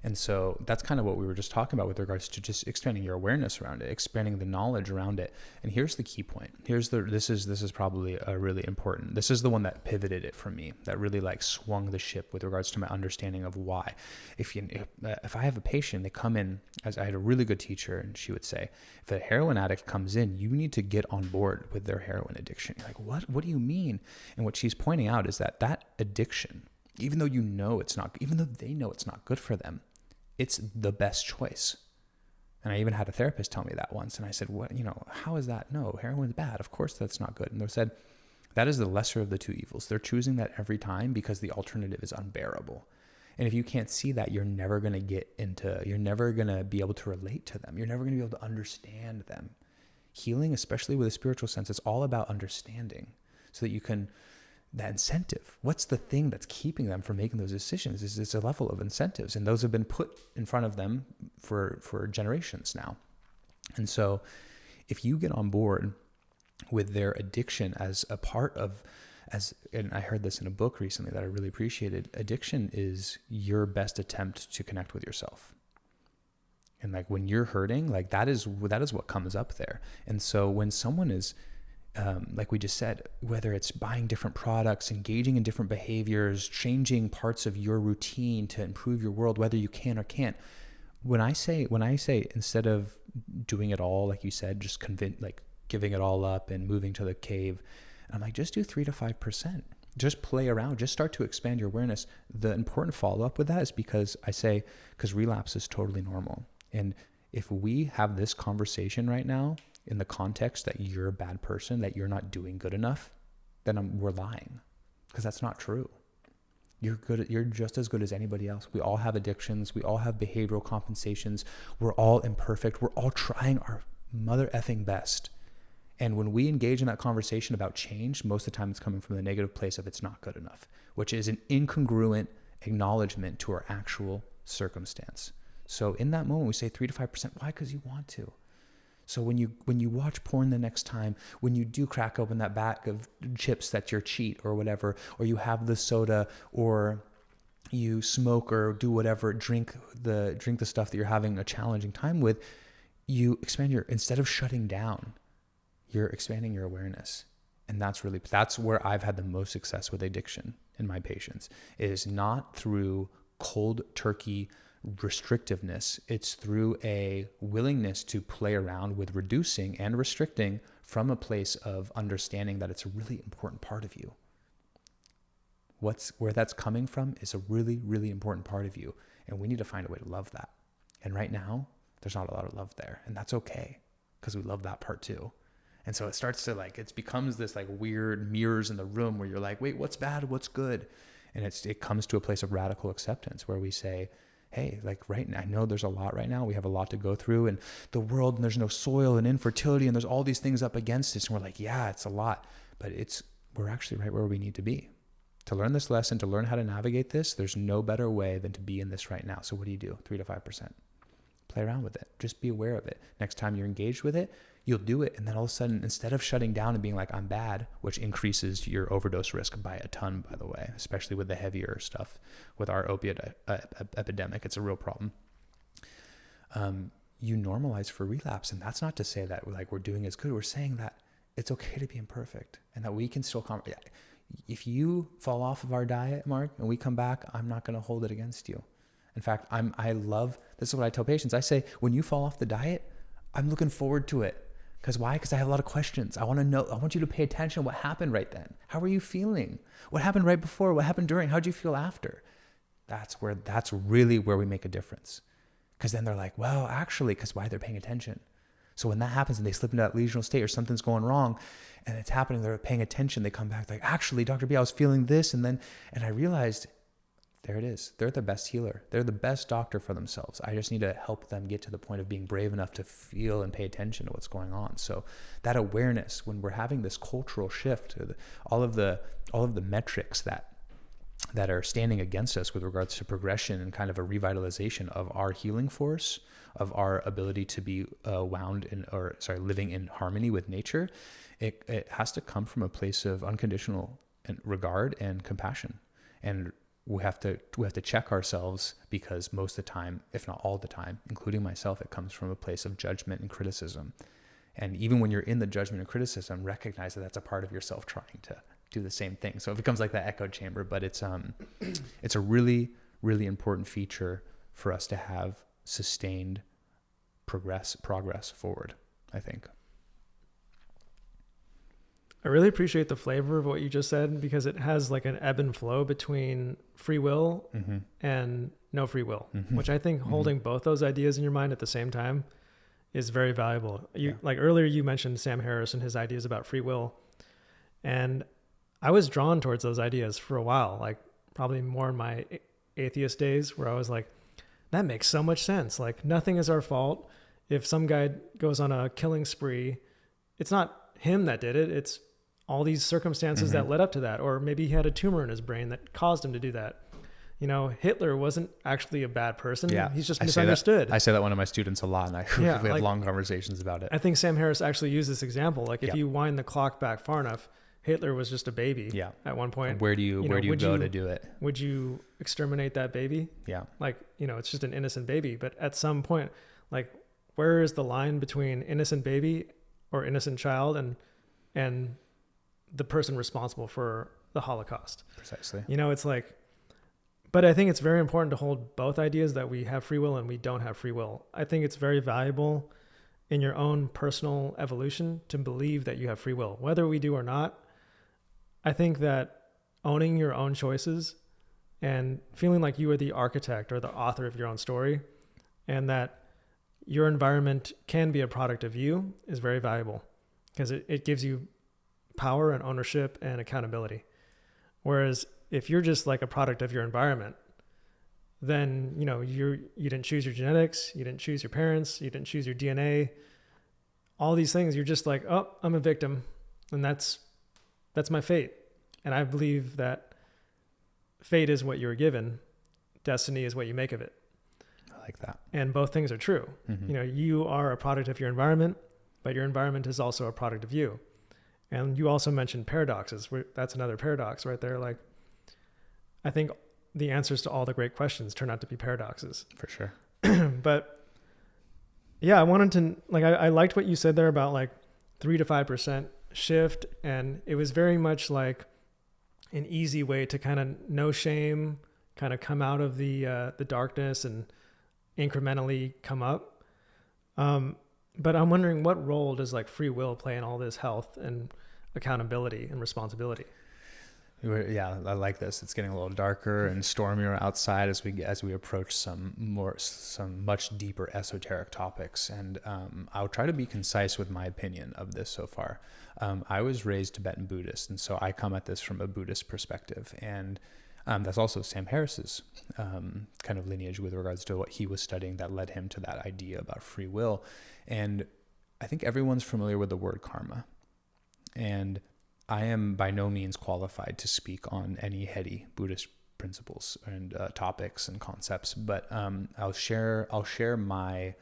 [SPEAKER 2] And so that's kind of what we were just talking about with regards to just expanding your awareness around it, expanding the knowledge around it. And here's the key point. This is probably a really important, this is the one that pivoted it for me, that really like swung the ship with regards to my understanding of why. If I have a patient, they come in, as I had a really good teacher, and she would say, if a heroin addict comes in, you need to get on board with their heroin addiction. You're like, what do you mean? And what she's pointing out is that addiction, even though they know it's not good for them, it's the best choice. And I even had a therapist tell me that once. And I said, how is that? No, heroin's bad. Of course that's not good. And they said, that is the lesser of the two evils. They're choosing that every time because the alternative is unbearable. And if you can't see that, you're never going to be able to relate to them. You're never going to be able to understand them. Healing, especially with a spiritual sense, it's all about understanding, so that you can, that incentive, what's the thing that's keeping them from making those decisions? Is a level of incentives, and those have been put in front of them for generations now. And so if you get on board with their addiction as a part of, and I heard this in a book recently that I really appreciated, addiction is your best attempt to connect with yourself. And like when you're hurting, like that is what comes up there. And so when someone is, like we just said, whether it's buying different products, engaging in different behaviors, changing parts of your routine to improve your world, whether you can or can't. When I say instead of doing it all, like you said, just giving it all up and moving to the cave, I'm like, just do 3 to 5%. Just play around. Just start to expand your awareness. The important follow-up with that is because relapse is totally normal. And if we have this conversation right now in the context that you're a bad person, that you're not doing good enough, then we're lying, because that's not true. You're just as good as anybody else. We all have addictions. We all have behavioral compensations. We're all imperfect. We're all trying our mother effing best. And when we engage in that conversation about change, most of the time it's coming from the negative place of it's not good enough, which is an incongruent acknowledgement to our actual circumstance. So in that moment, we say 3 to 5%. Why? Because you want to. So when you watch porn the next time, when you do crack open that bag of chips that's your cheat or whatever, or you have the soda, or you smoke or do whatever, drink the stuff that you're having a challenging time with, you expand instead of shutting down, you're expanding your awareness. And that's where I've had the most success with addiction in my patients, is not through cold turkey restrictiveness. It's through a willingness to play around with reducing and restricting from a place of understanding that it's a really important part of you. Where that's coming from is a really, really important part of you. And we need to find a way to love that. And right now, there's not a lot of love there. And that's okay, because we love that part too. And so it starts to it becomes this weird mirrors in the room where you're like, wait, what's bad? What's good? And it comes to a place of radical acceptance where we say, hey, right now, I know there's a lot right now. We have a lot to go through, and the world, and there's no soil and infertility, and there's all these things up against us. And we're like, yeah, it's a lot, but we're actually right where we need to be. To learn this lesson, to learn how to navigate this, there's no better way than to be in this right now. So what do? 3 to 5%. Play around with it. Just be aware of it. Next time you're engaged with it, you'll do it. And then all of a sudden, instead of shutting down and being like, I'm bad, which increases your overdose risk by a ton, by the way, especially with the heavier stuff, with our opiate epidemic, it's a real problem. You normalize for relapse. And that's not to say that we're doing as good. We're saying that it's okay to be imperfect, and that we can still if you fall off of our diet, Mark, and we come back, I'm not going to hold it against you. In fact, this is what I tell patients. I say, when you fall off the diet, I'm looking forward to it. Because why? Because I have a lot of questions. I want to know, I want you to pay attention to what happened right then. How are you feeling? What happened right before? What happened during? How'd you feel after? That's really where we make a difference. Because then they're like, well, actually, because why? They're paying attention. So when that happens and they slip into that lesional state or something's going wrong and it's happening, they're paying attention. They come back like, actually, Dr. B, I was feeling this. And I realized, there it is. They're the best healer. They're the best doctor for themselves. I just need to help them get to the point of being brave enough to feel and pay attention to what's going on. So that awareness, when we're having this cultural shift, all of the metrics that are standing against us with regards to progression and kind of a revitalization of our healing force, of our ability to be living in harmony with nature, it has to come from a place of unconditional regard and compassion. And we have to check ourselves, because most of the time, if not all the time, including myself, it comes from a place of judgment and criticism. And even when you're in the judgment and criticism, recognize that that's a part of yourself trying to do the same thing. So it becomes like that echo chamber, but it's a really, really important feature for us to have sustained progress forward, I think.
[SPEAKER 1] I really appreciate the flavor of what you just said, because it has an ebb and flow between free will and no free will, which I think holding both those ideas in your mind at the same time is very valuable. Earlier you mentioned Sam Harris and his ideas about free will, and I was drawn towards those ideas for a while, probably more in my atheist days where I was like, that makes so much sense. Like, nothing is our fault. If some guy goes on a killing spree, it's not him that did it. It's all these circumstances that led up to that. Or maybe he had a tumor in his brain that caused him to do that. You know, Hitler wasn't actually a bad person.
[SPEAKER 2] Yeah.
[SPEAKER 1] He's just misunderstood.
[SPEAKER 2] I say that to one of my students a lot, and we have
[SPEAKER 1] like,
[SPEAKER 2] long conversations about it.
[SPEAKER 1] I think Sam Harris actually used this example. Like, if you wind the clock back far enough, Hitler was just a baby at one point.
[SPEAKER 2] Where do you go to do it?
[SPEAKER 1] Would you exterminate that baby?
[SPEAKER 2] Yeah.
[SPEAKER 1] Like, you know, it's just an innocent baby. But at some point, like, where is the line between innocent baby or innocent child and the person responsible for the Holocaust?
[SPEAKER 2] Precisely.
[SPEAKER 1] You know, it's like, but I think it's very important to hold both ideas, that we have free will and we don't have free will. I think it's very valuable in your own personal evolution to believe that you have free will, whether we do or not. I think that owning your own choices and feeling like you are the architect or the author of your own story, and that your environment can be a product of you, is very valuable, because it gives you power and ownership and accountability. Whereas if you're just like a product of your environment, then, you know, you didn't choose your genetics, you didn't choose your parents, you didn't choose your DNA, all these things. You're just like, oh, I'm a victim, and that's my fate. And I believe that fate is what you're given, destiny is what you make of it.
[SPEAKER 2] I like that. And
[SPEAKER 1] both things are true. You know, you are a product of your environment, but your environment is also a product of you. And you also mentioned paradoxes. That's another paradox right there. Like, I think the answers to all the great questions turn out to be paradoxes.
[SPEAKER 2] For sure.
[SPEAKER 1] But yeah, I wanted to, like, I liked what you said there about like 3 to 5% shift. And it was very much like an easy way to kind of no shame, kind of come out of the darkness and incrementally come up. But I'm wondering, what role does like free will play in all this health and accountability and responsibility?
[SPEAKER 2] Yeah, I like this. It's getting a little darker and stormier outside as we approach some much deeper esoteric topics. And I'll try to be concise with my opinion of this so far. I was raised Tibetan Buddhist, and so I come at this from a Buddhist perspective. And that's also Sam Harris's kind of lineage with regards to what he was studying that led him to that idea about free will. And I think everyone's familiar with the word karma. And I am by no means qualified to speak on any heady Buddhist principles and topics and concepts, but I'll share my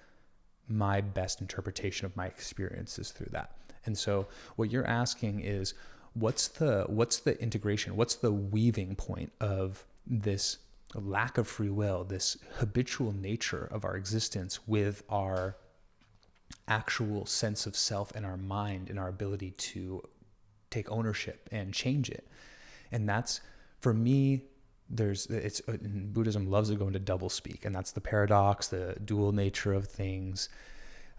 [SPEAKER 2] best interpretation of my experiences through that. And so what you're asking is, what's the integration? What's the weaving point of this lack of free will, this habitual nature of our existence with our actual sense of self and our mind and our ability to take ownership and change it? And that's, for me, Buddhism loves to go into double speak, and that's the paradox, the dual nature of things.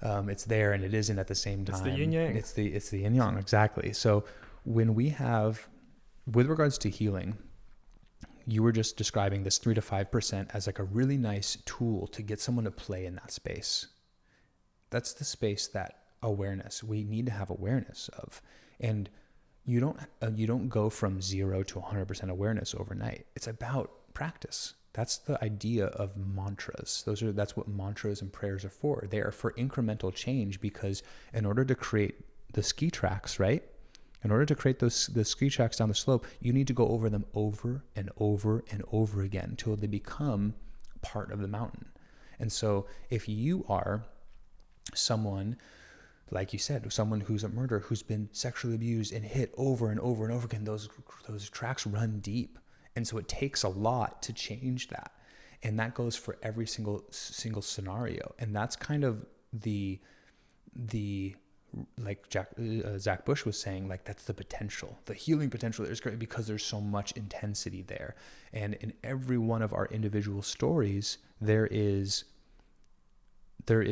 [SPEAKER 2] It's there and it isn't at the same time.
[SPEAKER 1] It's the yin yang.
[SPEAKER 2] It's the yin yang, exactly. So when we have, with regards to healing, you were just describing this 3 to 5% as like a really nice tool to get someone to play in that space. That's the space that we need to have awareness of. And you don't go from 0 to 100% awareness overnight. It's about practice. That's the idea of mantras. That's what mantras and prayers are for. They are for incremental change, because in order to create the ski tracks, right? In order to create the ski tracks down the slope, you need to go over them over and over and over again until they become part of the mountain. And so if you are someone, like you said, someone who's a murderer, who's been sexually abused and hit over and over and over again, those tracks run deep. And so it takes a lot to change that. And that goes for every single scenario. And that's kind of the like Zach Bush was saying, like, that's the potential, the healing potential. There's great, because there's so much intensity there. And in every one of our individual stories, there is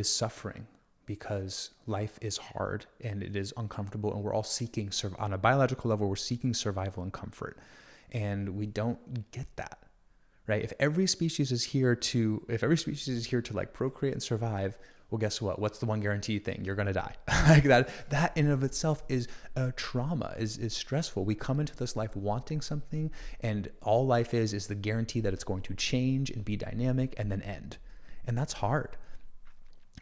[SPEAKER 2] suffering, because life is hard and it is uncomfortable, and we're all seeking, on a biological level, we're seeking survival and comfort. And we don't get that, right? If every species is here to like procreate and survive, well, guess what? What's the one guaranteed thing? You're going to die. Like that in and of itself is a trauma, is stressful. We come into this life wanting something, and all life is the guarantee that it's going to change and be dynamic and then end. And that's hard.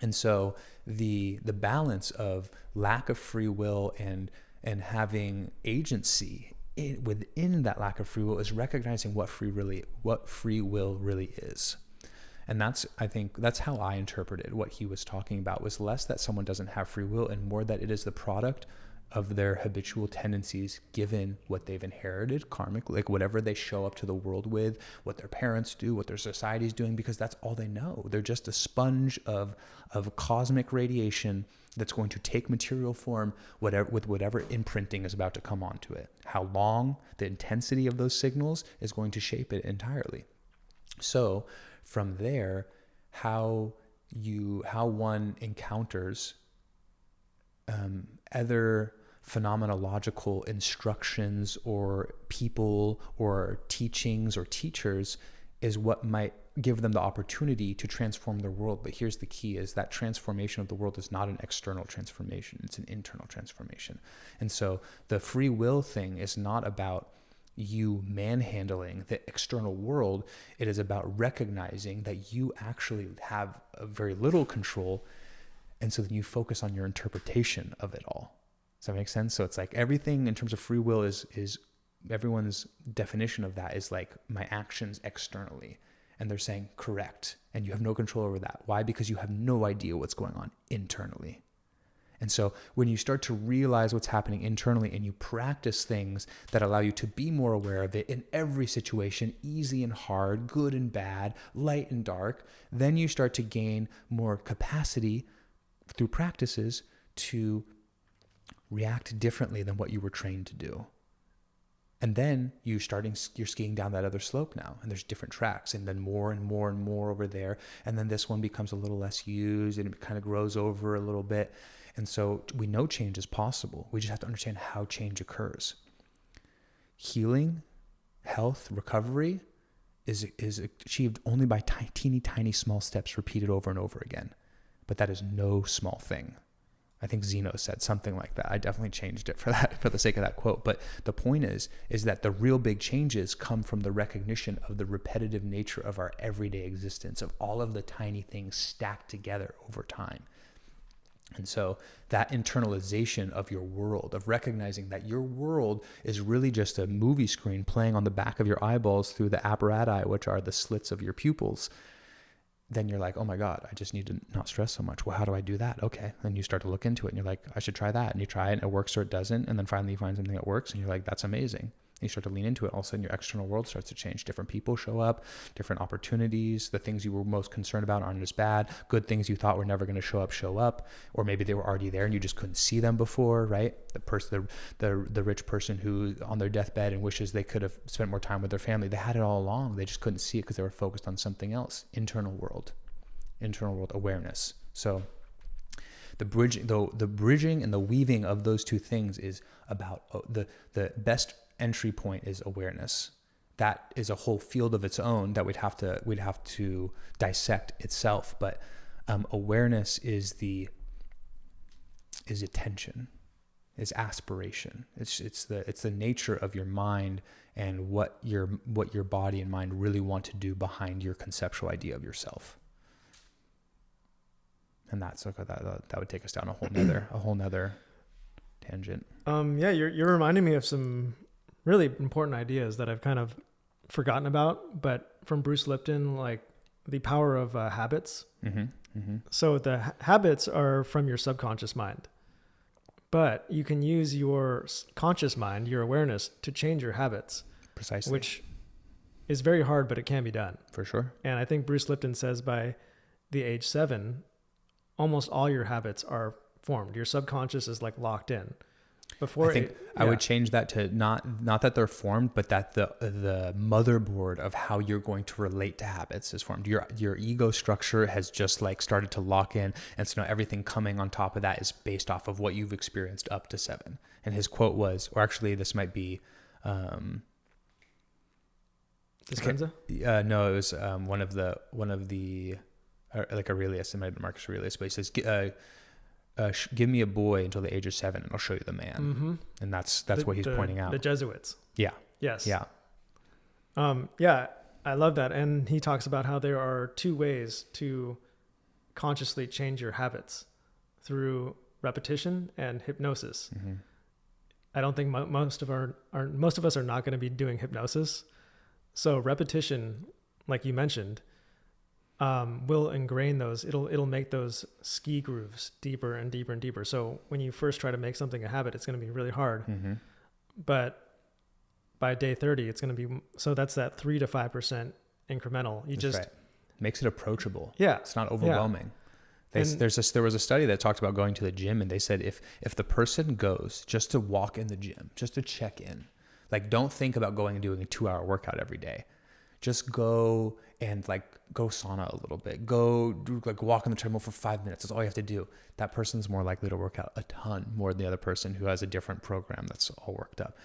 [SPEAKER 2] And so the balance of lack of free will and having agency within that lack of free will is recognizing what free will really is. And I think that's how I interpreted what he was talking about, was less that someone doesn't have free will and more that it is the product of their habitual tendencies given what they've inherited karmic, like whatever they show up to the world with, what their parents do, what their society's doing, because that's all they know. They're just a sponge of cosmic radiation that's going to take material form with whatever imprinting is about to come onto it. How long, the intensity of those signals is going to shape it entirely. So from there, how one encounters other phenomenological instructions or people or teachings or teachers is what might give them the opportunity to transform their world. But here's the key, is that transformation of the world is not an external transformation, it's an internal transformation. And so the free will thing is not about you manhandling the external world. It is about recognizing that you actually have a very little control. And so then you focus on your interpretation of it all. Does that make sense? So it's like everything in terms of free will is everyone's definition of that is like my actions externally. And they're saying correct. And you have no control over that. Why? Because you have no idea what's going on internally. And so when you start to realize what's happening internally and you practice things that allow you to be more aware of it in every situation, easy and hard, good and bad, light and dark, then you start to gain more capacity through practices to react differently than what you were trained to do. And then you're skiing down that other slope now, and there's different tracks, and then more and more and more over there. And then this one becomes a little less used and it kind of grows over a little bit. And so we know change is possible. We just have to understand how change occurs. Healing, health, recovery is achieved only by teeny, tiny, small steps repeated over and over again. But that is no small thing. I think Zeno said something like that. I definitely changed it for the sake of that quote. But the point is that the real big changes come from the recognition of the repetitive nature of our everyday existence, of all of the tiny things stacked together over time. And so that internalization of your world, of recognizing that your world is really just a movie screen playing on the back of your eyeballs through the apparati, which are the slits of your pupils, then you're like, oh my God, I just need to not stress so much. Well, how do I do that? Okay. Then you start to look into it and you're like, I should try that. And you try it and it works or it doesn't. And then finally you find something that works and you're like, that's amazing. And you start to lean into it. All of a sudden your external world starts to change. Different people show up, different opportunities. The things you were most concerned about aren't as bad. Good things you thought were never going to show up. Or maybe they were already there and you just couldn't see them before, right? The rich person who on their deathbed and wishes they could have spent more time with their family. They had it all along. They just couldn't see it because they were focused on something else. Internal world awareness. So the bridging and the weaving of those two things is about the best entry point is awareness. That is a whole field of its own that we'd have to dissect itself. But awareness is attention, is aspiration. It's the nature of your mind and what your body and mind really want to do behind your conceptual idea of yourself. And that's okay. That would take us down a whole nother tangent.
[SPEAKER 1] Yeah, you're reminding me of some really important ideas that I've kind of forgotten about, but from Bruce Lipton, like the power of habits. Mm-hmm, mm-hmm. So the habits are from your subconscious mind, but you can use your conscious mind, your awareness, to change your habits.
[SPEAKER 2] Precisely.
[SPEAKER 1] Which is very hard, but it can be done.
[SPEAKER 2] For sure.
[SPEAKER 1] And I think Bruce Lipton says by the age 7, almost all your habits are formed. Your subconscious is like locked in.
[SPEAKER 2] I would change that to not that they're formed, but that the motherboard of how you're going to relate to habits is formed. Your ego structure has just like started to lock in, and so now everything coming on top of that is based off of what you've experienced up to 7. And his quote was, or actually this might be
[SPEAKER 1] Dispenza?
[SPEAKER 2] No, it was one of the like Aurelius, it might have been Marcus Aurelius, but he says, give me a boy until the age of 7 and I'll show you the man.
[SPEAKER 1] Mm-hmm.
[SPEAKER 2] And that's what he's pointing out.
[SPEAKER 1] The Jesuits.
[SPEAKER 2] Yeah.
[SPEAKER 1] Yes.
[SPEAKER 2] Yeah.
[SPEAKER 1] Yeah, I love that. And he talks about how there are 2 ways to consciously change your habits, through repetition and hypnosis.
[SPEAKER 2] Mm-hmm.
[SPEAKER 1] I don't think most of us are not going to be doing hypnosis. So repetition, like you mentioned, will ingrain those. It'll make those ski grooves deeper and deeper and deeper. So when you first try to make something a habit, it's going to be really hard.
[SPEAKER 2] Mm-hmm.
[SPEAKER 1] But by day 30, it's going to be, so that's that 3 to 5% incremental. Right.
[SPEAKER 2] Makes it approachable.
[SPEAKER 1] Yeah.
[SPEAKER 2] It's not overwhelming. Yeah. There was a study that talked about going to the gym, and they said if the person goes just to walk in the gym, just to check in, like don't think about going and doing a 2-hour workout every day. Just go and like go sauna a little bit. Go do, like walk on the treadmill for 5 minutes. That's all you have to do. That person's more likely to work out a ton more than the other person who has a different program that's all worked up.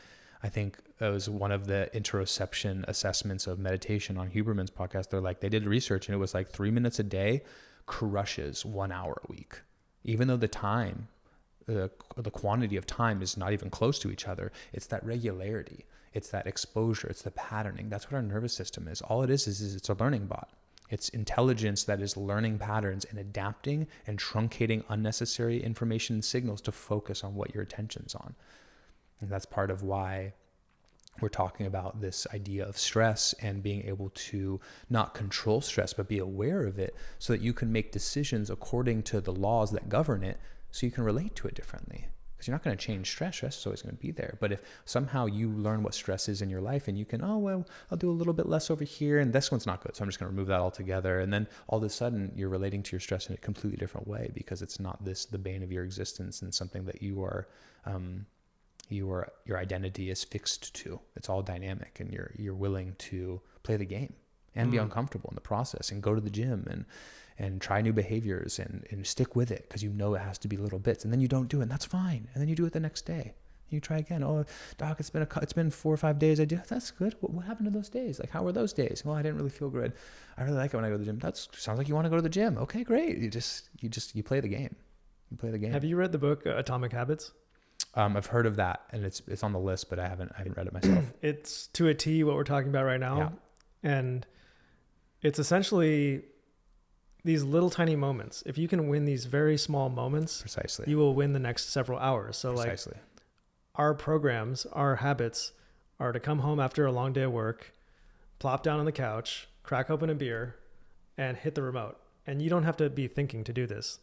[SPEAKER 2] I think it was one of the interoception assessments of meditation on Huberman's podcast. They did research, and it was like 3 minutes a day crushes 1 hour a week. Even though the time, the quantity of time is not even close to each other, it's that regularity. It's that exposure. It's the patterning. That's what our nervous system is. All it is it's a learning bot. It's intelligence that is learning patterns and adapting and truncating unnecessary information and signals to focus on what your attention's on. And that's part of why we're talking about this idea of stress and being able to not control stress, but be aware of it so that you can make decisions according to the laws that govern it, so you can relate to it differently. Because you're not going to change stress. Stress is always going to be there. But if somehow you learn what stress is in your life, and you can, I'll do a little bit less over here, and this one's not good, so I'm just going to remove that altogether. And then all of a sudden, you're relating to your stress in a completely different way, because it's not the bane of your existence and something that you are, your identity is fixed to. It's all dynamic, and you're willing to play the game and be uncomfortable in the process, and go to the gym and try new behaviors and stick with it, because you know it has to be little bits, and then you don't do it, and that's fine. And then you do it the next day. You try again. Oh, doc, it's been 4 or 5 days. I do. That's good. What happened to those days? Like, how were those days? Well, I didn't really feel good. I really like it when I go to the gym. That sounds like you want to go to the gym. Okay, great. You play the game. You play the game.
[SPEAKER 1] Have you read the book Atomic Habits?
[SPEAKER 2] I've heard of that, and it's on the list, but I haven't read it myself.
[SPEAKER 1] It's to a T what we're talking about right now. Yeah. And it's essentially these little tiny moments. If you can win these very small moments,
[SPEAKER 2] precisely,
[SPEAKER 1] you will win the next several hours. So precisely. Like our programs, our habits are to come home after a long day of work, plop down on the couch, crack open a beer, and hit the remote. And you don't have to be thinking to do this.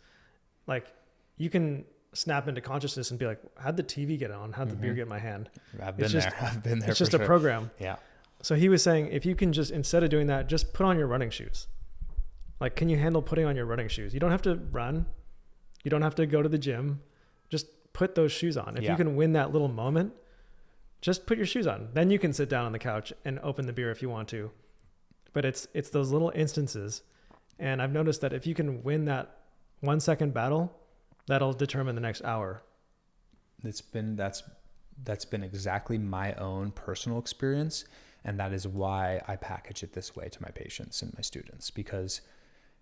[SPEAKER 1] Like, you can snap into consciousness and be like, how'd the TV get on? How'd the beer get in my hand?
[SPEAKER 2] I've been there.
[SPEAKER 1] It's just a program.
[SPEAKER 2] Yeah.
[SPEAKER 1] So he was saying, if you can just, instead of doing that, just put on your running shoes. Like, can you handle putting on your running shoes? You don't have to run. You don't have to go to the gym. Just put those shoes on. If you can win that little moment, just put your shoes on. Then you can sit down on the couch and open the beer if you want to. But it's those little instances. And I've noticed that if you can win that 1 second battle, that'll determine the next hour.
[SPEAKER 2] That's been exactly my own personal experience. And that is why I package it this way to my patients and my students, because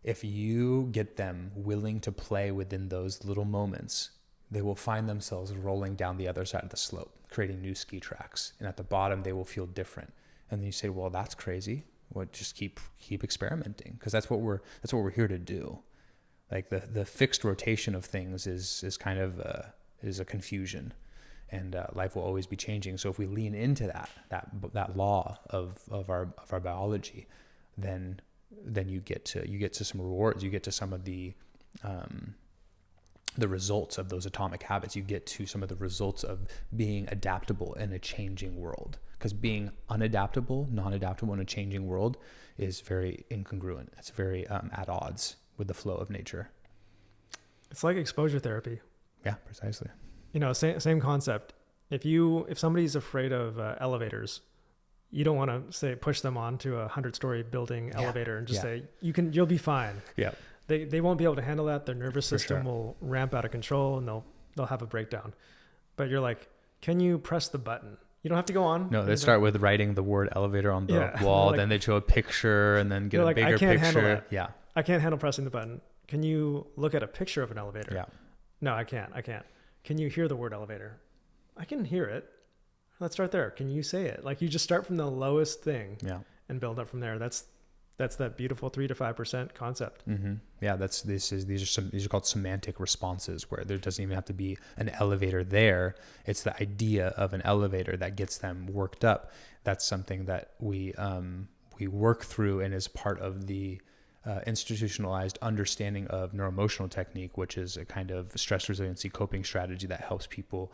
[SPEAKER 2] if you get them willing to play within those little moments, they will find themselves rolling down the other side of the slope, creating new ski tracks. And at the bottom, they will feel different. And then you say, well, that's crazy. Well, just keep experimenting, because that's what we're here to do. Like the fixed rotation of things is kind of is a confusion, and life will always be changing. So if we lean into that law of our biology, then you get to some rewards. You get to some of the results of those atomic habits. You get to some of the results of being adaptable in a changing world. Because being unadaptable, non-adaptable in a changing world is very incongruent. It's very at odds with the flow of nature.
[SPEAKER 1] It's like exposure therapy.
[SPEAKER 2] Yeah, precisely.
[SPEAKER 1] Same concept. If somebody's afraid of elevators, you don't want to push them onto a 100-story building elevator and just say, you'll be fine.
[SPEAKER 2] Yeah.
[SPEAKER 1] They won't be able to handle that. Their nervous system will ramp out of control, and they'll have a breakdown. But you're like, can you press the button? You don't have to go on.
[SPEAKER 2] No, they start with writing the word elevator on the wall. Like, then they show a picture and then get a bigger picture. Yeah.
[SPEAKER 1] I can't handle pressing the button. Can you look at a picture of an elevator?
[SPEAKER 2] Yeah.
[SPEAKER 1] No, I can't. Can you hear the word elevator? I can hear it. Let's start there. Can you say it? Like, you just start from the lowest thing and build up from there. That's that beautiful 3 to 5% concept.
[SPEAKER 2] Mm-hmm. Yeah, these are called semantic responses, where there doesn't even have to be an elevator there. It's the idea of an elevator that gets them worked up. That's something that we work through and is part of the institutionalized understanding of neuroemotional technique, which is a kind of stress resiliency coping strategy that helps people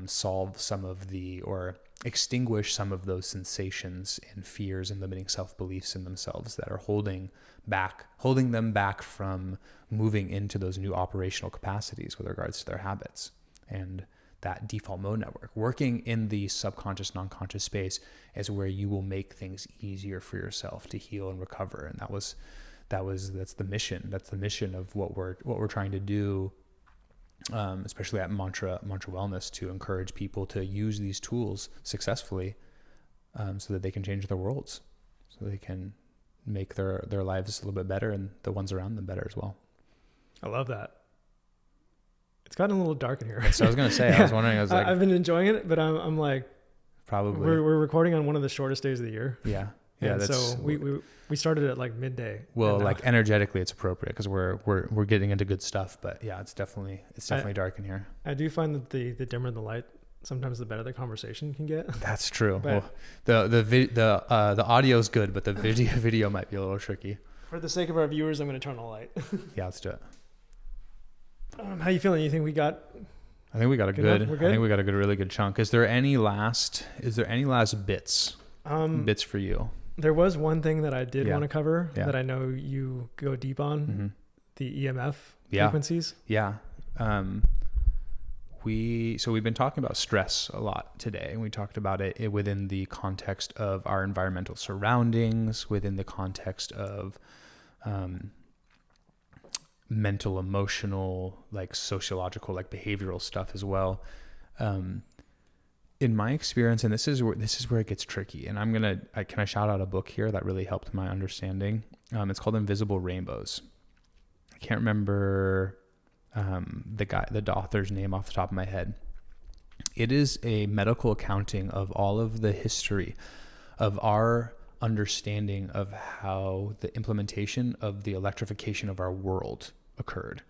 [SPEAKER 2] solve some of or extinguish some of those sensations and fears and limiting self-beliefs in themselves that are holding them back from moving into those new operational capacities with regards to their habits. And that default mode network, working in the subconscious, non-conscious space, is where you will make things easier for yourself to heal and recover. And that's the mission. That's the mission of what we're trying to do, especially at Mantra Wellness, to encourage people to use these tools successfully, so that they can change their worlds, so they can make their lives a little bit better and the ones around them better as well.
[SPEAKER 1] I love that. It's gotten a little dark in here.
[SPEAKER 2] So I was going to say, I was wondering,
[SPEAKER 1] I've been enjoying it, but I'm like,
[SPEAKER 2] probably
[SPEAKER 1] we're recording on one of the shortest days of the year.
[SPEAKER 2] Yeah. Yeah,
[SPEAKER 1] so we started at like midday.
[SPEAKER 2] Well, like energetically, it's appropriate because we're getting into good stuff. But yeah, it's definitely dark in here.
[SPEAKER 1] I do find that the dimmer the light, sometimes the better the conversation can get.
[SPEAKER 2] That's true. Well, the audio is good, but the video might be a little tricky.
[SPEAKER 1] For the sake of our viewers, I'm going to turn on the light.
[SPEAKER 2] Yeah, let's do it.
[SPEAKER 1] How you feeling? You think we got?
[SPEAKER 2] I think we got a good.
[SPEAKER 1] We're good?
[SPEAKER 2] I think we got a really good chunk. Is there any last bits? Bits for you?
[SPEAKER 1] There was one thing that I did want to cover
[SPEAKER 2] Yeah.
[SPEAKER 1] that I know you go deep on,
[SPEAKER 2] Mm-hmm.
[SPEAKER 1] the EMF
[SPEAKER 2] Yeah.
[SPEAKER 1] frequencies.
[SPEAKER 2] Yeah. We've been talking about stress a lot today, and we talked about it within the context of our environmental surroundings, within the context of mental, emotional, like sociological, like behavioral stuff as well. In my experience, and this is where it gets tricky, and can I shout out a book here that really helped my understanding? It's called Invisible Rainbows. I can't remember the author's name off the top of my head. It is a medical accounting of all of the history of our understanding of how the implementation of the electrification of our world occurred,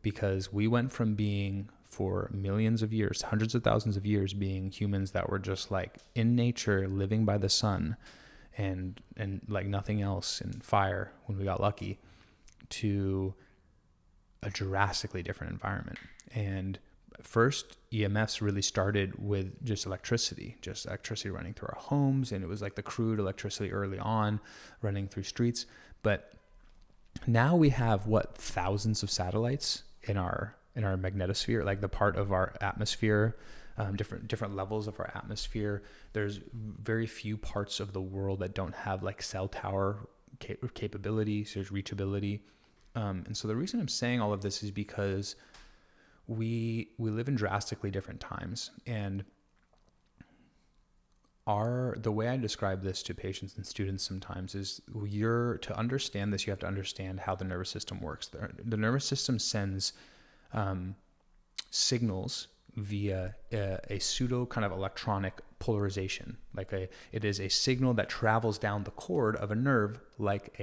[SPEAKER 2] because we went from being, for millions of years, hundreds of thousands of years, being humans that were just like in nature, living by the sun and like nothing else, and fire when we got lucky, to a drastically different environment. And first, EMFs really started with just electricity running through our homes, and it was like the crude electricity early on running through streets. But now we have thousands of satellites in our magnetosphere, like the part of our atmosphere, different levels of our atmosphere. There's very few parts of the world that don't have like cell tower capabilities. There's reachability. And so the reason I'm saying all of this is because we live in drastically different times, and the way I describe this to patients and students sometimes is to understand this, you have to understand how the nervous system works. The nervous system sends signals via a pseudo kind of electronic polarization. It is a signal that travels down the cord of a nerve like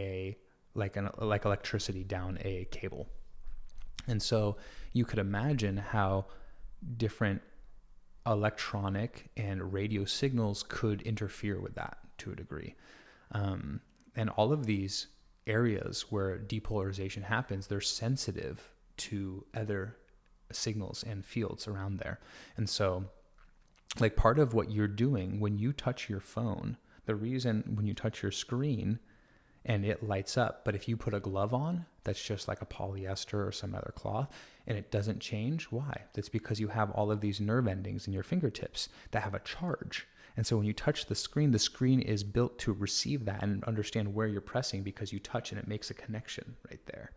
[SPEAKER 2] electricity down a cable. And so you could imagine how different electronic and radio signals could interfere with that to a degree. And all of these areas where depolarization happens, they're sensitive to other signals and fields around there. And so, like, part of what you're doing when you touch your phone, the reason when you touch your screen and it lights up, but if you put a glove on that's just like a polyester or some other cloth and it doesn't change, why? That's because you have all of these nerve endings in your fingertips that have a charge. And so when you touch the screen is built to receive that and understand where you're pressing, because you touch and it makes a connection right there.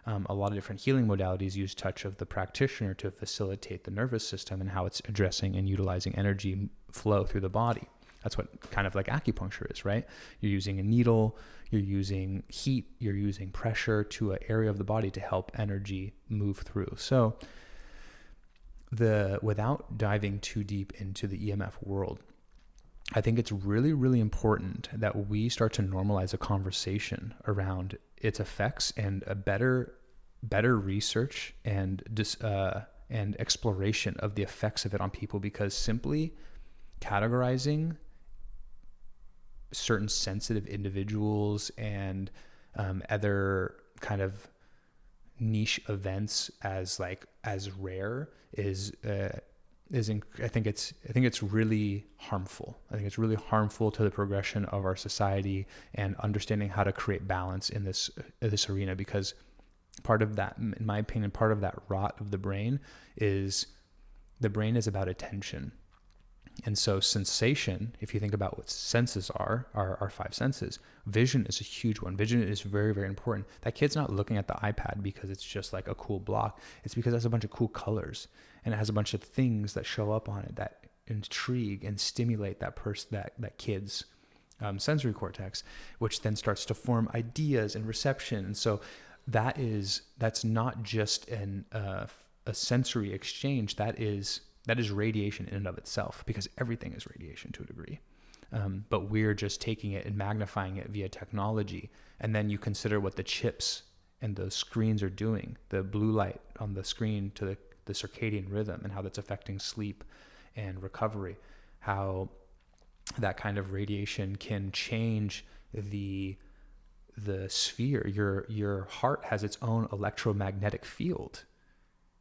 [SPEAKER 2] A lot of different healing modalities use touch of the practitioner to facilitate the nervous system and how it's addressing and utilizing energy flow through the body. That's what kind of like acupuncture is, right? You're using a needle, you're using heat, you're using pressure to an area of the body to help energy move through. So without diving too deep into the EMF world, I think it's really, really important that we start to normalize a conversation around its effects and a better research and exploration of the effects of it on people, because simply categorizing certain sensitive individuals and other kind of niche events as rare I think it's really harmful. I think it's really harmful to the progression of our society and understanding how to create balance in this arena, because part of that, in my opinion, part of that rot of the brain is about attention. And so sensation, if you think about what senses are our five senses, vision is a huge one. Vision is very, very important. That kid's not looking at the iPad because it's just like a cool block. It's because it has a bunch of cool colors and it has a bunch of things that show up on it that intrigue and stimulate that kid's sensory cortex, which then starts to form ideas and reception. And so that's not just a sensory exchange. That is radiation in and of itself, because everything is radiation to a degree. But we're just taking it and magnifying it via technology. And then you consider what the chips and the screens are doing, the blue light on the screen to the circadian rhythm, and how that's affecting sleep and recovery, how that kind of radiation can change the sphere. Your heart has its own electromagnetic field.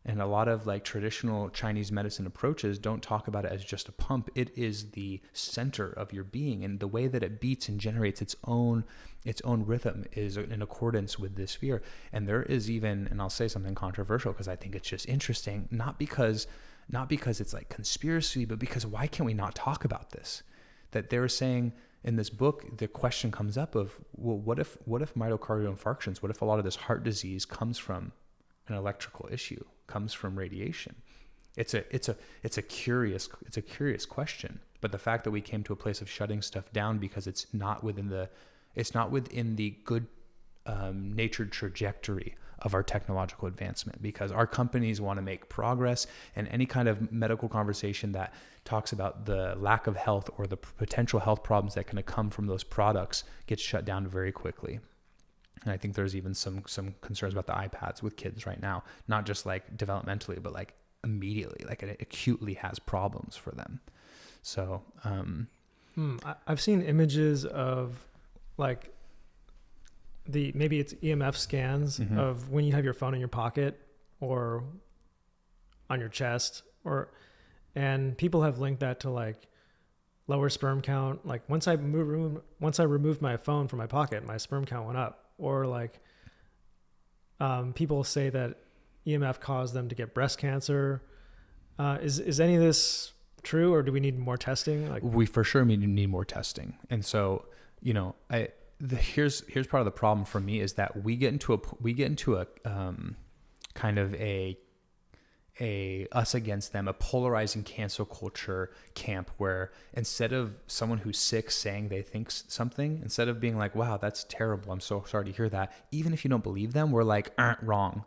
[SPEAKER 2] And a lot of like traditional Chinese medicine approaches don't talk about it as just a pump. It is the center of your being, and the way that it beats and generates its own rhythm is in accordance with this sphere. And there is even, and I'll say something controversial because I think it's just interesting, not because it's like conspiracy, but because why can't we not talk about this? That they're saying in this book, the question comes up of, well, what if myocardial infarctions, what if a lot of this heart disease comes from an electrical issue, comes from radiation? It's a curious question. But the fact that we came to a place of shutting stuff down because it's not within the good natured trajectory of our technological advancement, because our companies want to make progress, and any kind of medical conversation that talks about the lack of health or the potential health problems that can come from those products gets shut down very quickly. And I think there's even some concerns about the iPads with kids right now, not just like developmentally, but like immediately, like it acutely has problems for them. So
[SPEAKER 1] I've seen images of like maybe it's EMF scans of when you have your phone in your pocket or on your chest, and people have linked that to like lower sperm count. Like once I removed my phone from my pocket, my sperm count went up. Or like people say that EMF caused them to get breast cancer. Is any of this true, or do we need more testing? Like
[SPEAKER 2] we for sure need more testing. And so, here's part of the problem for me is that we get into a kind of a us against them, a polarizing cancel culture camp, where instead of someone who's sick saying they think something, instead of being like, wow, that's terrible, I'm so sorry to hear that, even if you don't believe them, we're like, wrong.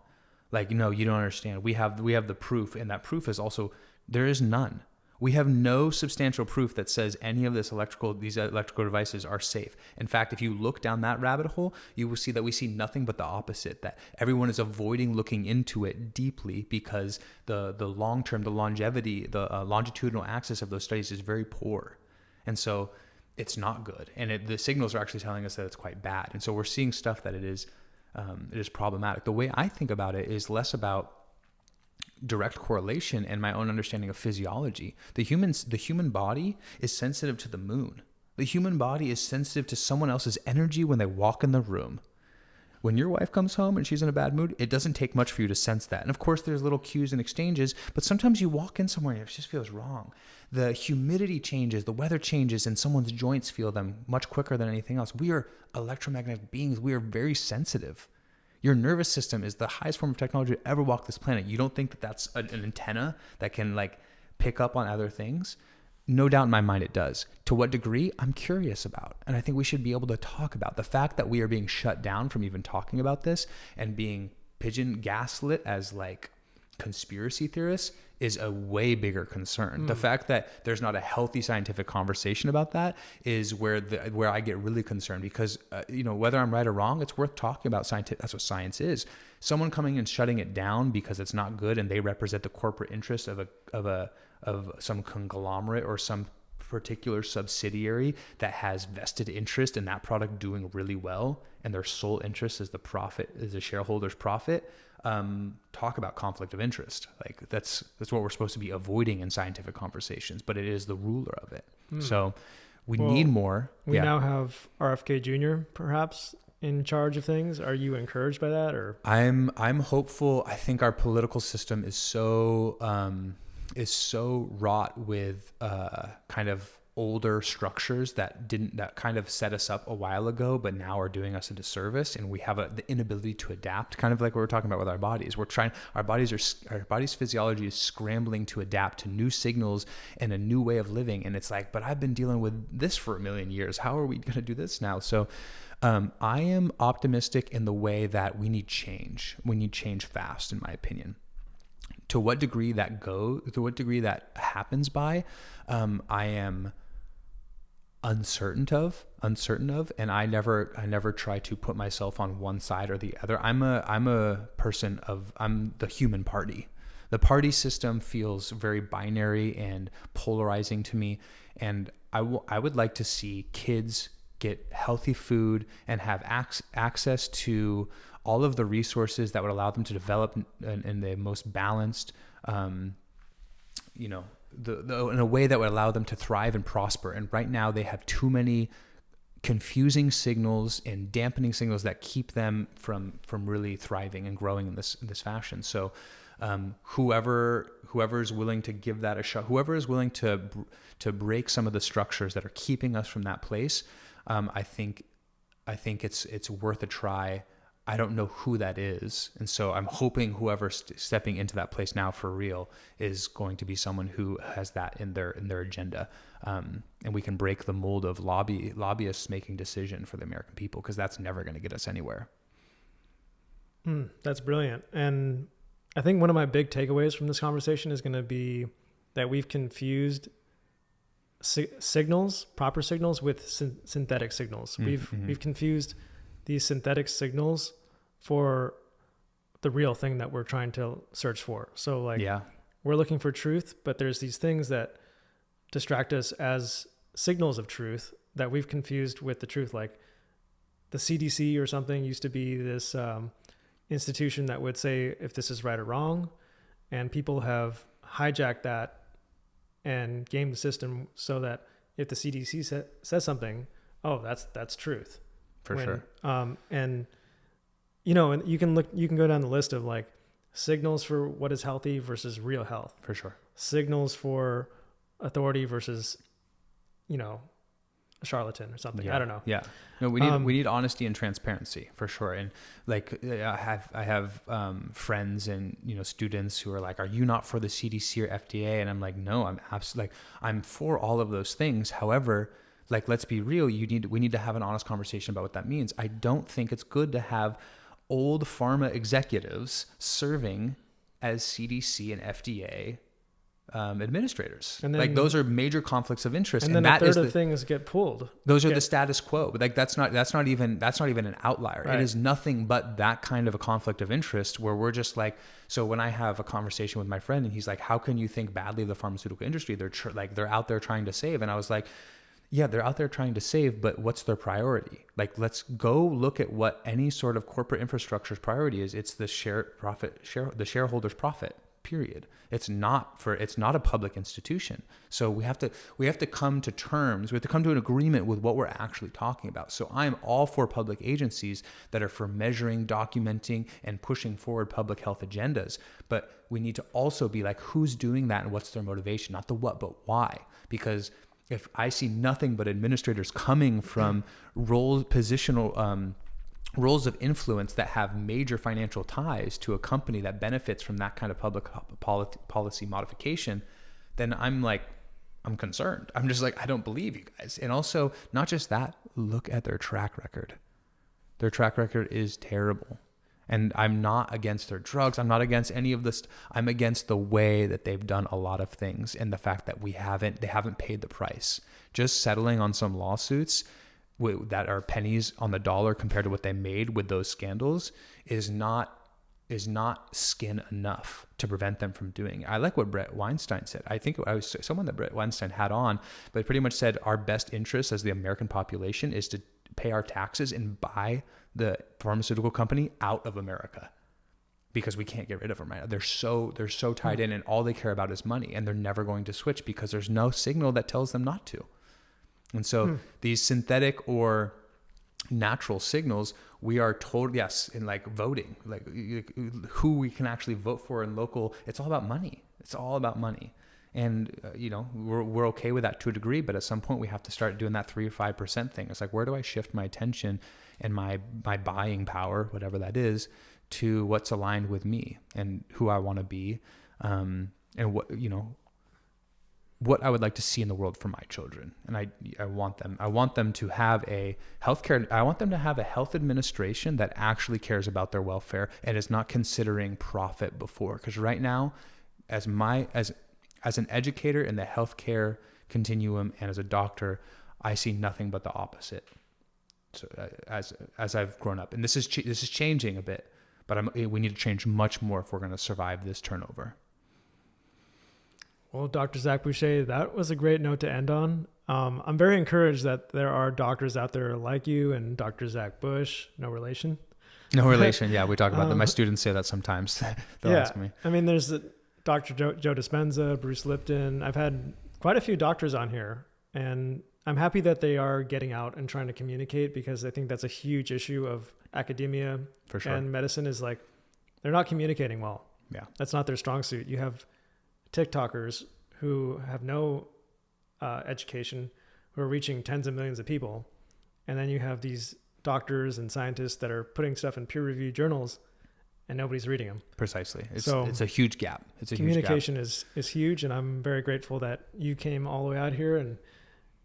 [SPEAKER 2] Like, no, you don't understand. We have the proof, and that proof is also, there is none. We have no substantial proof that says any of these electrical devices are safe. In fact, if you look down that rabbit hole, you will see that we see nothing but the opposite, that everyone is avoiding looking into it deeply because the long-term, the longevity, the longitudinal axis of those studies is very poor. And so it's not good. And the signals are actually telling us that it's quite bad. And so we're seeing stuff that it is problematic. The way I think about it is less about direct correlation and my own understanding of physiology. The human body is sensitive to the moon. The human body is sensitive to someone else's energy when they walk in the room. When your wife comes home and she's in a bad mood, it doesn't take much for you to sense that. And of course, there's little cues and exchanges, but sometimes you walk in somewhere and it just feels wrong. The humidity changes, the weather changes, and someone's joints feel them much quicker than anything else. We are electromagnetic beings. We are very sensitive. Your nervous system is the highest form of technology to ever walk this planet. You don't think that that's an antenna that can like pick up on other things? No doubt in my mind it does. To what degree? I'm curious about. And I think we should be able to talk about the fact that we are being shut down from even talking about this and being gaslit as like conspiracy theorists is a way bigger concern. The fact that there's not a healthy scientific conversation about that is where I get really concerned, because whether I'm right or wrong, it's worth talking about. That's what science is. Someone coming and shutting it down because it's not good and they represent the corporate interest of some conglomerate or some particular subsidiary that has vested interest in that product doing really well, and their sole interest is the shareholder's profit. Talk about conflict of interest. Like that's what we're supposed to be avoiding in scientific conversations, but it is the ruler of it. So we need more.
[SPEAKER 1] We now have RFK Jr. perhaps in charge of things. Are you encouraged by that, or?
[SPEAKER 2] I'm hopeful. I think our political system is so wrought with kind of older structures that kind of set us up a while ago, but now are doing us a disservice, and we have the inability to adapt, kind of like what we're talking about with our bodies. Our body's physiology is scrambling to adapt to new signals and a new way of living, and it's like, but I've been dealing with this for a million years. How are we going to do this now? So I am optimistic in the way that we need change. We need change fast, in my opinion. To what degree that happens by, I am uncertain of, and I never try to put myself on one side or the other. I'm the human party. The party system feels very binary and polarizing to me, and I would like to see kids get healthy food and have access to all of the resources that would allow them to develop in the most balanced, in a way that would allow them to thrive and prosper. And right now they have too many confusing signals and dampening signals that keep them from really thriving and growing in this fashion. So whoever is willing to give that a shot, whoever is willing to break some of the structures that are keeping us from that place, I think it's worth a try. I don't know who that is. And so I'm hoping whoever's stepping into that place now for real is going to be someone who has that in their agenda. And we can break the mold of lobbyists making decision for the American people, because that's never going to get us anywhere.
[SPEAKER 1] That's brilliant. And I think one of my big takeaways from this conversation is going to be that we've confused signals, proper signals, with synthetic signals. We've confused these synthetic signals for the real thing that we're trying to search for. So we're looking for truth, but there's these things that distract us as signals of truth that we've confused with the truth. Like the CDC or something used to be this institution that would say if this is right or wrong, and people have hijacked that and gamed the system so that if the CDC says something, that's truth.
[SPEAKER 2] For sure.
[SPEAKER 1] And you can go down the list of like signals for what is healthy versus real health.
[SPEAKER 2] For sure.
[SPEAKER 1] Signals for authority versus, a charlatan or something.
[SPEAKER 2] Yeah.
[SPEAKER 1] I don't know.
[SPEAKER 2] Yeah. No, we need honesty and transparency for sure. And like I have friends and students who are like, "Are you not for the CDC or FDA?" And I'm like, "No, I'm absolutely I'm for all of those things. However, like, let's be real. We need to have an honest conversation about what that means. I don't think it's good to have old pharma executives serving as CDC and FDA administrators. And then, like, those are major conflicts of interest.
[SPEAKER 1] And then a third of things get pulled.
[SPEAKER 2] Those are the status quo. But like that's not even an outlier. Right. It is nothing but that kind of a conflict of interest where we're just like, so when I have a conversation with my friend and he's like, "How can you think badly of the pharmaceutical industry? They're out there trying to save." And I was like, yeah, they're out there trying to save, but what's their priority? Like, let's go look at what any sort of corporate infrastructure's priority is. It's the the shareholder's profit, period. It's not a public institution. So we have to come to terms. We have to come to an agreement with what we're actually talking about. So I'm all for public agencies that are for measuring, documenting, and pushing forward public health agendas. But we need to also be like, who's doing that and what's their motivation? Not the what, but why. Because if I see nothing but administrators coming from positional roles of influence that have major financial ties to a company that benefits from that kind of public policy modification, then I'm concerned. I'm just like, I don't believe you guys. And also, not just that, look at their track record. Their track record is terrible. And I'm not against their drugs. I'm not against any of this. I'm against the way that they've done a lot of things, and the fact that they haven't paid the price. Just settling on some lawsuits that are pennies on the dollar compared to what they made with those scandals is not skin enough to prevent them from doing it. I like what Brett Weinstein said. I think I was someone that Brett Weinstein had on, but pretty much said our best interest as the American population is to pay our taxes and buy the pharmaceutical company out of America, because we can't get rid of them right now. They're so tied in, and all they care about is money, and they're never going to switch because there's no signal that tells them not to. And so these synthetic or natural signals, we are told, yes, in like voting, like who we can actually vote for in local, it's all about money. It's all about money. And, we're okay with that to a degree, but at some point we have to start doing that 3 or 5% thing. It's like, where do I shift my attention and my buying power, whatever that is, to what's aligned with me and who I want to be, and what I would like to see in the world for my children. And I want them to have a health administration that actually cares about their welfare and is not considering profit before. Because right now, as an educator in the healthcare continuum and as a doctor, I see nothing but the opposite. So as I've grown up, and this is changing a bit, but we need to change much more if we're going to survive this turnover.
[SPEAKER 1] Well, Dr. Zach Boucher, that was a great note to end on. I'm very encouraged that there are doctors out there like you and Dr. Zach Bush, no relation.
[SPEAKER 2] No relation. Yeah, we talk about that. My students say that sometimes. They'll ask me.
[SPEAKER 1] I mean, there's Dr. Joe Dispenza, Bruce Lipton. I've had quite a few doctors on here, and I'm happy that they are getting out and trying to communicate, because I think that's a huge issue of academia
[SPEAKER 2] for sure.
[SPEAKER 1] And medicine is like, they're not communicating well.
[SPEAKER 2] Yeah.
[SPEAKER 1] That's not their strong suit. You have TikTokers who have no education, who are reaching tens of millions of people. And then you have these doctors and scientists that are putting stuff in peer-reviewed journals and nobody's reading them.
[SPEAKER 2] Precisely. It's a huge gap.
[SPEAKER 1] Communication is huge. And I'm very grateful that you came all the way out here and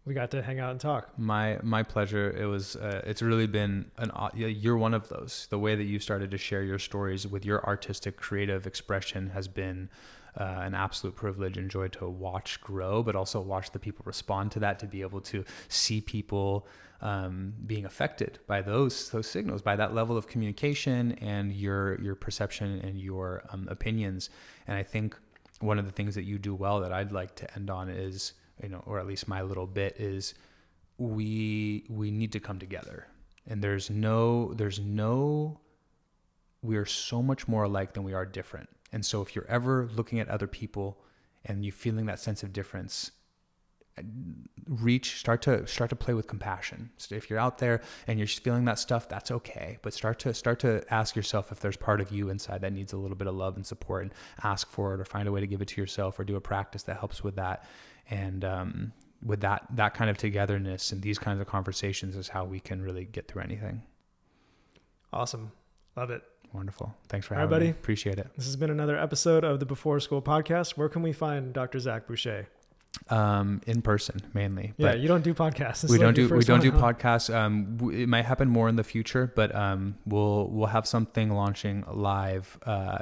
[SPEAKER 1] we got to hang out and talk.
[SPEAKER 2] My pleasure. It was, it's really been you're one of those. The way that you started to share your stories with your artistic, creative expression has been an absolute privilege and joy to watch grow, but also watch the people respond to that, to be able to see people being affected by those signals, by that level of communication and your perception and your opinions. And I think one of the things that you do well that I'd like to end on is, or at least my little bit is, we need to come together. And we are so much more alike than we are different. And so if you're ever looking at other people and you feeling that sense of difference, start to play with compassion. So if you're out there and you're feeling that stuff, that's okay. But start to ask yourself if there's part of you inside that needs a little bit of love and support, and ask for it, or find a way to give it to yourself, or do a practice that helps with that. And with that kind of togetherness and these kinds of conversations is how we can really get through anything.
[SPEAKER 1] Awesome. Love it.
[SPEAKER 2] Wonderful. Thanks for having me. Appreciate it.
[SPEAKER 1] This has been another episode of the Before School Podcast. Where can we find Dr. Zach Boucher?
[SPEAKER 2] In person mainly.
[SPEAKER 1] Yeah, you don't do podcasts.
[SPEAKER 2] We don't do podcasts. It might happen more in the future, but we'll have something launching live.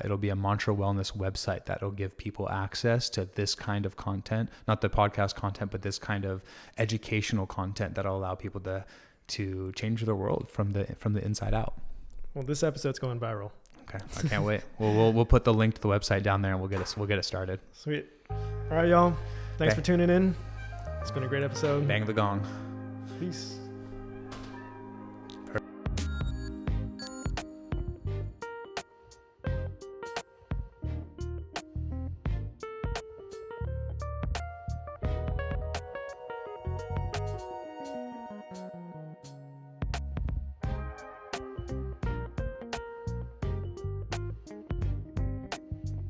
[SPEAKER 2] It'll be a mantra wellness website that'll give people access to this kind of content, not the podcast content, but this kind of educational content that'll allow people to change the world from the inside out.
[SPEAKER 1] Well, this episode's going viral.
[SPEAKER 2] Okay, I can't wait. We'll put the link to the website down there, and we'll get it started.
[SPEAKER 1] Sweet. All right, y'all. Thanks for tuning in. It's been a great episode.
[SPEAKER 2] Bang the gong.
[SPEAKER 1] Peace.